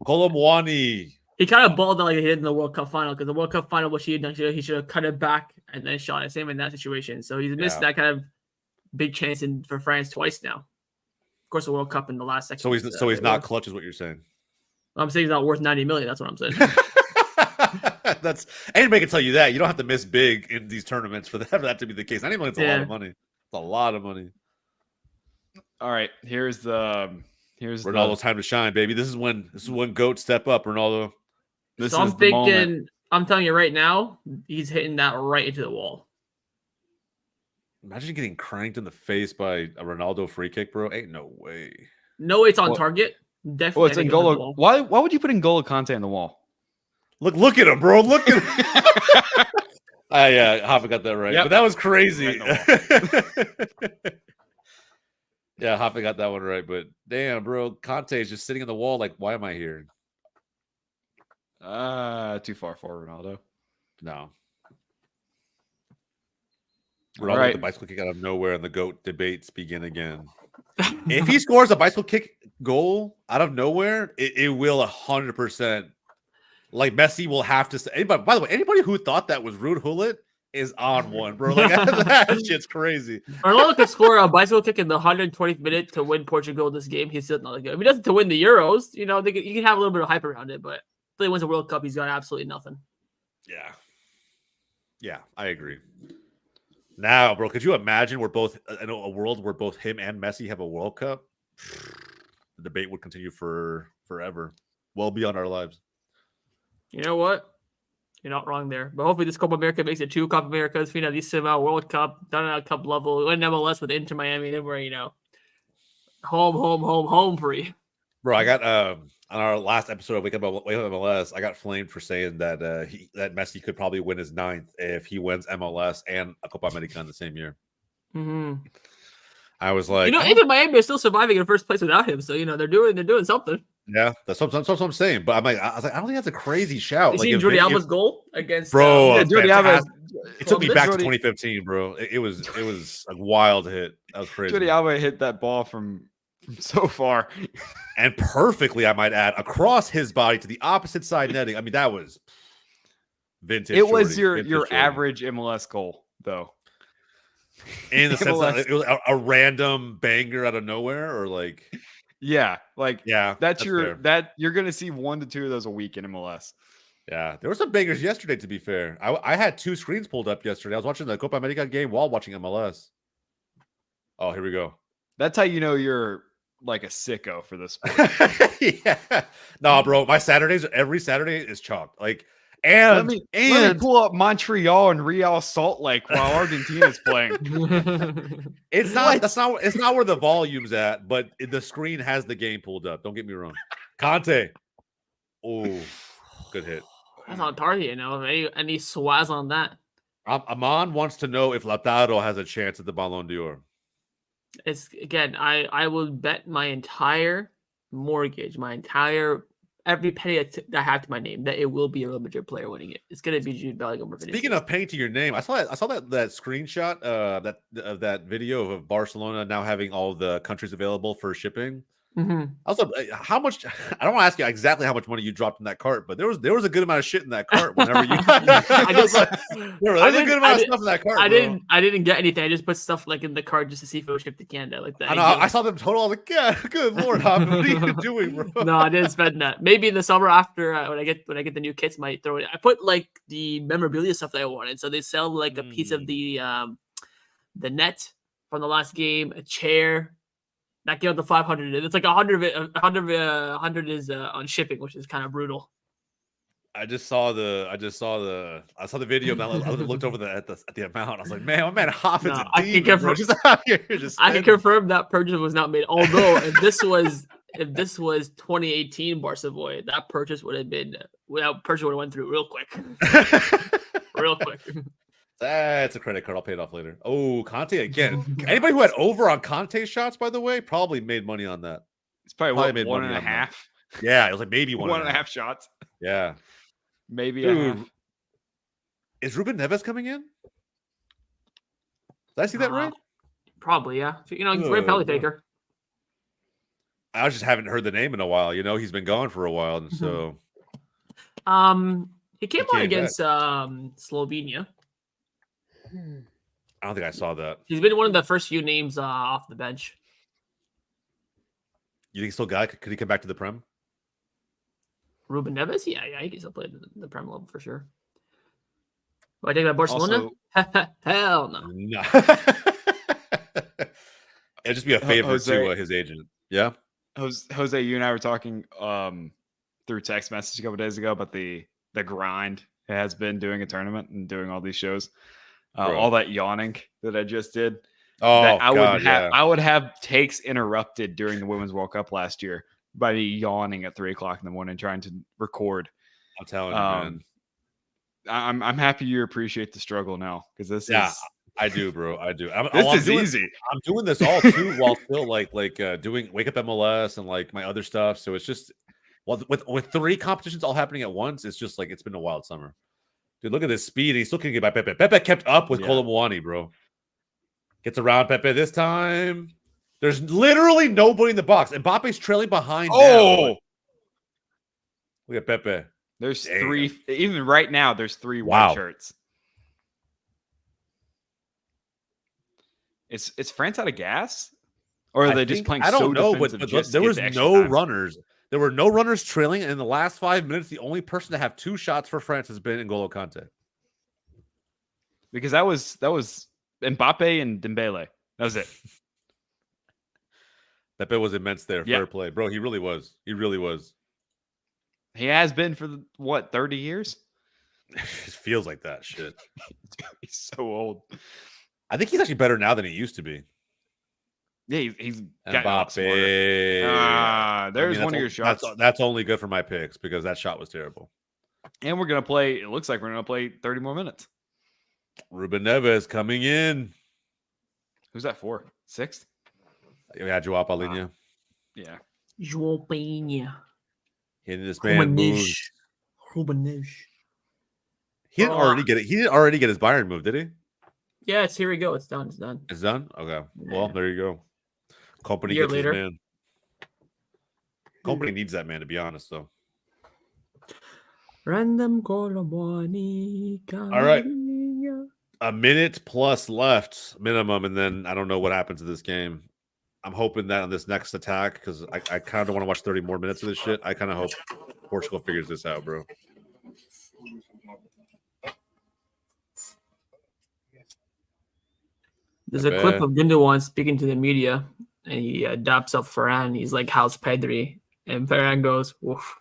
Colomwani. He kind of balled out like he did in the World Cup final because the World Cup final, what he had done, he should have cut it back and then shot it. Same in that situation. So he's missed that kind of big chance for France twice now. Of course, the World Cup in the last section. So he's not clutch, is what you're saying. I'm saying he's not worth 90 million. That's what I'm saying. That's anybody can tell you that. You don't have to miss big in these tournaments for that to be the case. 90 million is a lot of money. It's a lot of money. All right, here's Ronaldo's time to shine, baby. This is when GOAT step up, Ronaldo. So I'm thinking, I'm telling you right now, he's hitting that right into the wall. Imagine getting cranked in the face by a Ronaldo free kick, bro. Ain't no way. No, it's on target. Definitely. Well, it's N'Golo. Why would you put N'Golo Kante on the wall? Look at him, bro. Look at him. Hoffa got that right. Yep. But that was crazy. Yeah, Hoffa got that one right. But damn, bro, Kante is just sitting on the wall. Like, why am I here? Too far for Ronaldo. No. Ronaldo with the bicycle kick out of nowhere, and the GOAT debates begin again. If he scores a bicycle kick goal out of nowhere, it will 100%. Like Messi will have to say. Anybody, by the way, anybody who thought that was Ruud Gullit is on one, bro. Like that shit's crazy. Ronaldo could score a bicycle kick in the 120th minute to win Portugal this game. He's still not good. If he doesn't to win the Euros, you can have a little bit of hype around it, but if he wins a World Cup, he's got absolutely nothing. Yeah, I agree. Now, bro, could you imagine we're both in a world where both him and Messi have a World Cup? The debate would continue forever, well beyond our lives. You know what? You're not wrong there. But hopefully this Copa America makes it 2 Copa Americas, finalissima, World Cup, done at cup level, win MLS with Inter Miami, and we're, home free. Bro, I got on our last episode of Wake Up MLS, I got flamed for saying that that Messi could probably win his 9th if he wins MLS and a Copa America in the same year. Mm-hmm. I was like, Inter Miami is still surviving in first place without him, so they're doing something. Yeah, that's what I'm saying. But I was like, I don't think that's a crazy shout. You seen Jordi Alba's goal against bro? Jordi Alba It took me back to Jordi- 2015, bro. It was a wild hit. That was crazy. Jordi Alba hit that ball from so far. And perfectly, I might add, across his body to the opposite side netting. I mean, that was vintage. It was Jordy, your Jordy. average MLS goal, though. In the sense that it was a random banger out of nowhere, or like, Yeah, like yeah, that's fair. that you're gonna see 1 to 2 of those a week in MLS. Yeah, there were some bangers yesterday. To be fair, I had 2 screens pulled up yesterday. I was watching the Copa America game while watching MLS. Oh, here we go. That's how you know you're like a sicko for this sport. Yeah, no, bro. My Saturdays, every Saturday is chalked. Like, let me pull up Montreal and Real Salt Lake while Argentina's playing. It's not. That's not. It's not where the volume's at, but the screen has the game pulled up. Don't get me wrong. Conte. Oh, good hit. That's on target, you know. Any swaz on that? Amon wants to know if Lautaro has a chance at the Ballon d'Or. It's again, I would bet my entire mortgage, every penny that I have to my name, that it will be a Real Madrid player winning it. It's gonna be Jude Bellingham. Speaking of paying to your name, I saw that screenshot of that video of Barcelona now having all the countries available for shipping. Also, how much? I don't want to ask you exactly how much money you dropped in that cart, but there was a good amount of shit in that cart. Whenever you, there was a good amount of stuff in that cart. I didn't get anything. I just put stuff like in the cart just to see if it was shipped to Canada, like that. I know. I saw them total. I was like, yeah, good lord, Hobbs, what are you doing, bro? No, I didn't spend that. Maybe in the summer after when I get the new kits, might throw it. I put like the memorabilia stuff that I wanted. So they sell like a piece of the net from the last game, a chair. That gave up the 500. It's like 100 of it. 100 is on shipping, which is kind of brutal. I saw the video. And I looked over at the amount. I was like, man, my man Hoppin's a demon, bro. Just out here, I can confirm that purchase was not made. Although if this was 2018 Barca Boy, that purchase would have went through real quick. Real quick. That's a credit card. I'll pay it off later. Oh, Conte again. Anybody who had over on Conte shots, by the way, probably made money on that. It's probably made 1.5. Yeah, it was like maybe 1.5 shots. Yeah, maybe a half. Is Ruben Neves coming in? Did I see that right? Probably, yeah. You know, great penalty taker. I just haven't heard the name in a while. You know, he's been gone for a while, and so. He came on against Slovenia. I don't think I saw that. He's been one of the first few names off the bench. You think he still got it? Could he come back to the Prem? Ruben Neves? Yeah, he can still play the Prem level for sure. Do I take that Barcelona? Hell no. No. It'd just be a favor to his agent. Yeah. Jose, you and I were talking through text message a couple days ago about the grind it has been doing a tournament and doing all these shows. All that yawning that I just did. Oh, I would have takes interrupted during the Women's World Cup last year by me yawning at 3:00 in the morning trying to record. I'm telling you, man. I'm happy you appreciate the struggle now because this is. I do, bro. I do. This is easy. I'm doing this all too while still like doing Wake Up MLS and like my other stuff. So it's just with 3 competitions all happening at once, it's just like it's been a wild summer. Dude, look at this speed. He's still getting by Pepe. Pepe kept up with Kolomwani, bro. Gets around Pepe this time. There's literally nobody in the box. Mbappe's trailing behind. Oh, look at Pepe. There's 3. Even right now, there's 3 white shirts. Is France out of gas, or are they just playing? I don't know, but there was no time? Runners. There were no runners trailing, and in the last 5 minutes, the only person to have 2 shots for France has been N'Golo Kante. Because that was Mbappe and Dembele. That was it. Pepe was immense there. Fair play, bro. He really was. He really was. He has been for 30 years. It feels like that shit. He's so old. I think he's actually better now than he used to be. Yeah, he's Mbappe. There's one of your shots. That's only good for my picks because that shot was terrible. And we're gonna play. It looks like we're gonna play 30 more minutes. Ruben Neves coming in. Who's that for? 6th? Yeah, Joao Palhinha. Yeah, Joao Palhinha. Hitting this man moves. Ruben Neves. He didn't already get it. He didn't already get his Bayern move, did he? Yeah, it's here we go. It's done. It's done. It's done? Okay. Well, Yeah. there you go. Company Year gets later. his man. Company needs that man, to be honest, though. Random Colomani. All right. A minute plus left minimum, and then I don't know what happens to this game. I'm hoping that on this next attack, because I kind of want to watch 30 more minutes of this shit. I kind of hope Portugal figures this out, bro. There's a clip of Gundogan speaking to the media, and he daps up Ferran. He's like, "How's Pedri?" And Ferran goes, "Woof."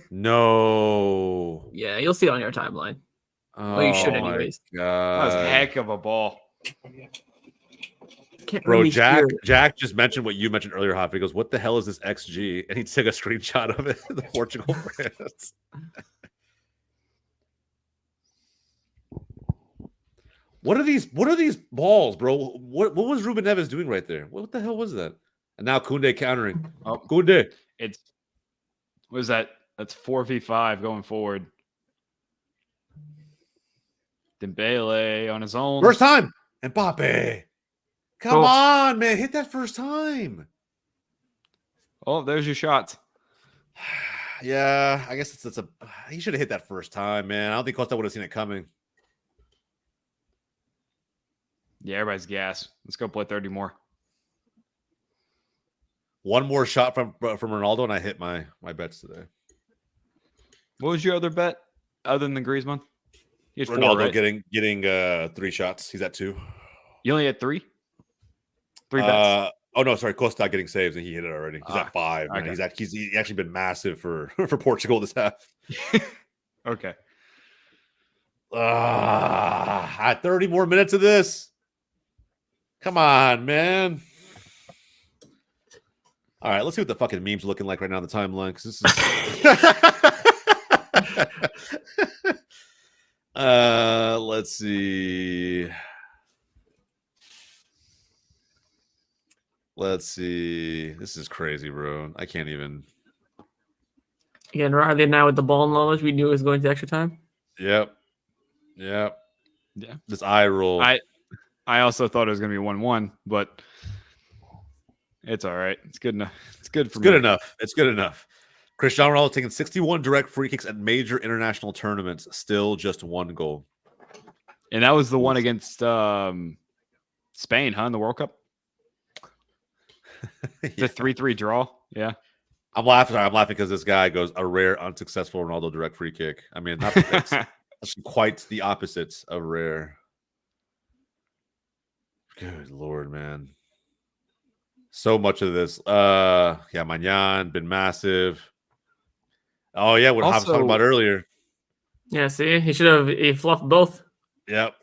No. Yeah, you'll see it on your timeline. Oh, well, you should anyways. That was a heck of a ball. Bro, really Jack just mentioned what you mentioned earlier, Hoff. He goes, "What the hell is this XG?" And he took a screenshot of it. The Portugal France. What are these balls, bro? What was Ruben Neves doing right there? What the hell was that? And now Koundé countering. Oh, Koundé. What is that? That's 4v5 going forward. Dembele on his own. First time. Mbappe. Come on, man. Hit that first time. Oh, there's your shots. Yeah, I guess it's he should have hit that first time, man. I don't think Costa would have seen it coming. Yeah, everybody's gas. Let's go play 30 more. One more shot from Ronaldo, and I hit my bets today. What was your other bet other than Griezmann? He had Ronaldo 4, right? getting 3 shots. He's at 2. You only had 3? 3 bets. Oh no, sorry, Costa getting saves, and he hit it already. He's at 5. Okay. Man. He's actually been massive for Portugal this half. Okay. At 30 more minutes of this. Come on, man. All right, let's see what the fucking meme's looking like right now on the timeline, because this is let's see. Let's see. This is crazy, bro. I can't even. Again, Riley and I with the ball knowledge, we knew it was going to extra time. Yep. Yeah. This eye roll. I also thought it was going to be 1-1, but it's all right. It's good enough. It's good for me. Good enough. It's good enough. Cristiano Ronaldo taking 61 direct free kicks at major international tournaments. Still just 1 goal. And that was the one against Spain, huh, in the World Cup? The 3-3 draw. Yeah. I'm laughing because this guy goes a rare, unsuccessful Ronaldo direct free kick. I mean, that's quite the opposite of rare. Good Lord, man. So much of this. Magnan been massive. Oh, yeah, what I was talking about earlier. Yeah, see? He fluffed both. Yep.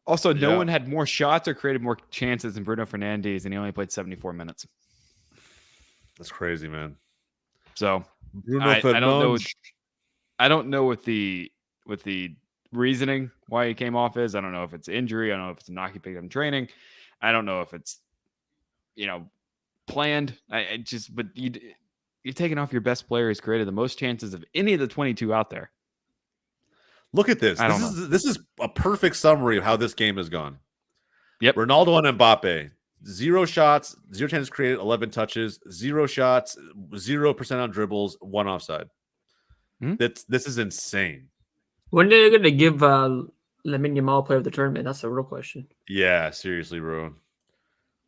Also, no one had more shots or created more chances than Bruno Fernandes, and he only played 74 minutes. That's crazy, man. So I don't know what the reasoning why he came off is. I don't know if it's injury. I don't know if it's a knock he picked up in training. I don't know if it's planned. But you're taking off your best player who's created the most chances of any of the 22 out there. Look at this. This is a perfect summary of how this game has gone. Yep. Ronaldo and Mbappe. 0 shots, 0 chances created, 11 touches, 0 shots, 0% on dribbles, 1 offside. This is insane. When are they going to give Lamine Yamal player of the tournament? That's the real question. Yeah, seriously, bro.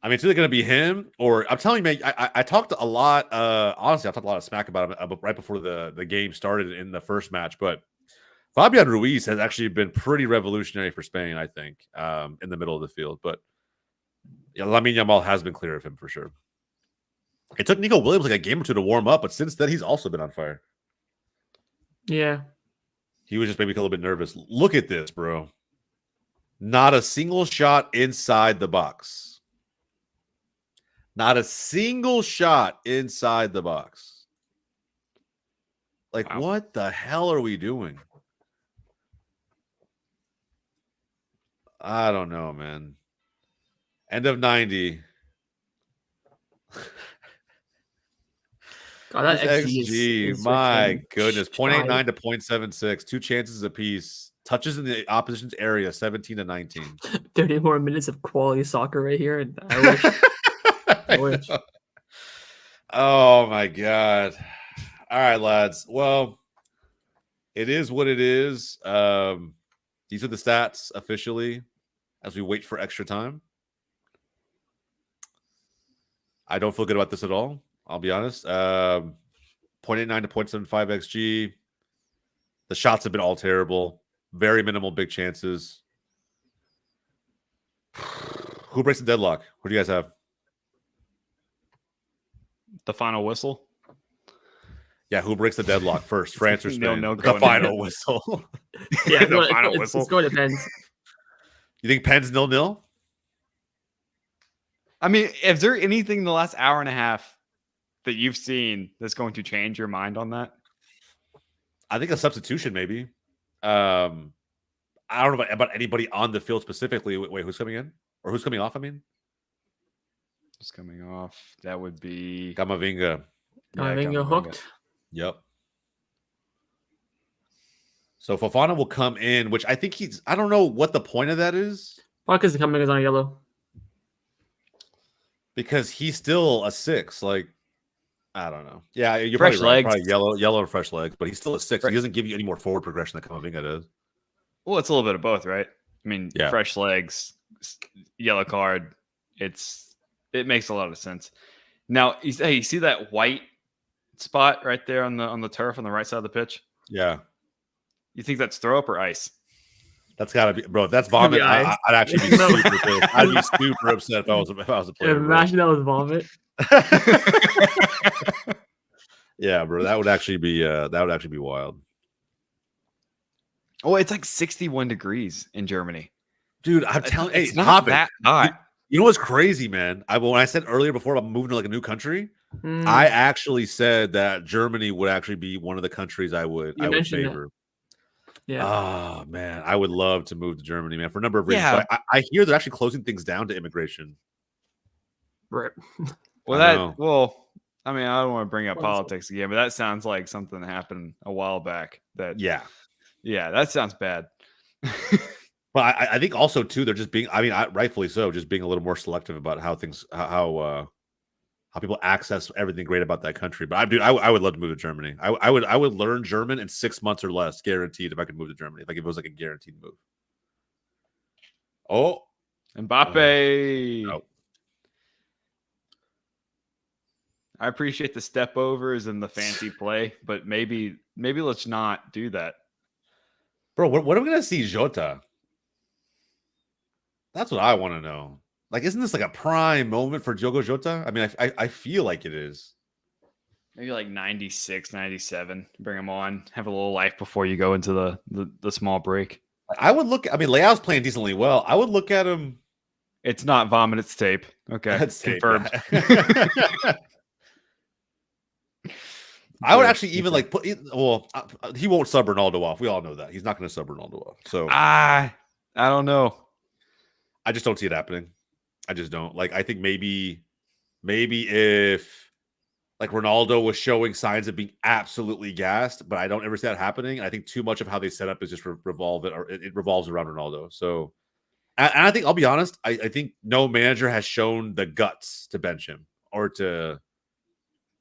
I mean, it's either going to be him or I'm telling you, man, I talked a lot. Honestly, I talked a lot of smack about him right before the game started in the first match. But Fabian Ruiz has actually been pretty revolutionary for Spain, I think, in the middle of the field. But Lamine Yamal has been clear of him for sure. It took Nico Williams like a game or 2 to warm up, but since then he's also been on fire. Yeah. He was just maybe a little bit nervous. Look at this, bro. Not a single shot inside the box. Not a single shot inside the box. Like, What the hell are we doing? I don't know, man. End of 90. God, that This XG XG, is my freaking goodness, shy. 0.89 to 0.76, 2 chances apiece. Touches in the opposition's area, 17 to 19. 30 more minutes of quality soccer right here. And I wish. I wish. Oh my god. All right, lads. Well, it is what it is. These are the stats officially as we wait for extra time. I don't feel good about this at all. I'll be honest. 0.89 to 0.75 XG. The shots have been all terrible. Very minimal big chances. Who breaks the deadlock? What do you guys have? The final whistle. Yeah, who breaks the deadlock first? France or Spain? 0-0 The going final in. whistle. Yeah, The final whistle. It's going to depend. You think Penn's 0-0? I mean, is there anything in the last hour and a half that you've seen that's going to change your mind on that? I think a substitution, maybe. I don't know about anybody on the field specifically. Wait, who's coming in? Or who's coming off, I mean? Who's coming off? That would be Camavinga. Camavinga hooked. Yep. So Fofana will come in, which I think I don't know what the point of that is. Why? Because the Camavinga's on yellow. Because he's still a 6. Like, I don't know. Yeah, you're Fresh probably right. legs. Probably yellow and fresh legs, but he's still a 6. He doesn't give you any more forward progression that Camavinga does. Well, it's a little bit of both, right? I mean, Yeah. fresh legs, yellow card. It makes a lot of sense. Now, you see that white spot right there on the turf on the right side of the pitch? Yeah. You think that's throw up or ice? That's gotta be, bro. If that's vomit, I'd actually be super pissed. I'd be super upset if I was a player. Imagine that was vomit. Yeah, bro. That would actually be wild. Oh, it's like 61 degrees in Germany. Dude, I'm telling you, it's not that hot. You know what's crazy, man? When I said earlier before about moving to like a new country, I actually said that Germany would actually be one of the countries I would favor. That. Yeah. Oh man, I would love to move to Germany, man, for a number of reasons. Yeah. But I hear they're actually closing things down to immigration. Right. Well, I mean, I don't want to bring up politics again, but that sounds like something that happened a while back. Yeah, that sounds bad. But I think also too, they're just being, I mean, rightfully so, just being a little more selective about how things, how people access everything great about that country. But I would love to move to Germany. I would learn German in 6 months or less, guaranteed, if I could move to Germany. If it was like a guaranteed move. Oh, Mbappe. No. I appreciate the step overs and the fancy play, but maybe let's not do that. Bro, what are we gonna see, Jota? That's what I want to know. Like, isn't this like a prime moment for Diogo Jota? I mean, I feel like it is. Maybe like 96, 97. Bring him on. Have a little life before you go into the small break. I would look. I mean, Leao's playing decently well. I would look at him. It's not vomit. It's tape. Okay, that's confirmed. I would actually even like put. Well, he won't sub Ronaldo off. We all know that he's not going to sub Ronaldo off. So I don't know. I just don't see it happening. I just don't. Like, I think maybe if like Ronaldo was showing signs of being absolutely gassed, but I don't ever see that happening. I think too much of how they set up is just it revolves around Ronaldo. So, and I think, I'll be honest, I think no manager has shown the guts to bench him or to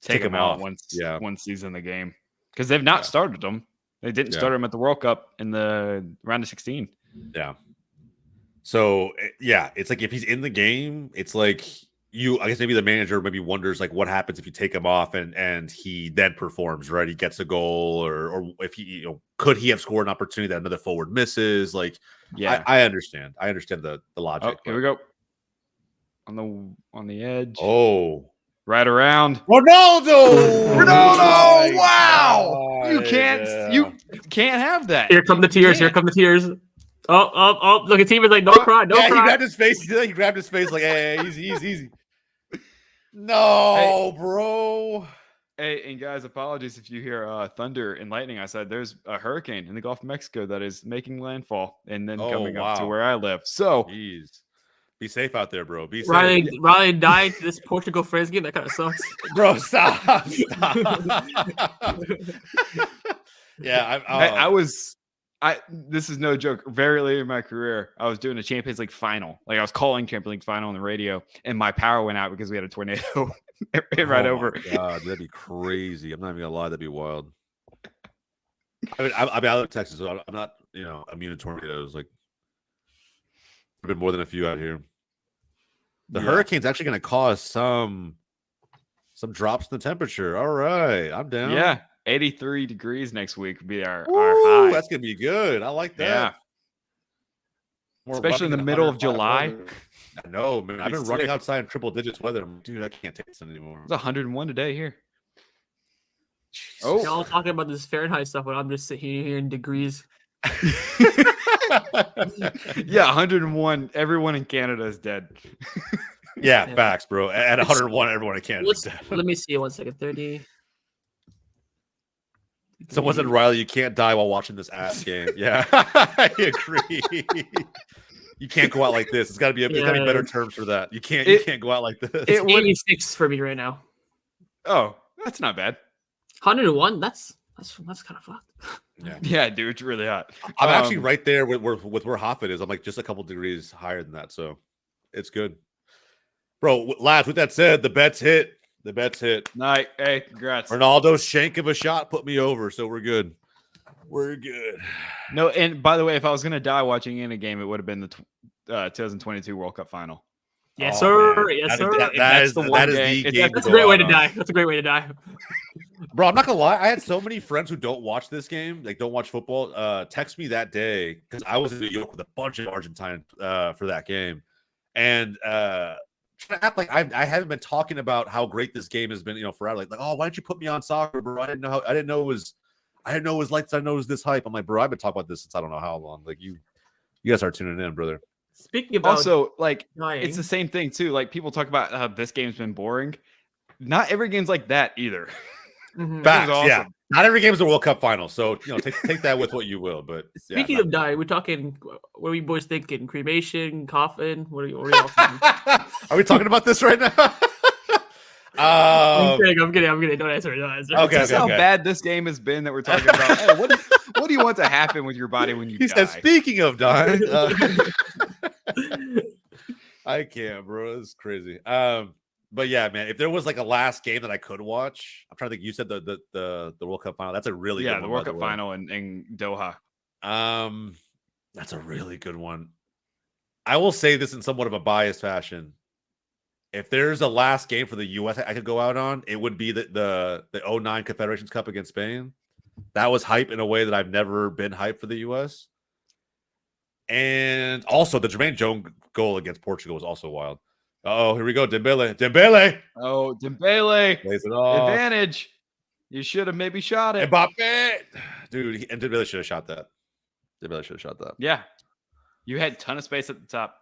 take him out once he's in the game, because they've not started him. They didn't start him at the World Cup in the round of 16. Yeah. So it's like if he's in the game, it's like I guess maybe the manager maybe wonders like what happens if you take him off and he then performs, right? He gets a goal, or if he, could he have scored an opportunity that another forward misses? Like, I understand. I understand the logic. Oh, here we go. On the edge. Oh. Right around. Ronaldo! Wow! You can't have that. Here come the tears. Here come the tears. Oh! Look at Team like, don't cry, don't cry. He grabbed his face. He grabbed his face like, hey, easy. No, bro. Hey, and guys, apologies if you hear thunder and lightning outside. There's a hurricane in the Gulf of Mexico that is making landfall and then coming up to where I live. So, Be safe out there, bro. Be safe. Riley died to this Portugal France game. That kind of sucks. Bro, stop. Yeah, this is no joke. Very late in my career, I was doing a Champions League final. Like I was calling Champions League final on the radio, and my power went out because we had a tornado. It ran right over. God, that'd be crazy. I'm not even gonna lie, that'd be wild. I mean, I live in Texas, so I'm not, immune to tornadoes. Like, there've been more than a few out here. The hurricane's actually going to cause some drops in the temperature. All right, I'm down. Yeah, 83 degrees next week would be our high. That's going to be good. I like that. Yeah. Especially in the middle of July. I know, man. I've been running outside in triple digits weather. Dude, I can't take this anymore. It's 101 today here. Jesus. Oh, y'all talking about this Fahrenheit stuff when I'm just sitting here in degrees. Yeah, 101. Everyone in Canada is dead. Yeah, facts, bro. At 101, everyone in Canada is dead. Let me see 1 second. 30. Someone said, Riley, you can't die while watching this ass game. Yeah, I agree. You can't go out like this. It's got to be better terms for that. You can't go out like this. It's 86 for me right now. Oh, that's not bad. 101. That's kind of fucked. Yeah, dude, it's really hot. I'm actually right there with where Hoffman is. I'm like just a couple degrees higher than that, so it's good, bro. Lads, with that said, the bet's hit. The bet's hit. Night. Hey, congrats. Ronaldo's shank of a shot put me over, so we're good. We're good. No, and by the way, if I was gonna die watching in a game, it would have been the 2022 World Cup final. Yes, sir. Man. Yes, sir. That is the game. That's a great way to die. That's a great way to die. Bro, I'm not gonna lie. I had so many friends who don't watch this game, like don't watch football. Text me that day because I was in New York with a bunch of Argentine for that game, and trying to act like I haven't been talking about how great this game has been, forever. Like, oh, why didn't you put me on soccer, bro? I didn't know it was lights. I know it was this hype. I'm like, bro, I've been talking about this since I don't know how long. Like, you guys are tuning in, brother. Speaking about also, like, dying. It's the same thing too. Like, people talk about how this game's been boring. Not every game's like that either. Facts, awesome. yeah. Not every game is a World Cup final, so take that with what you will. But speaking of dying, we're talking. What are you boys thinking? Cremation, coffin? What are you all thinking? Are we talking about this right now? I'm kidding. Don't answer. Okay, That's how bad this game has been that we're talking about. Hey, what do you want to happen with your body when you die? He said, speaking of dying. I can't, bro. It's crazy. But yeah, man, if there was like a last game that I could watch, I'm trying to think. You said the World Cup final. That's a really good one. The World Cup final in Doha. That's a really good one. I will say this in somewhat of a biased fashion. If there's a last game for the U.S. I could go out on, it would be the 09 Confederations Cup against Spain. That was hype in a way that I've never been hyped for the U.S. And also the Jermaine Jones goal against Portugal was also wild. Oh, here we go. Dembele. Oh, Dembele. Plays it off. Advantage. You should have maybe shot it. Mbappe. Dude, and Dembele should have shot that. Yeah. You had a ton of space at the top.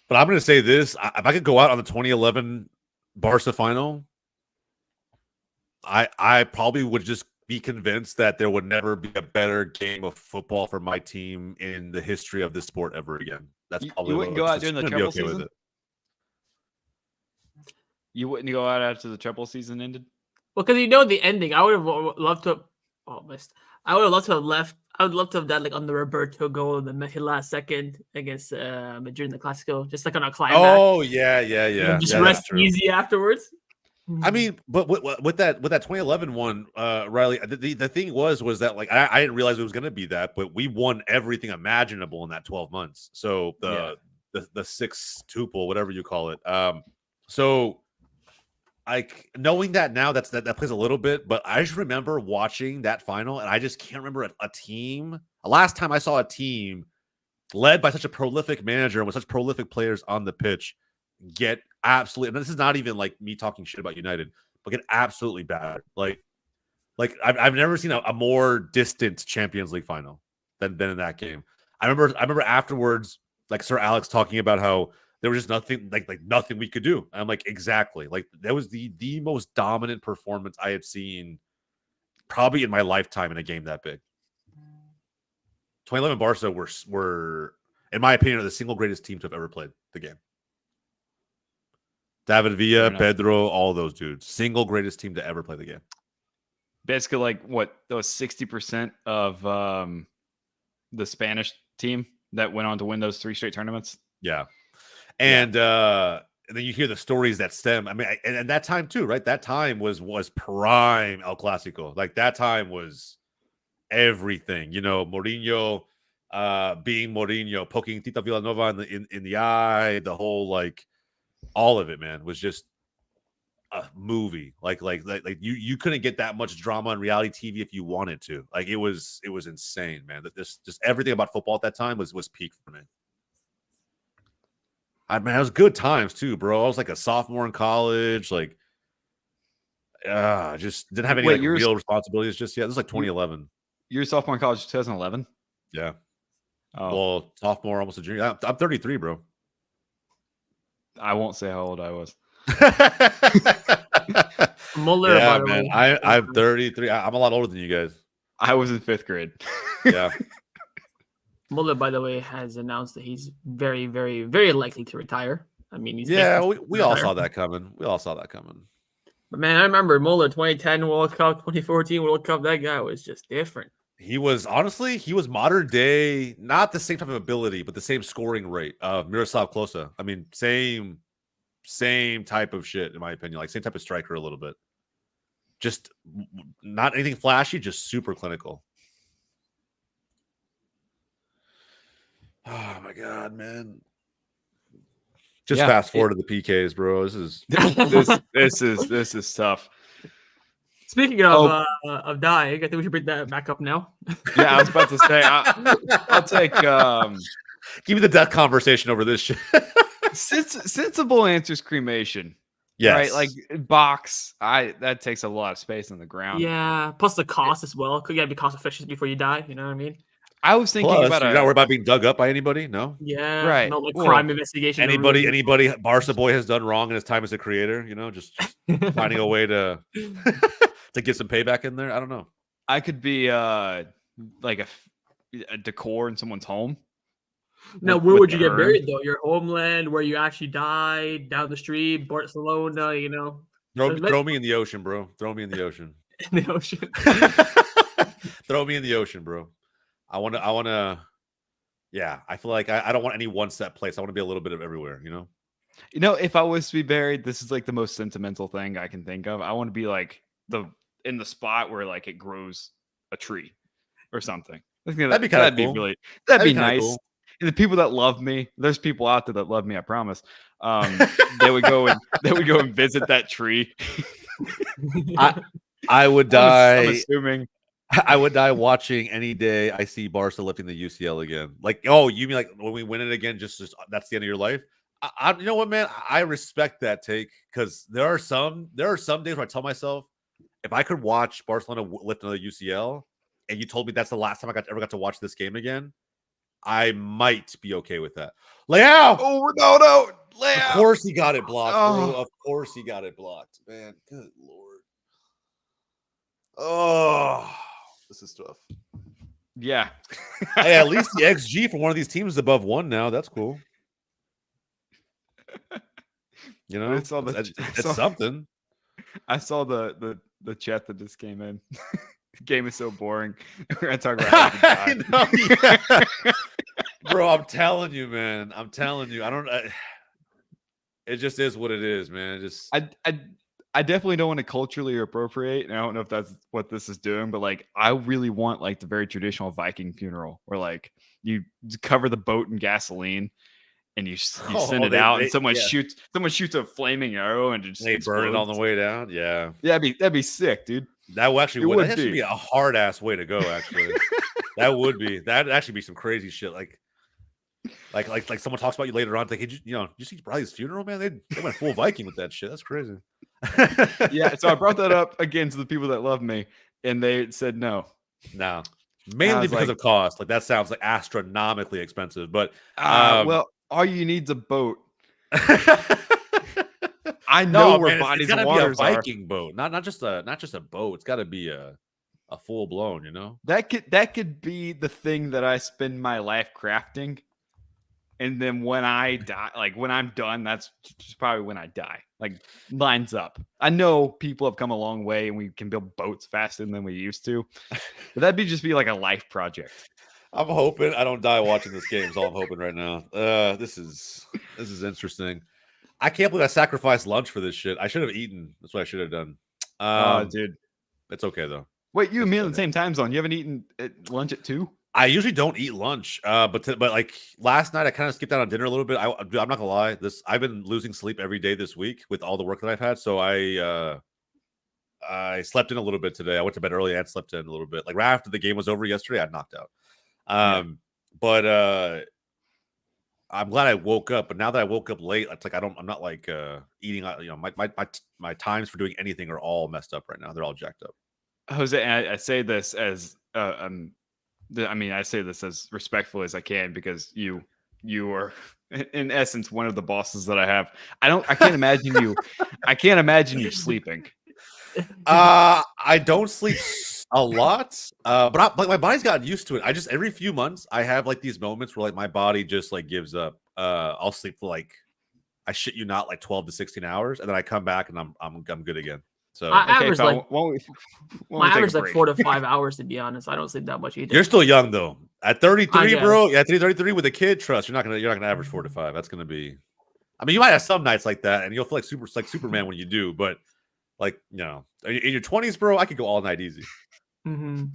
But I'm going to say this. If I could go out on the 2011 Barca final, I probably would just be convinced that there would never be a better game of football for my team in the history of this sport ever again. That's probably you wouldn't go out during the treble season? You wouldn't go out after the treble season ended? Well, because the ending. I would have loved to. I would have loved to have left. I would love to have done like on the Roberto goal in the Messi last second against Madrid in the Clasico, just like on a climax. Oh yeah. Just rest easy afterwards. I mean, but with that 2011 one, Riley, the thing was that like I didn't realize it was going to be that, but we won everything imaginable in that 12 months. So the six-tuple, whatever you call it. So like knowing that now, that plays a little bit, but I just remember watching that final, and I just can't remember a team. Last time I saw a team led by such a prolific manager and with such prolific players on the pitch get absolutely, and this is not even like me talking shit about United, but get absolutely bad. Like I've never seen a more distant Champions League final than in that game. I remember afterwards, like Sir Alex talking about how there was just nothing like nothing we could do. I'm like, exactly. Like that was the most dominant performance I have seen probably in my lifetime in a game that big. 2011 Barca were in my opinion, are the single greatest team to have ever played the game. David Villa, Pedro, all those dudes. Single greatest team to ever play the game. Basically, like what those 60% of the Spanish team that went on to win those 3 straight tournaments. Yeah, and then you hear the stories that stem. I mean, and that time too, right? That time was prime El Clásico. Like that time was everything. You know, Mourinho being Mourinho, poking Tita Villanova in the eye. The whole like all of it, man, was just a movie. Like you couldn't get that much drama on reality TV if you wanted to. Like it was insane, man. That this just everything about football at that time was peak for me. I mean, it was good times too, bro. I was like a sophomore in college, like just didn't have any real responsibilities just yet. This was like 2011. You're a sophomore in college, 2011. Yeah. Oh. Well, sophomore, almost a junior. I'm 33, bro. I won't say how old I was. Muller, yeah, man. I'm 33. I'm a lot older than you guys. I was in 5th grade. Yeah. Muller, by the way, has announced that he's very, very, very likely to retire. I mean, he's we all saw that coming. But man, I remember Muller 2010 World Cup, 2014 World Cup. That guy was just different. He was modern day, not the same type of ability, but the same scoring rate of Miroslav Klose. I mean, same type of shit, in my opinion. Like same type of striker a little bit. Just not anything flashy, just super clinical. Oh my god, man! Just fast forward to the PKs, bro. This is tough. Speaking of dying, I think we should bring that back up now. Yeah, I was about to say I'll take. Give me the death conversation over this shit. Sensible answers cremation. Yes. Right, like box. That takes a lot of space on the ground. Yeah, plus the cost as well. Could you be cost efficient before you die? You know what I mean? I was thinking Plus, about you're not worried about being dug up by anybody, no? Yeah, right. No, like crime investigation. Anybody Barca boy has done wrong in his time as a creator, you know, just finding a way to to get some payback in there. I don't know. I could be like a decor in someone's home. Now, where would you get buried though? Your homeland, where you actually died, down the street, Barcelona, you know. Throw me in the ocean, bro. Throw me in the ocean. In the ocean. Throw me in the ocean, bro. I want to. Yeah, I feel like I don't want any one set place. I want to be a little bit of everywhere, you know. You know, if I was to be buried, this is like the most sentimental thing I can think of. I want to be like in the spot where like it grows a tree or something. That'd be nice. Cool. And the people that love me, there's people out there that love me, I promise. They would go and visit that tree. I would die. I'm assuming I would die watching any day I see Barca lifting the UCL again. Like, oh, you mean like when we win it again? Just that's the end of your life. You know what, man? I respect that take because there are some days where I tell myself, if I could watch Barcelona lift another UCL, and you told me that's the last time I ever got to watch this game again, I might be okay with that. Leao! Oh no, Leao! Of course he got it blocked, bro. Of course he got it blocked, man. Good lord. Oh, this is tough. Yeah. Hey, at least the XG for one of these teams is above 1 now. That's cool. You know, it's something. I saw the chat that just came in. The game is so boring. We're gonna talk about I know, yeah. Bro, I'm telling you, man. I'm telling you. It just is what it is, man. I definitely don't want to culturally appropriate, and I don't know if that's what this is doing, but like I really want like the very traditional Viking funeral where like you cover the boat in gasoline and you send it out and someone shoots a flaming arrow and just they burn it on the way down. Yeah. That'd be sick, dude. That would actually be a hard ass way to go, actually. That'd actually be some crazy shit. Like someone talks about you later on, like, hey, you see Bradley's funeral, man? They went full Viking with that shit. That's crazy. Yeah, so I brought that up again to the people that love me, and they said no. No. Mainly because of cost. Like that sounds like astronomically expensive. But well, all you need is a boat. I know where bodies of waters are. Viking boat, not just a boat. It's got to be a full blown. You know, that could be the thing that I spend my life crafting. And then when I die, like when I'm done, that's just probably when I die. Like lines up. I know people have come a long way and we can build boats faster than we used to. But that'd just be like a life project. I'm hoping I don't die watching this game. Is all I'm hoping right now. This is interesting. I can't believe I sacrificed lunch for this shit. I should have eaten. That's what I should have done. Dude. It's okay though. Wait, you and me on the same time zone. You haven't eaten at lunch at 2? I usually don't eat lunch, but like last night I kind of skipped out on dinner a little bit. I'm not gonna lie, I've been losing sleep every day this week with all the work that I've had. So I slept in a little bit today. I went to bed early and slept in a little bit. Like right after the game was over yesterday, I knocked out. But I'm glad I woke up. But now that I woke up late, it's like I'm not like eating. You know, my times for doing anything are all messed up right now. They're all jacked up. Jose, I say this as I say this as respectful as I can because you are in essence one of the bosses that I have. I can't imagine you. I can't imagine you sleeping. I don't sleep a lot, but my body's gotten used to it. I just every few months I have like these moments where like my body just like gives up. I'll sleep for like I shit you not like 12 to 16 hours, and then I come back and I'm good again. So I average pal, my average like 4 to 5 hours to be honest. I don't sleep that much either. You're still young though. At 33, bro. Yeah, 33 with a kid. Trust you're not gonna average 4 to 5. That's gonna be. I mean, you might have some nights like that, and you'll feel like Superman when you do. But like in your 20s, bro, I could go all night easy.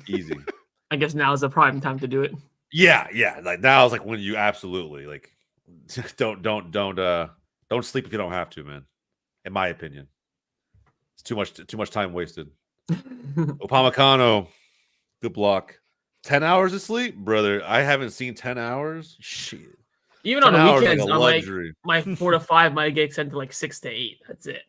Easy. I guess now is the prime time to do it. Yeah. Like now is like when you absolutely like don't sleep if you don't have to, man. In my opinion. It's too much time wasted. Upamecano, good block. 10 hours of sleep, brother. I haven't seen 10 hours. Shit. Even on the weekends, I'm like my 4 to 5 might get extended to like 6 to 8. That's it.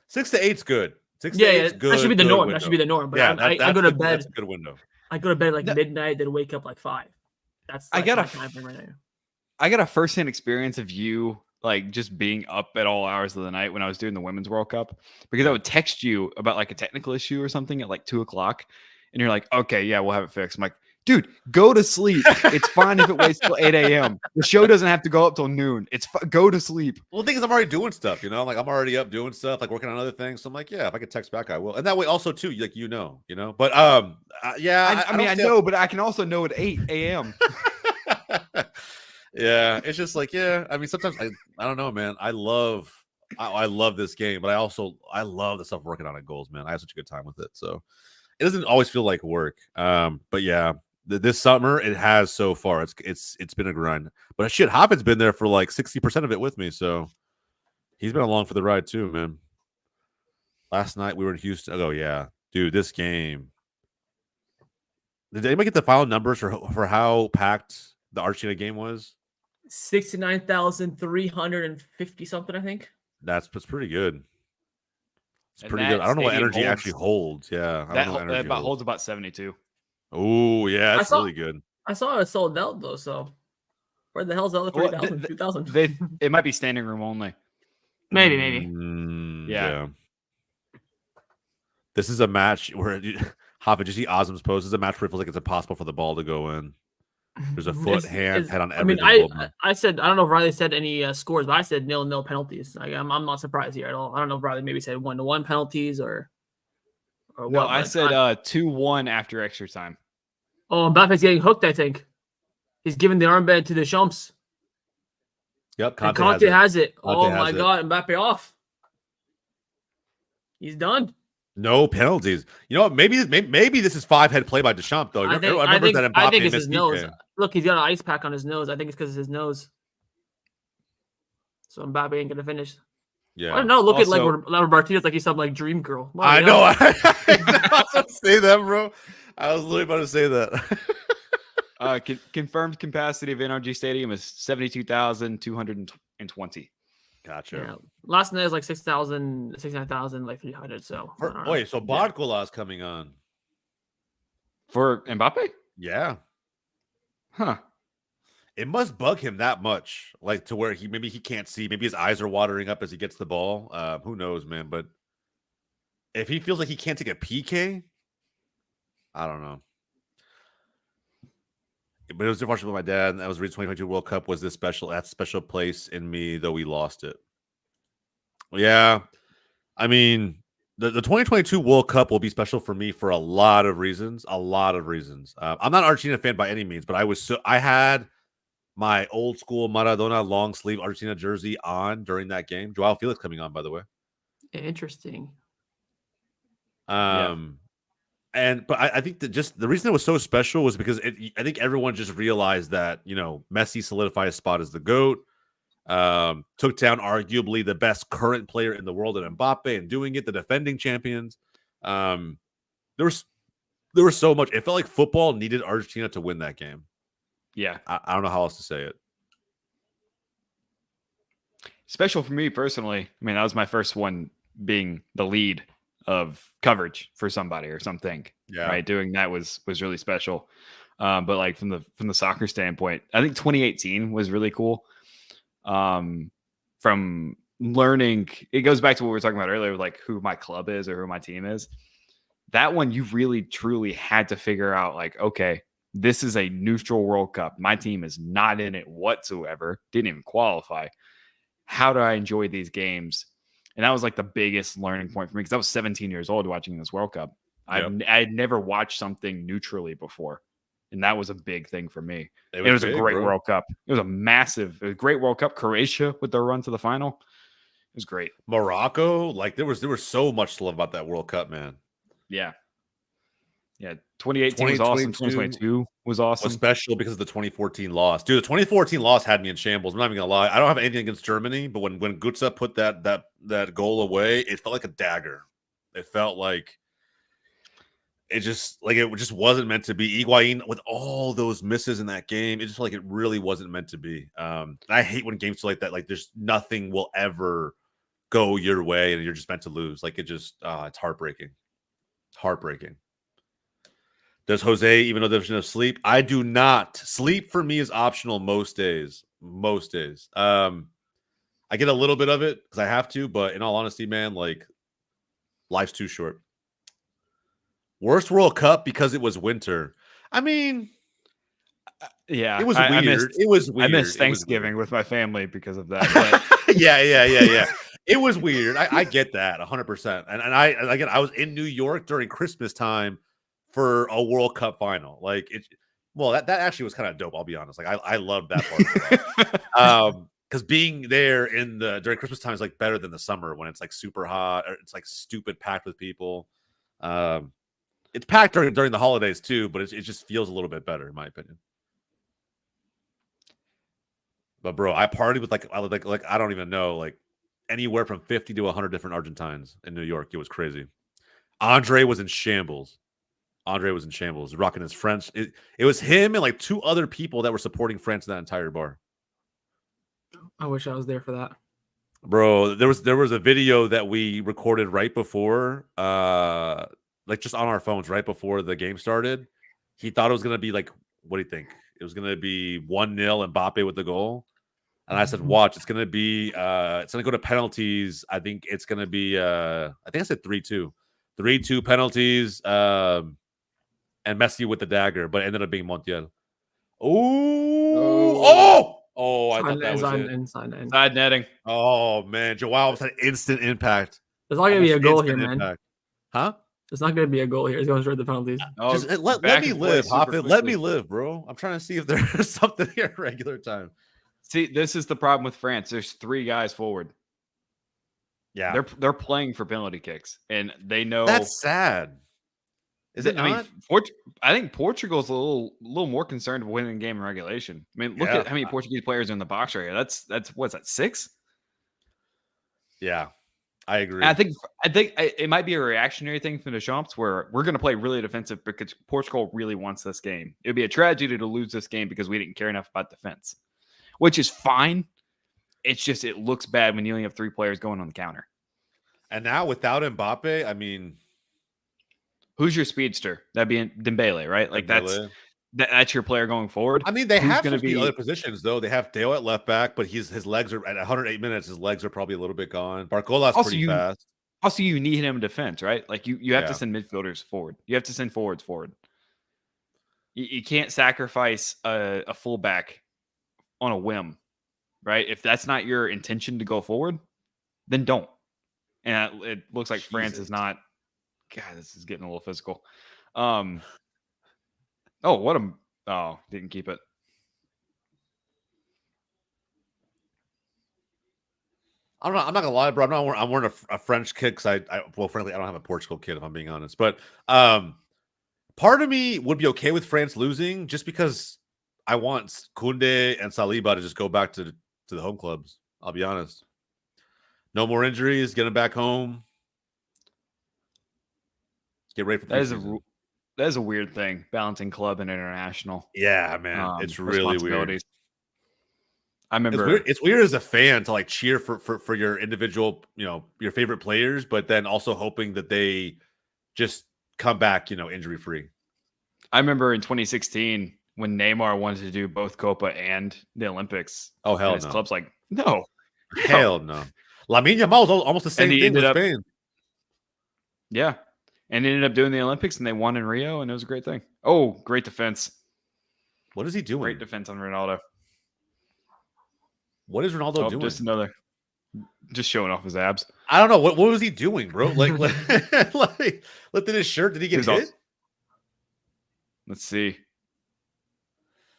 6 to 8's good. 6 to 8's good. That should be the norm. Window. That should be the norm. But yeah, I go to bed. That's a good window. I go to bed like midnight, then wake up like 5. That's like my time frame right now. I got a firsthand experience of you like just being up at all hours of the night when I was doing the Women's World Cup because I would text you about like a technical issue or something at like 2:00 and you're like, okay, yeah, we'll have it fixed. I'm like, dude, go to sleep. It's fine if it waits till 8 a.m. The show doesn't have to go up till noon. Go to sleep. Well, the thing is, I'm already doing stuff, like I'm already up doing stuff, like working on other things. So I'm like, yeah, if I could text back, I will. And that way also too, like, but yeah, I know, but I can also know at 8 a.m. Yeah, it's just like, yeah. I mean, sometimes I don't know, man. I love this game, but I love the stuff working on it goals, man. I have such a good time with it. So it doesn't always feel like work. But yeah, this summer it has so far. It's been a grind. But shit, Hoppett's been there for like 60% of it with me, so he's been along for the ride too, man. Last night we were in Houston. Oh yeah, dude, this game. Did anybody get the final numbers for how packed the Argentina game was? 69,350 something, I think. That's pretty good. It's pretty good. I don't know what energy actually holds. Yeah, I don't know what energy holds about 72. Oh yeah, that's really good. I saw it sold out though. So where the hell's the other 3,000, 2,000? It might be standing room only. Maybe. Yeah. This is a match where Hoppe, did you see Ozm's post? This is a match where it feels like it's impossible for the ball to go in. There's a foot, head on everything. I said, I don't know if Riley said any scores, but I said 0-0 penalties. Like, I'm not surprised here at all. I don't know if Riley maybe said 1-1 penalties or no, what. I said 2-1 after extra time. Oh, Mbappe's getting hooked, I think. He's giving the armband to the Champs. Yep, Conte has it. Oh my God, Mbappe off. He's done. No penalties. You know what? Maybe this is 5-head play by Deschamps, though. I think it's his nose. Look, he's got an ice pack on his nose. I think it's because it's his nose. So Mbappe ain't gonna finish. Yeah. I don't know. Look at like Laura Martinez, like he's some like dream girl. Oh, I know. I was about to say that, bro. I was literally about to say that. Confirmed capacity of NRG Stadium is 72,220. Gotcha. Yeah. Last night was like 69,000, like 300. So so Barcola is coming on for Mbappe. Yeah. Huh. It must bug him that much, like to where maybe he can't see. Maybe his eyes are watering up as he gets the ball. Who knows, man? But if he feels like he can't take a PK, I don't know. but it was watching with my dad, and that was the reason 2022 World Cup was this special. That special place in me, though we lost it. Yeah, I mean, the 2022 World Cup will be special for me for a lot of reasons. A lot of reasons. I'm not an Argentina fan by any means, but I had my old school Maradona long sleeve Argentina jersey on during that game. Joao Felix coming on, by the way. Interesting. But I think that just the reason it was so special was because I think everyone just realized that, you know, Messi solidified his spot as the GOAT, took down arguably the best current player in the world at Mbappe and doing it, the defending champions. There was so much. It felt like football needed Argentina to win that game. Yeah. I don't know how else to say it. Special for me personally. I mean, that was my first one being the lead of coverage for somebody or something. Yeah. Right. Doing that was really special. But like from the soccer standpoint, I think 2018 was really cool. From learning, it goes back to what we were talking about earlier, like who my club is or who my team is. That one, you really truly had to figure out, like, okay, this is a neutral World Cup. My team is not in it whatsoever. Didn't even qualify. How do I enjoy these games? And that was like the biggest learning point for me because I was 17 years old watching this World Cup. Yep. I had never watched something neutrally before. And that was a big thing for me. It was big, a great bro. World Cup. It was a great World Cup. Croatia with their run to the final. It was great. Morocco, like there was so much to love about that World Cup, man. Yeah. Yeah. 2018 was awesome. 2022 was awesome. Was special because of the 2014 loss. Dude, the 2014 loss had me in shambles. I'm not even gonna lie. I don't have anything against Germany, but when Götze put that goal away, it felt like a dagger. It felt like it just wasn't meant to be. Higuain with all those misses in that game, it just felt like it really wasn't meant to be. I hate when games feel like that. Like there's nothing will ever go your way, and you're just meant to lose. Like it just, it's heartbreaking. Heartbreaking. Does Jose even know the definition of sleep? I do not. Sleep for me is optional most days. Most days. I get a little bit of it because I have to, but in all honesty, man, like life's too short. Worst World Cup because it was winter. I mean, yeah, it was weird. It was weird. I missed Thanksgiving with my family because of that. But... yeah. It was weird. I get that 100%. And I was in New York during Christmas time for a World Cup final. Like it, well, that actually was kind of dope. I'll be honest. Like I loved that part. Because being there during Christmas time is like better than the summer when it's like super hot or it's like stupid packed with people. It's packed during the holidays too, but it just feels a little bit better in my opinion. But bro, I partied with like I don't even know, like anywhere from 50 to 100 different Argentines in New York. It was crazy. Andre was in shambles. Rocking his French. It was him and like two other people that were supporting France in that entire bar. I wish I was there for that. Bro, there was a video that we recorded right before, like just on our phones right before the game started. He thought it was gonna be like, what do you think? It was gonna be 1-0 Mbappe with the goal. And I said, watch, it's gonna go to penalties. I think it's gonna be I think I said 3-2. 3-2 penalties. And Messi with the dagger, but it ended up being Montiel. I thought that was it. Inside netting. Oh man, Joao was an instant impact. There's not gonna be a goal here, man. Huh? There's not gonna be a goal here. He's going straight to the penalties. Just let me live, Hafid. Let me live, bro. I'm trying to see if there's something here at regular time. See, this is the problem with France. There's 3 guys forward. Yeah, they're playing for penalty kicks, and they know that's sad. Is it not? I think Portugal's a little more concerned with winning the game in regulation. I mean, look at how many Portuguese players are in the box right here. That's what's that, 6? Yeah, I agree. And I think it might be a reactionary thing from the Deschamps where we're going to play really defensive because Portugal really wants this game. It would be a tragedy to lose this game because we didn't care enough about defense, which is fine. It's just it looks bad when you only have 3 players going on the counter. And now without Mbappe, I mean. Who's your speedster? That'd be Dembele, right? Like that's your player going forward. I mean, they have going to be other positions though. They have Dale at left back, but his legs are at 108 minutes. His legs are probably a little bit gone. Barcola's pretty fast. Also, you need him in defense, right? Like you have to send midfielders forward. You have to send forwards forward. You can't sacrifice a fullback on a whim, right? If that's not your intention to go forward, then don't. And it looks like France is not. God, this is getting a little physical. Oh, what a. Oh, didn't keep it. I'm not gonna lie, bro. I'm wearing a French kit because well, frankly, I don't have a Portugal kit if I'm being honest. But part of me would be okay with France losing just because I want Koundé and Saliba to just go back to the home clubs. I'll be honest. No more injuries. Get them back home. Get ready for that is a weird thing, balancing club and international. Yeah, man, it's really weird. I remember it's weird as a fan to like cheer for your individual, your favorite players, but then also hoping that they just come back, injury free. I remember in 2016 when Neymar wanted to do both Copa and the Olympics. Oh hell no! His club's like, no, hell no. Lamine Yamal's almost the same thing with Spain. Yeah, and he ended up doing the Olympics and they won in Rio, and it was a great thing. Oh, great defense! What is he doing? Great defense on Ronaldo. What is Ronaldo doing? Just showing off his abs. I don't know. What was he doing, bro? Like lifted his shirt. Did he get hit? Let's see.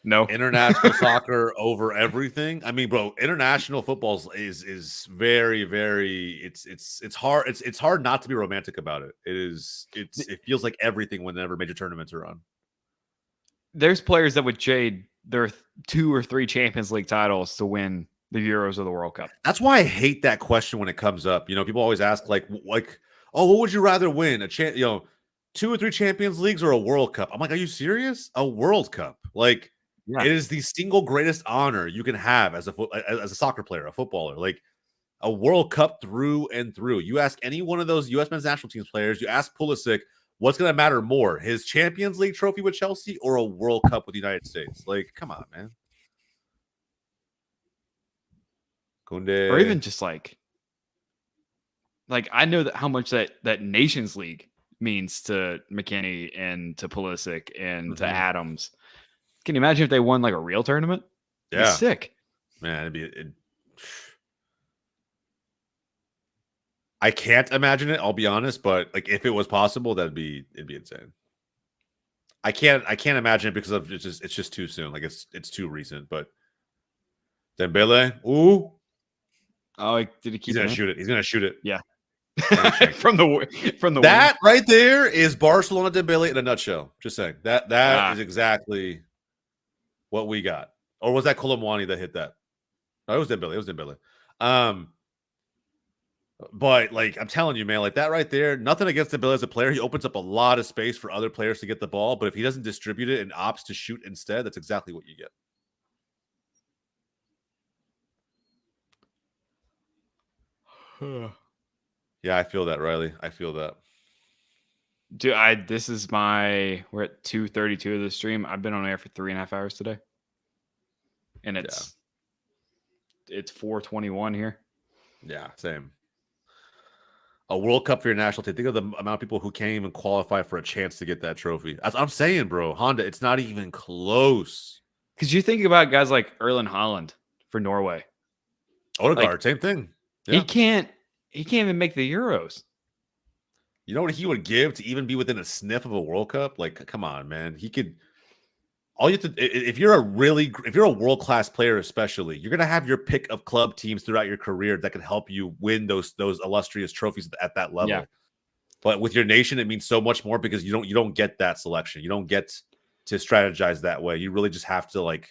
No. International soccer over everything. I mean, bro, international football is very, very. It's hard. It's hard not to be romantic about it. It feels like everything whenever major tournaments are on. There's players that would trade their 2 or 3 Champions League titles to win the Euros or the World Cup. That's why I hate that question when it comes up. People always ask like, oh, what would you rather win? 2 or 3 Champions Leagues or a World Cup? I'm like, are you serious? A World Cup? Like, yeah. It is the single greatest honor you can have as a soccer player, a footballer. Like, a World Cup through and through. You ask any one of those U.S. men's national teams players, you ask Pulisic, what's going to matter more, his Champions League trophy with Chelsea or a World Cup with the United States? Like, come on, man. Koundé. Or even just like I know that how much that Nations League means to McKennie and to Pulisic and to Adams. Can you imagine if they won like a real tournament? Yeah. It'd be sick. Man, I can't imagine it, I'll be honest, but like if it was possible, it'd be insane. I can't imagine it because of it's just too soon. Like it's too recent, but Dembele, ooh. Oh, did he keep He's gonna shoot it. He's gonna shoot it. Yeah. from the that wing. Right there is Barcelona Dembele in a nutshell. Just saying. That is exactly what we got. Or was that Colomwani that hit that? No, it was Dembele. But like I'm telling you, man, like that right there, nothing against Dembele as a player. He opens up a lot of space for other players to get the ball, but if he doesn't distribute it and opts to shoot instead, that's exactly what you get. Yeah, I feel that, Riley. I feel that. Dude, we're at 2:32 of the stream. I've been on air for 3.5 hours today. And it's 4:21 here. Yeah, same. A World Cup for your national team. Think of the amount of people who can't even qualify for a chance to get that trophy. As I'm saying, bro, Honda, it's not even close. Because you think about guys like Erling Haaland for Norway. Odegaard, same thing. Yeah. He can't even make the Euros. You know what he would give to even be within a sniff of a World Cup? Like, come on, man. He could. All you have to, if you're a world-class player, especially, you're gonna have your pick of club teams throughout your career that can help you win those illustrious trophies at that level. Yeah. But with your nation, it means so much more because you don't get that selection. You don't get to strategize that way. You really just have to like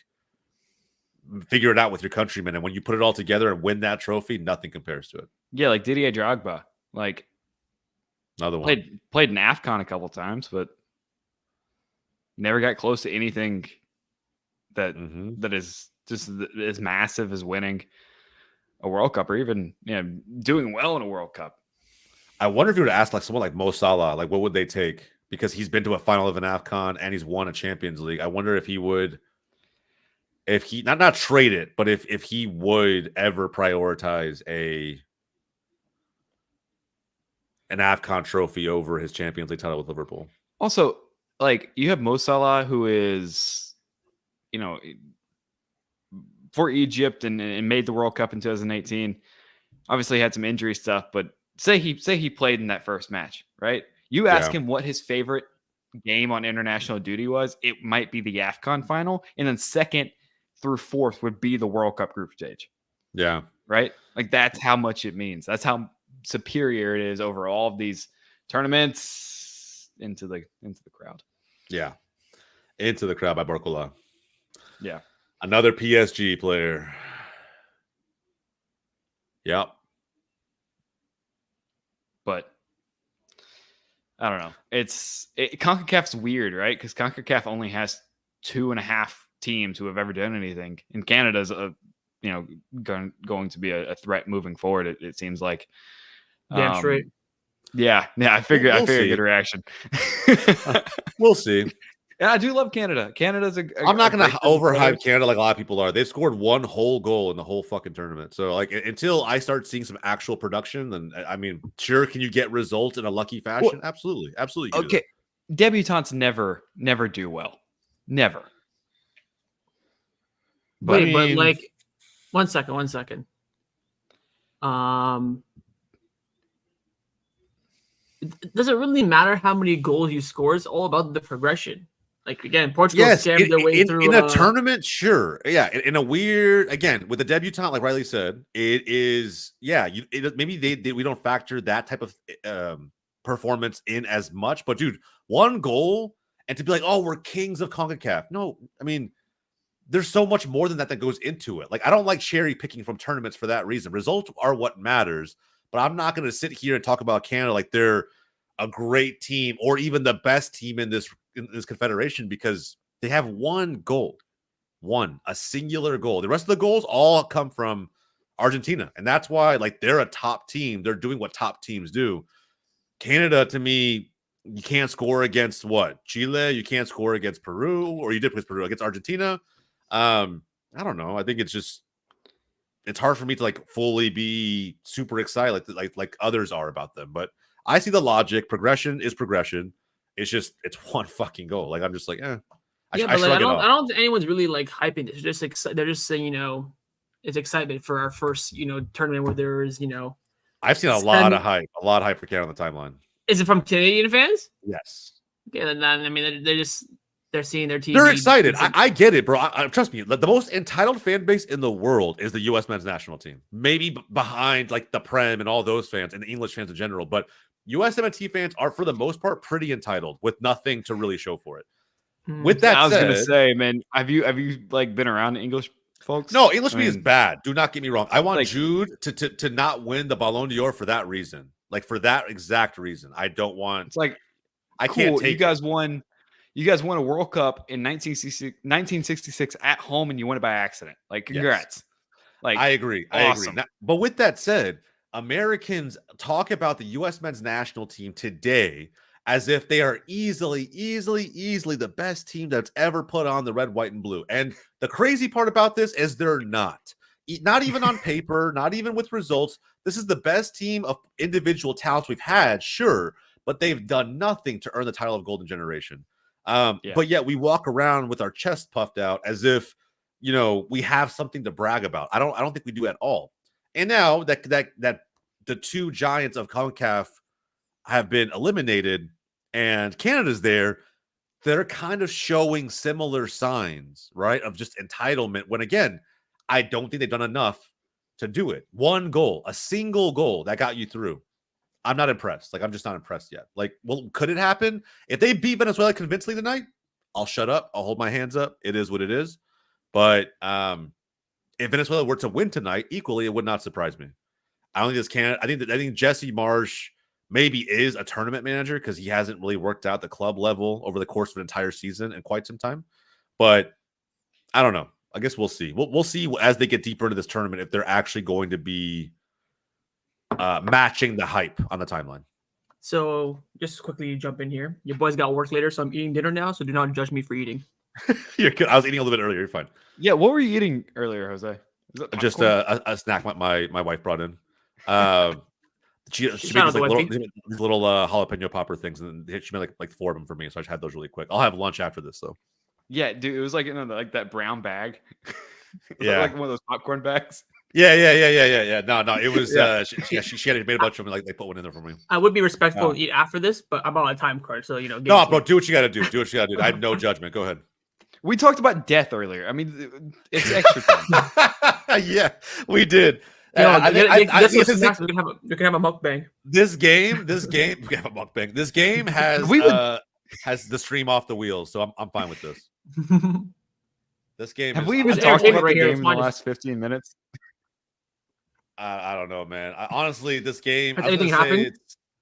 figure it out with your countrymen. And when you put it all together and win that trophy, nothing compares to it. Yeah, like Didier Drogba, like another one played in AFCON a couple times, but never got close to anything that is just as massive as winning a World Cup or even doing well in a World Cup. I wonder if you were to ask like someone like Mo Salah, like what would they take? Because he's been to a final of an AFCON and he's won a Champions League. I wonder if he would, if he not trade it, but if he would ever prioritize an AFCON trophy over his Champions League title with Liverpool. Also, like you have Mo Salah, who is, you know, for Egypt and made the World Cup in 2018. Obviously had some injury stuff, but say he played in that first match, right? You ask him what his favorite game on international duty was, it might be the AFCON final, and then second through fourth would be the World Cup group stage. Yeah. Right? Like that's how much it means. That's how superior it is over all of these tournaments into the crowd. Yeah. Into the crowd by Barcola. Yeah. Another PSG player. Yep. But I don't know. CONCACAF's weird, right? Because CONCACAF only has 2.5 teams who have ever done anything. And Canada's going to be a threat moving forward. It seems like. Damn straight. Yeah. I figured a good reaction. We'll see. And I do love Canada. Canada's I'm not going to overhype Canada like a lot of people are. They've scored one whole goal in the whole fucking tournament. So, like, until I start seeing some actual production, then I mean, sure, can you get results in a lucky fashion? Well, absolutely. Okay, debutantes never do well. Never. But, wait, but like, one second. Does it really matter how many goals you score? It's all about the progression. Like, again, Portugal scammed their way through. In a tournament, sure. Yeah, in a weird, again, with the debutant, like Riley said, it is, yeah, maybe we don't factor that type of performance in as much. But, dude, one goal and to be like, oh, we're kings of CONCACAF. No, I mean, there's so much more than that goes into it. Like, I don't like cherry picking from tournaments for that reason. Results are what matters. But I'm not going to sit here and talk about Canada like they're a great team or even the best team in this confederation because they have one goal, a singular goal. The rest of the goals all come from Argentina. And that's why, like, they're a top team. They're doing what top teams do. Canada, to me, you can't score against what? Chile? You can't score against Peru, or you did with Peru against Argentina. I don't know. I think it's hard for me to like fully be super excited like others are about them. But I see the logic. Progression is progression. It's just it's one fucking goal. Like I'm just like, I don't think anyone's really like hyping this. They're just saying, it's excitement for our first, tournament where there is, I've seen a lot of hype for Canada on the timeline. Is it from Canadian fans? Yes. Okay, then I mean they're seeing their team. They're excited. I get it, bro. Trust me. The most entitled fan base in the world is the U.S. men's national team. Maybe behind like the Prem and all those fans and the English fans in general. But U.S. MNT fans are, for the most part, pretty entitled with nothing to really show for it. With that, I was gonna say, man, have you like been around English folks? No, English is bad. Do not get me wrong. I want like, Jude to not win the Ballon d'Or for that reason. Like for that exact reason. I don't want. It's like I can't take. You guys won a World Cup in 1966 at home, and you won it by accident. Like, congrats. Yes. Like, I agree. Awesome. I agree. Now, but with that said, Americans talk about the U.S. men's national team today as if they are easily the best team that's ever put on the red, white, and blue. And the crazy part about this is they're not. Not even on paper, not even with results. This is the best team of individual talents we've had, sure, but they've done nothing to earn the title of Golden Generation. But yet we walk around with our chest puffed out as if, we have something to brag about. I don't think we do at all. And now that the two giants of CONCACAF have been eliminated and Canada's there, they're kind of showing similar signs, right, of just entitlement when, again, I don't think they've done enough to do it. One goal, a single goal that got you through. I'm not impressed. Like, I'm just not impressed yet. Like, well, could it happen? If they beat Venezuela convincingly tonight, I'll shut up. I'll hold my hands up. It is what it is. But if Venezuela were to win tonight, equally, it would not surprise me. I don't think this can. I think Jesse Marsh maybe is a tournament manager because he hasn't really worked out the club level over the course of an entire season in quite some time. But I don't know. I guess we'll see. We'll see as they get deeper into this tournament if they're actually going to be matching the hype on the timeline. So just quickly jump in here. Your boys got work later, so I'm eating dinner now. So do not judge me for eating. You're good. I was eating a little bit earlier. You're fine. Yeah, what were you eating earlier, Jose? Just a snack my wife brought in. She made Shout out these, to like, Wifey. these little jalapeno popper things, and she made like 4 of them for me. So I just had those really quick. I'll have lunch after this though. Yeah, dude, it was like in like that brown bag. Yeah. Like one of those popcorn bags. Yeah. No, it was. Yeah. She had made a bunch of them. Like they put one in there for me. I would be respectful and eat after this, but I'm on a time card, so give No, it to bro, me. do what you got to do. Do what you got to do. I have no judgment. Go ahead. We talked about death earlier. I mean, it's extra time. Yeah, we did. Get some snacks. We can have a mukbang. This game, we have a mukbang. This game has has the stream off the wheels, so I'm fine with this. This game. Have is, we even There's talked about entertainment right the here. game It's in the fine. last 15 minutes? I don't know, man. Honestly, this game. Has anything happened?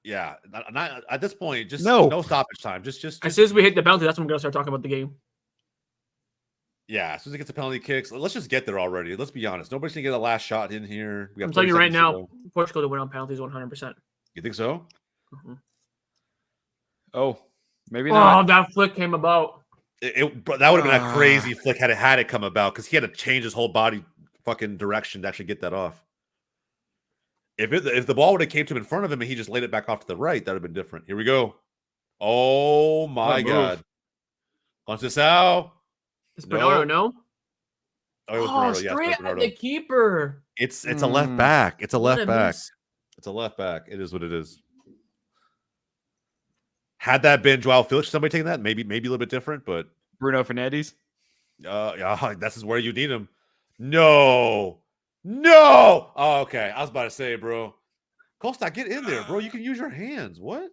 Yeah, not at this point. Just No. no stoppage time. Just As soon as we hit the penalty, that's when we're gonna start talking about the game. yeah. As soon as it gets the penalty kicks, let's just get there already. Let's be honest. Nobody's gonna get a last shot in here. We got I'm telling 30 you right seconds to now, go. Portugal to win on penalties 100%. You think so? Oh, maybe Oh, not. that flick came about. Bro, that would have been a crazy flick had it come about because he had to change his whole body fucking direction to actually get that off. If the ball would have came to him in front of him and he just laid it back off to the right, that would have been different. Here we go. Oh my God. Conceição. Is Bernardo no? Oh, it was Bernardo. Yes, it was Straight at Bernardo. the keeper. It's a left back. It's a What left a back. miss. It's a left back. It is what it is. Had that been Joao Felix, somebody taking that, maybe a little bit different, but Bruno Fernandes. yeah, this is where you need him. No. Oh, okay. I was about to say, bro. Costa, get in there, bro. You can use your hands. What?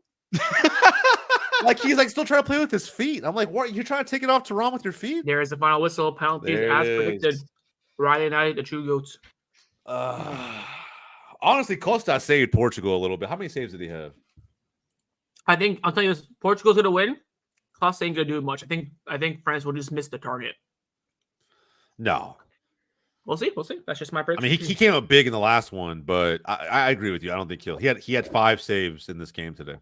Like he's like still trying to play with his feet. I'm like, what? You're trying to take it off Tehran with your feet? There is the final whistle. Penalties There as it predicted. is. Riley United, the true goats. Honestly, Costa saved Portugal a little bit. How many saves did he have? I'll tell you this: Portugal's gonna win. Costa ain't gonna do much. I think France will just miss the target. No. We'll see. That's just my I prediction. mean, he came up big in the last one, but I agree with you. I don't think he had 5 saves in this game today.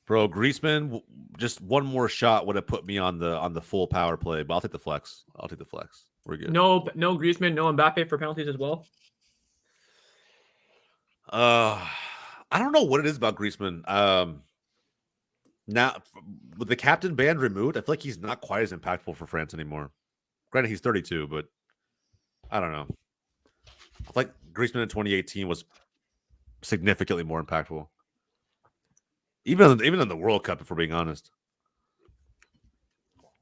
Bro, Griezmann, just one more shot would have put me on the full power play, but I'll take the flex. We're good. No Griezmann, no Mbappe for penalties as well. I don't know what it is about Griezmann. Now with the captain band removed, I feel like he's not quite as impactful for France anymore. Granted, he's 32, but I don't know. I feel like Griezmann in 2018 was significantly more impactful. Even in the World Cup, if we're being honest.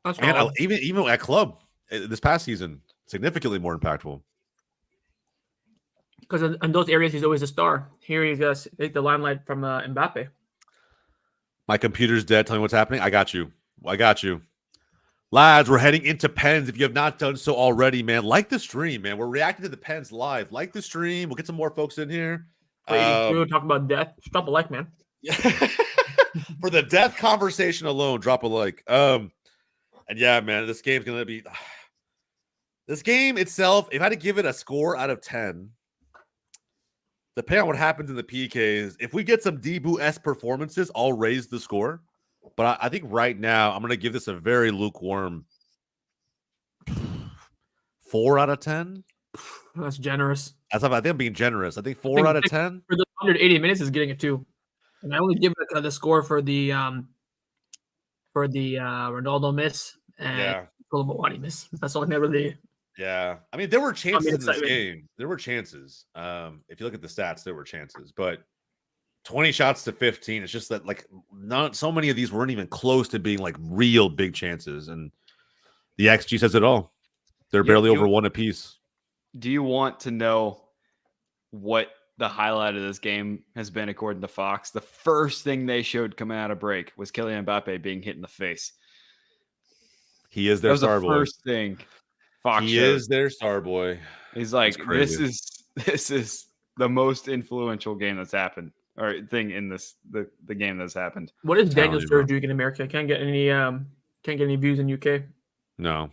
That's And all. even at club this past season, significantly more impactful. Because in those areas, he's always a star. Here he's gonna take the limelight from Mbappe. My computer's dead. Tell me what's happening. I got you. Lads, we're heading into pens. If you have not done so already, man, like the stream, man. We're reacting to the pens live. Like the stream. We'll get some more folks in here. Talking about death. Just drop a like, man. For the death conversation alone, drop a like. And yeah, man, this game's gonna be this game itself. If I had to give it a score out of 10, depending on what happens in the PKs, if we get some Debu-esque performances, I'll raise the score. But I think right now I'm gonna give this a very lukewarm 4 out of 10. That's generous. I think I'm being generous. I think 4 out of 10. For the 180 minutes is getting it too. And I only give it the score for the Ronaldo miss and Koulibaly miss. That's all I never really. Yeah, I mean there were chances in this excitement. game. There were chances. If you look at the stats, there were chances, but 20 shots to 15. It's just that like not so many of these weren't even close to being like real big chances, and the XG says it all. They're barely over 1 apiece. Do you want to know what the highlight of this game has been according to Fox? The first thing they showed coming out of break was Kylian Mbappe being hit in the face. He is their star boy. First thing Fox He showed. is their star boy. He's like, this is the most influential game that's happened, or thing in this the game that's happened. What is Daniel Sturridge doing in America? Can't get any views in UK. No,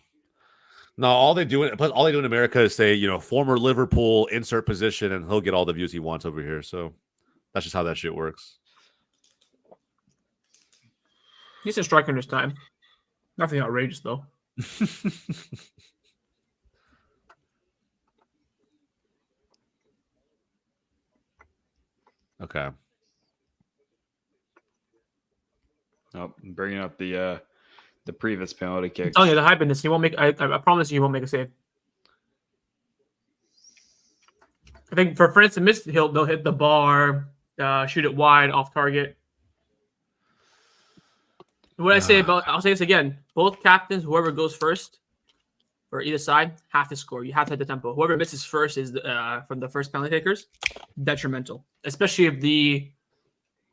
all they do in America is say, former Liverpool, insert position, and he'll get all the views he wants over here. So that's just how that shit works. He's a striker this time. Nothing outrageous though. Okay. Oh, I'm bringing up the previous penalty kicks. Oh yeah, the hype in this. He won't make. I promise you, he won't make a save. I think for France to miss, they'll hit the bar, shoot it wide off target. What I say about, I'll say this again: both captains, whoever goes first, or either side, have to score. You have to hit the tempo. Whoever misses first is from the first penalty takers, detrimental, especially if the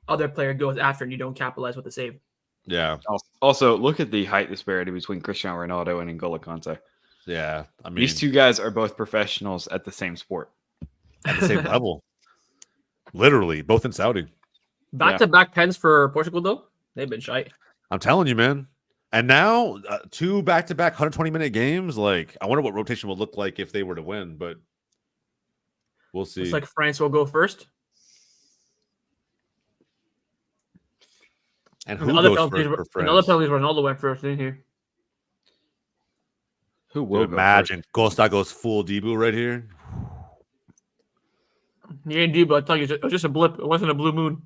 other player goes after and you don't capitalize with the save. Yeah. Also, look at the height disparity between Cristiano Ronaldo and N'Golo Kante. Yeah. I mean, These two guys are both professionals at the same sport. at the same level. Literally, both in Saudi. Back-to-back pens for Portugal, though. They've been shite. I'm telling you, man. And now, 2 back-to-back 120-minute games. Like, I wonder what rotation would look like if they were to win, but we'll see. It's like France will go first. And who goes first for France? Another penalties, Ronaldo went first, didn't he? Who will imagine Costa goes full Debu right here? He ain't Debu. I thought it was just a blip. It wasn't a blue moon.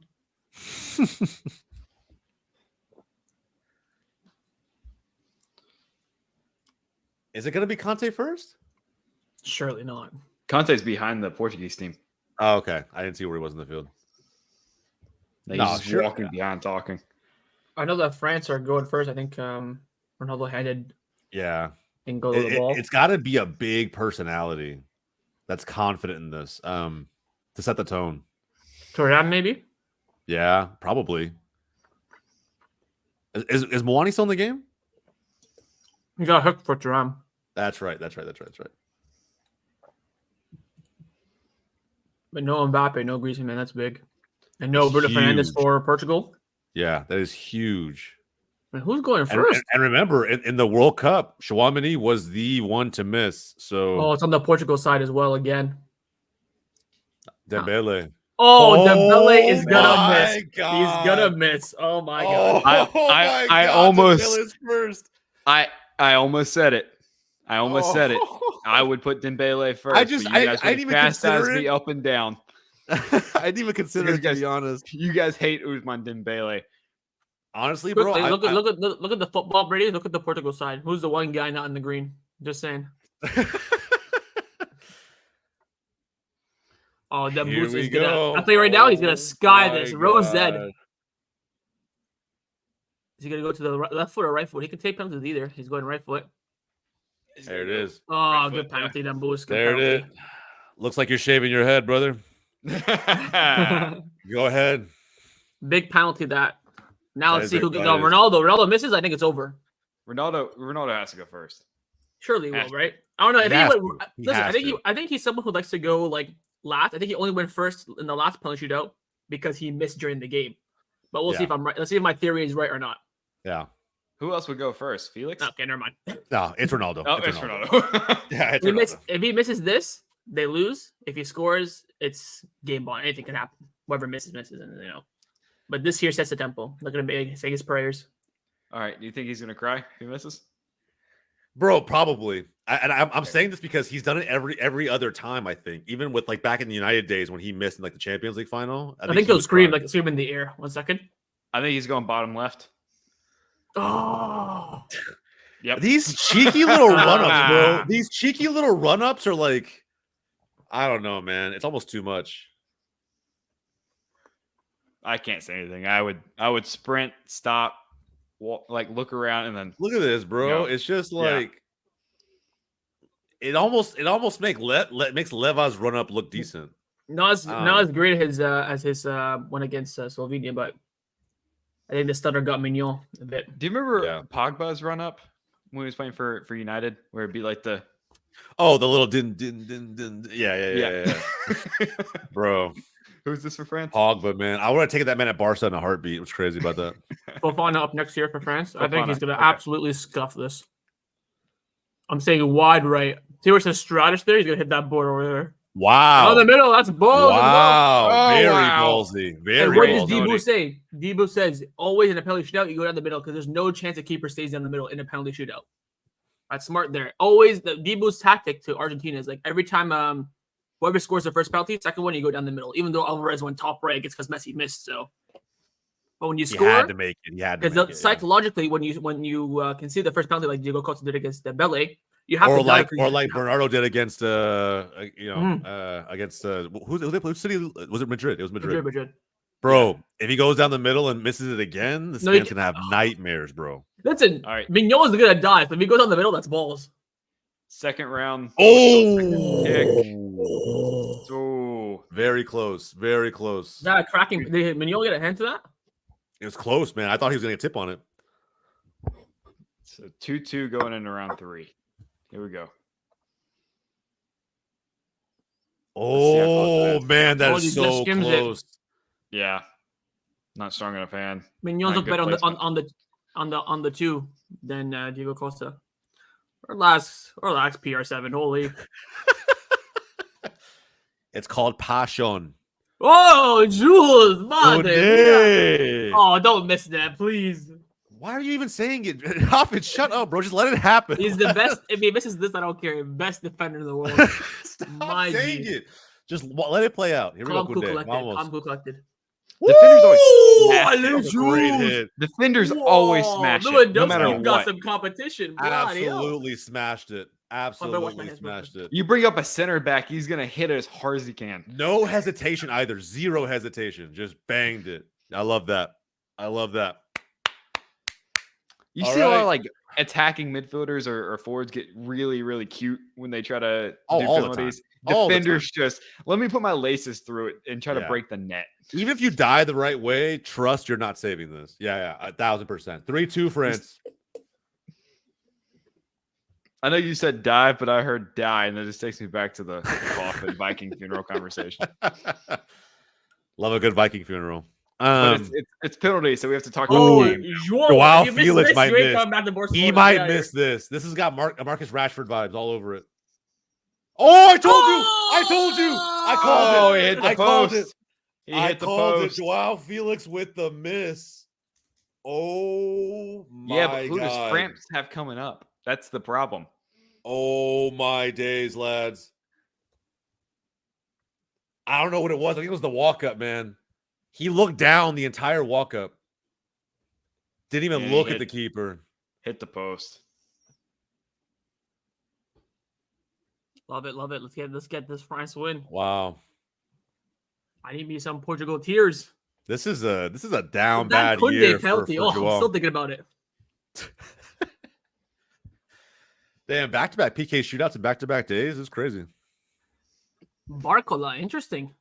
Is it going to be Conte first? Surely not. Conte's behind the Portuguese team. Oh, okay. I didn't see where he was in the field. He's just walking behind talking. I know that France are going first. I think Ronaldo headed. Yeah. And go to the ball. It's got to be a big personality that's confident in this to set the tone. Thuram, maybe? Yeah, probably. Is Moani still in the game? He got hooked for Thuram. That's right. That's right. But no Mbappe, no Griezmann. That's big. And no Bruno Fernandes for Portugal. Yeah, that is huge. And who's going first? And remember, in the World Cup, Chouameni was the one to miss. So it's on the Portugal side as well again. Dembele. Dembele is gonna miss. God. He's gonna miss. Oh my god! I almost first. I almost said it. I would put Dembele first. I didn't even consider me up and down. I didn't even consider it, to be honest. You guys hate Ousmane Dembele. Honestly, Quickly, bro. Look at the football ratings. Look at the Portugal side. Who's the one guy not in the green? Just saying. Oh, that boost is gonna. I'll tell you right now, he's gonna sky this. Rose Z. Is he gonna go to the left foot or right foot? He can take penalties either. He's going right foot. There it is. Oh, right good foot, penalty, then boost. There it is. Looks like you're shaving your head, brother. Go ahead. Big penalty that. Now let's see who can go. is. Ronaldo misses. I think it's over. Ronaldo has to go first. Surely he will, right? I don't know. I think he's someone who likes to go like last. I think he only went first in the last penalty shootout because he missed during the game. But we'll see if I'm right. Let's see if my theory is right or not. Yeah. Who else would go first? Felix? Okay, never mind. No, it's Ronaldo. Oh, it's Ronaldo. Yeah, it's Ronaldo. If he misses this, they lose. If he scores, it's game ball. Anything can happen. Whoever misses, and But this here sets the tempo. Look at him say his prayers. All right. Do you think he's gonna cry if he misses? Bro, probably. I'm saying this because he's done it every other time. I think, even with like back in the United days when he missed in like the Champions League final. I think he'll scream in the air. 1 second. I think he's going bottom left. Oh, yep. These cheeky little run-ups, bro. These cheeky little run-ups are like, I don't know, man. It's almost too much. I can't say anything. I would sprint, stop, walk, like look around, and then look at this, bro. It's just like it almost makes Leva's run up look decent. Not as great as his one against Slovenia, but I think the stutter got Mignon a bit. Do you remember Pogba's run up when he was playing for United, where it'd be like the little din. Yeah. Bro. Who's this for France? Pogba, man. I would have taken that man at Barca in a heartbeat. What's crazy about that? Fofana up next year for France. I think he's going to absolutely scuff this. I'm saying wide right. See where it says Stratus there? He's going to hit that board over there. Wow. Oh, the middle. That's bold. Wow. Oh, very ballsy. Very and what ballsy. does Debu say? Debu says, always in a penalty shootout, you go down the middle because there's no chance a keeper stays down the middle in a penalty shootout. That's smart there. Always, Debu's tactic to Argentina is like every time whoever scores the first penalty, second one you go down the middle. Even though Alvarez went top right, it's because Messi missed. So, but when you He score, had to make it. He had to make it. Psychologically, when you can see the first penalty like Diego Costa did against Dembele, you have or to like Bernardo did against against who city was it? Madrid. It was Madrid. Madrid. Bro, if he goes down the middle and misses it again, this man's gonna have nightmares, bro. Listen, all right. Mignola's gonna dive. If he goes down the middle, that's balls. Second round. Oh, very close, very close. Is that a cracking? Did Mignola get a hand to that? It was close, man. I thought he was gonna get a tip on it. So 2-2 going into round 3. Here we go. Oh man, that is so close. Yeah, not strong enough hand. Mignola's look better on the 2 than Diego Costa. Or last PR7. Holy. It's called passion. Oh, Jules, madre. Oh, Oh, don't miss that, please. why are you even saying it? Hop it, shut up, bro. Just let it happen. He's the best. If he misses this, I don't care. Best defender in the world. Stop saying it. Just let it play out. Here we go. Calm, cool, collected. Defenders always great hit. Defenders always smash it, no matter what. Got some competition. Absolutely smashed it. Absolutely smashed it. You bring up a center back, he's gonna hit it as hard as he can. No hesitation either. Zero hesitation. Just banged it. I love that. I love that. You see a lot of like attacking midfielders or forwards get really, really cute when they try to do penalties. Defenders just let me put my laces through it and try to break the net. Even if you die the right way, trust you're not saving this. Yeah, 1000%. 3-2 France. I know you said dive, but I heard die, and that just takes me back to the coffin Viking funeral conversation. Love a good Viking funeral. But it's penalty, so we have to talk about the game. Joao Felix might miss. He might miss here. this. This has got Marcus Rashford vibes all over it. Oh, I told you! I told you! I called it! He hit the I post. called it! I called it. Joao Felix with the miss. Oh my yeah, but who God. does France have coming up? That's the problem. Oh my days, lads. I don't know what it was. I think it was the walk-up, man. He looked down the entire walk-up. Didn't even look at the keeper. Hit the post. Love it. Let's get this France win. Wow. I need me some Portugal tears. This is a down bad year penalty. I'm still thinking about it. Damn, back-to-back PK shootouts in back-to-back days. This is crazy. Barcola, interesting.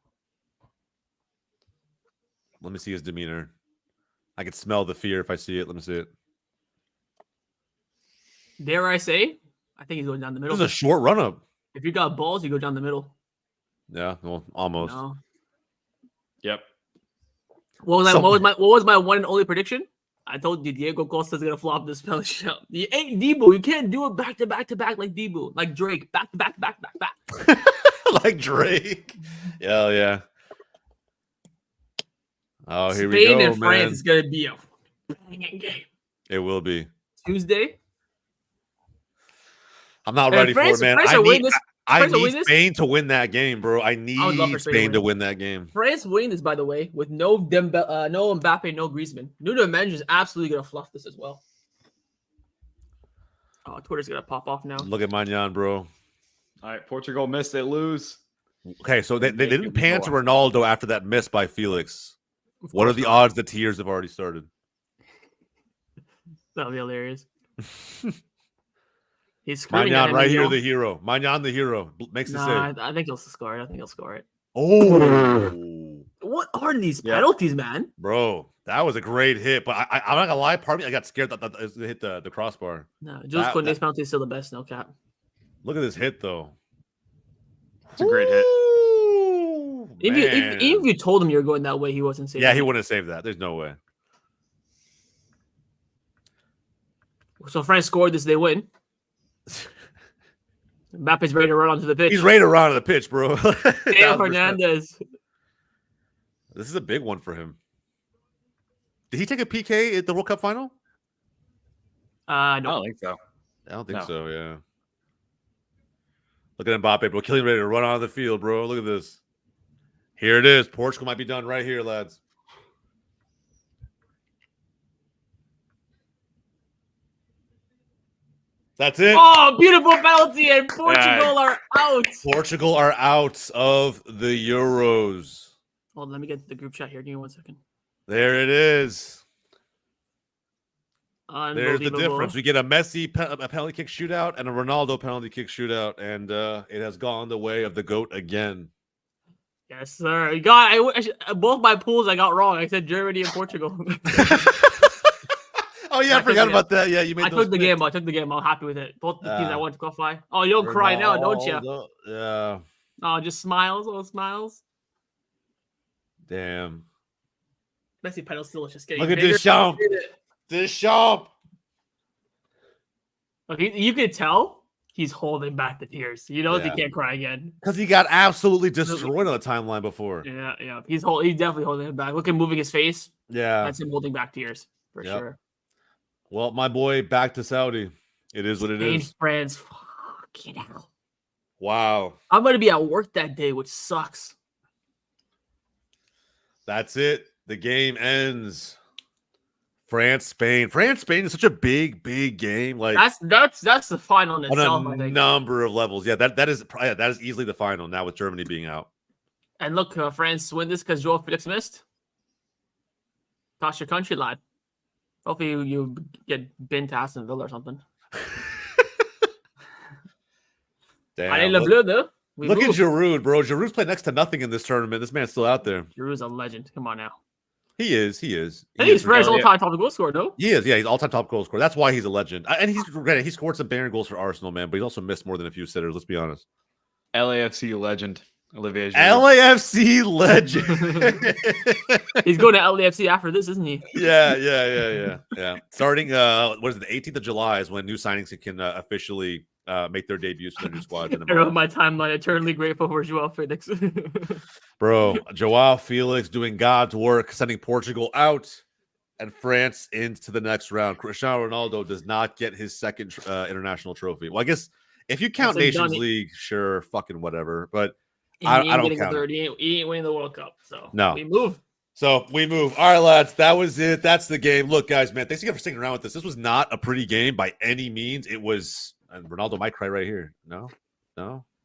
Let me see his demeanor. I can smell the fear if I see it. Let me see it. Dare I say? I think he's going down the middle. This is a short run-up. If you got balls, you go down the middle. Yeah, well, almost. No. Yep. What was my one and only prediction? I told you Diego Costa's gonna flop this penalty shot. You ain't Debo. You can't do it back to back to back like Debo, like Drake, back to back, back. Like Drake. Hell yeah. Oh, here Spain we go, and France is gonna be a banging game. It will be Tuesday. I'm not ready for it, man. I need Spain to win that game, bro. I need Spain to win that game. France winning this, by the way, with no Mbappe, no Griezmann. Nuno Mendes is absolutely gonna fluff this as well. Oh, Twitter's gonna pop off now. Look at Magnan, bro. All right, Portugal missed. They lose. Okay, so they didn't pan to Ronaldo after that miss by Felix. What are the odds the tears have already started? That'll be hilarious. He's screaming Magnan right here, the hero. Magnan, the hero, makes the save. I think he'll score it. Oh, what are these penalties, man? Bro, that was a great hit, but I'm not gonna lie. Part of me, I got scared that it hit the crossbar. No, Jules Koundé's penalty is still the best. No cap. Look at this hit, though. It's a great hit. Even if you told him you were going that way, he wasn't saving. Yeah, he wouldn't have saved that. There's no way. So France scored this, they win. Mbappe's ready to run onto the pitch. He's ready to run on the pitch, bro. Theo Fernandez. This is a big one for him. Did he take a PK at the World Cup final? No. I don't think so. I don't think so, yeah. Look at Mbappe, bro. Kylian ready to run out of the field, bro. Look at this. Here it is. Portugal might be done right here, lads. That's it. Oh, beautiful penalty, and Portugal are out. Portugal are out of the Euros. Hold on, let me get the group chat here. Give me 1 second. There it is. There's the Unbelievable. difference. We get a Messi a penalty kick shootout and a Ronaldo penalty kick shootout, and it has gone the way of the GOAT again. Yes, sir. You got. Both my pools I got wrong. I said Germany and Portugal. Oh yeah, I forgot about that. Yeah, you made. I took the game. I'm happy with it. Both the teams I want to qualify. Oh, you don't cry now, don't you? Yeah. Oh, just smiles. All smiles. Damn. Messi penalty still is just getting. Look at bigger. Deschamps. Deschamps. Okay, you can tell he's holding back the tears. He knows he Yeah. can't cry again. Because he got absolutely destroyed on the timeline before. Yeah. He's definitely holding it back. Look at moving his face. Yeah. That's him holding back tears for sure. Well, my boy, back to Saudi. It is what it Spain, is. France. Fucking hell. Wow. I'm going to be at work that day, which sucks. That's it. The game ends. France, Spain. France, Spain is such a big game. Like that's the final in itself, on I a think. number of levels. Yeah, that is easily the final now with Germany being out. And look, France win this because Joao Felix missed. Toss your country, lad. Hopefully you get bin to Aston Villa or something. Damn. Allez, le bleu, though. Look at Giroud, bro. Giroud's played next to nothing in this tournament. This man's still out there. Giroud's a legend. Come on now. He is. I think he's France's all-time top goal scorer, no? He is. Yeah, he's all-time top goal scorer. That's why he's a legend. And he scored some banger goals for Arsenal, man. But he's also missed more than a few sitters. Let's be honest. LAFC legend Olivier Giroud. LAFC legend. He's going to LAFC after this, isn't he? Yeah. Starting what is it? The 18th of July is when new signings can officially make their debuts for their new squads. I wrote my timeline. Eternally grateful for Joao Felix. Bro, Joao Felix doing God's work, sending Portugal out and France into the next round. Cristiano Ronaldo does not get his second international trophy. Well, I guess if you count Nations League, sure, fucking whatever. But I don't count it. He ain't winning the World Cup. So no. we move. All right, lads. That was it. That's the game. Look, guys, man, thanks again for sticking around with this. This was not a pretty game by any means. It was, and Ronaldo might cry right here. No?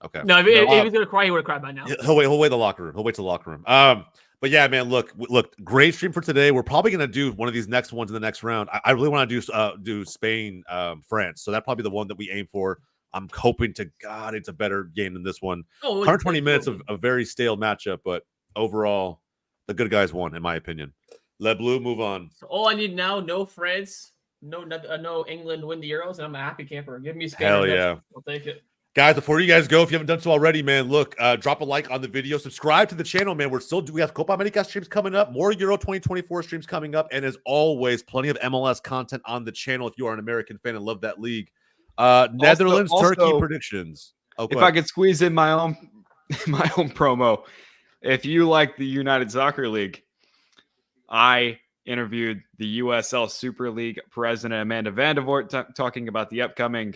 Okay. No, if he's gonna cry, he would have cried by now. He'll wait the locker room. He'll wait to the locker room. But yeah, man, look, great stream for today. We're probably gonna do one of these next ones in the next round. I really want to do Spain, France. So that's probably the one that we aim for. I'm hoping to God it's a better game than this one. 120 minutes of a very stale matchup, but overall, the good guys won, in my opinion. Le Bleu, move on. So all I need now, no France, no England win the Euros, and I'm a happy camper. Give me Spain. Hell yeah. I'll take it. Guys, before you guys go, if you haven't done so already, man, look, drop a like on the video, subscribe to the channel, man. We have Copa America streams coming up, more Euro 2024 streams coming up, and as always, plenty of MLS content on the channel if you are an American fan and love that league. Netherlands, Turkey predictions. If I could squeeze in my own promo, if you like the United Soccer League, I interviewed the USL Super League president Amanda Vandervoort talking about the upcoming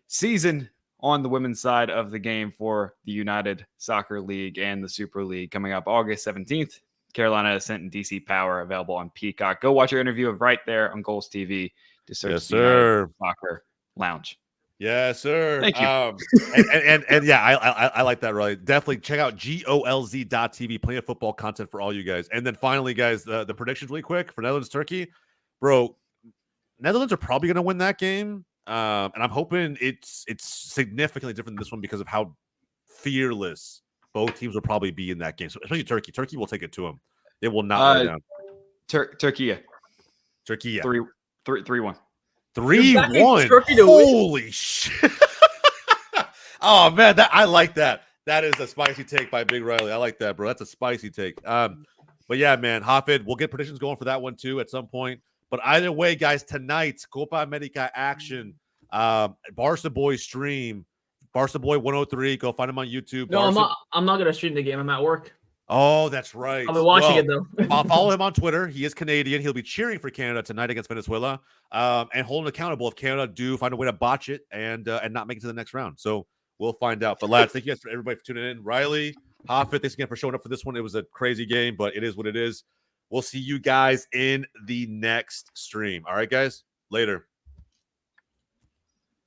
season on the women's side of the game for the United Soccer League and the Super League coming up August 17th. Carolina Ascent and DC Power available on Peacock. Go watch your interview right there on Goals TV to search yes, the sir. Soccer Lounge. Yes, sir. Thank you. And yeah, I like that, really. Definitely check out golz.tv. Plenty of football content for all you guys. And then finally, guys, the predictions really quick for Netherlands, Turkey. Bro, Netherlands are probably going to win that game. And I'm hoping it's significantly different than this one because of how fearless both teams will probably be in that game. So especially Turkey. Turkey will take it to them. They will not let down. Turkey. 3-1. 3-1. Holy shit. Oh, man, I like that. That is a spicy take by Big Riley. I like that, bro. That's a spicy take. But yeah, man, Hafid, we'll get predictions going for that one too at some point. But either way, guys, tonight, Copa America action, Barca Boy stream, Barca Boy 103. Go find him on YouTube. No, I'm not gonna stream the game. I'm at work. Oh, that's right. I'll be watching it though. I'll follow him on Twitter. He is Canadian. He'll be cheering for Canada tonight against Venezuela, and holding accountable if Canada do find a way to botch it and not make it to the next round. So We'll find out. But lads, thank you guys for everybody for tuning in. Riley, Hoffit, thanks again for showing up for this one. It was a crazy game, but it is what it is. We'll see you guys in the next stream. All right, guys. Later.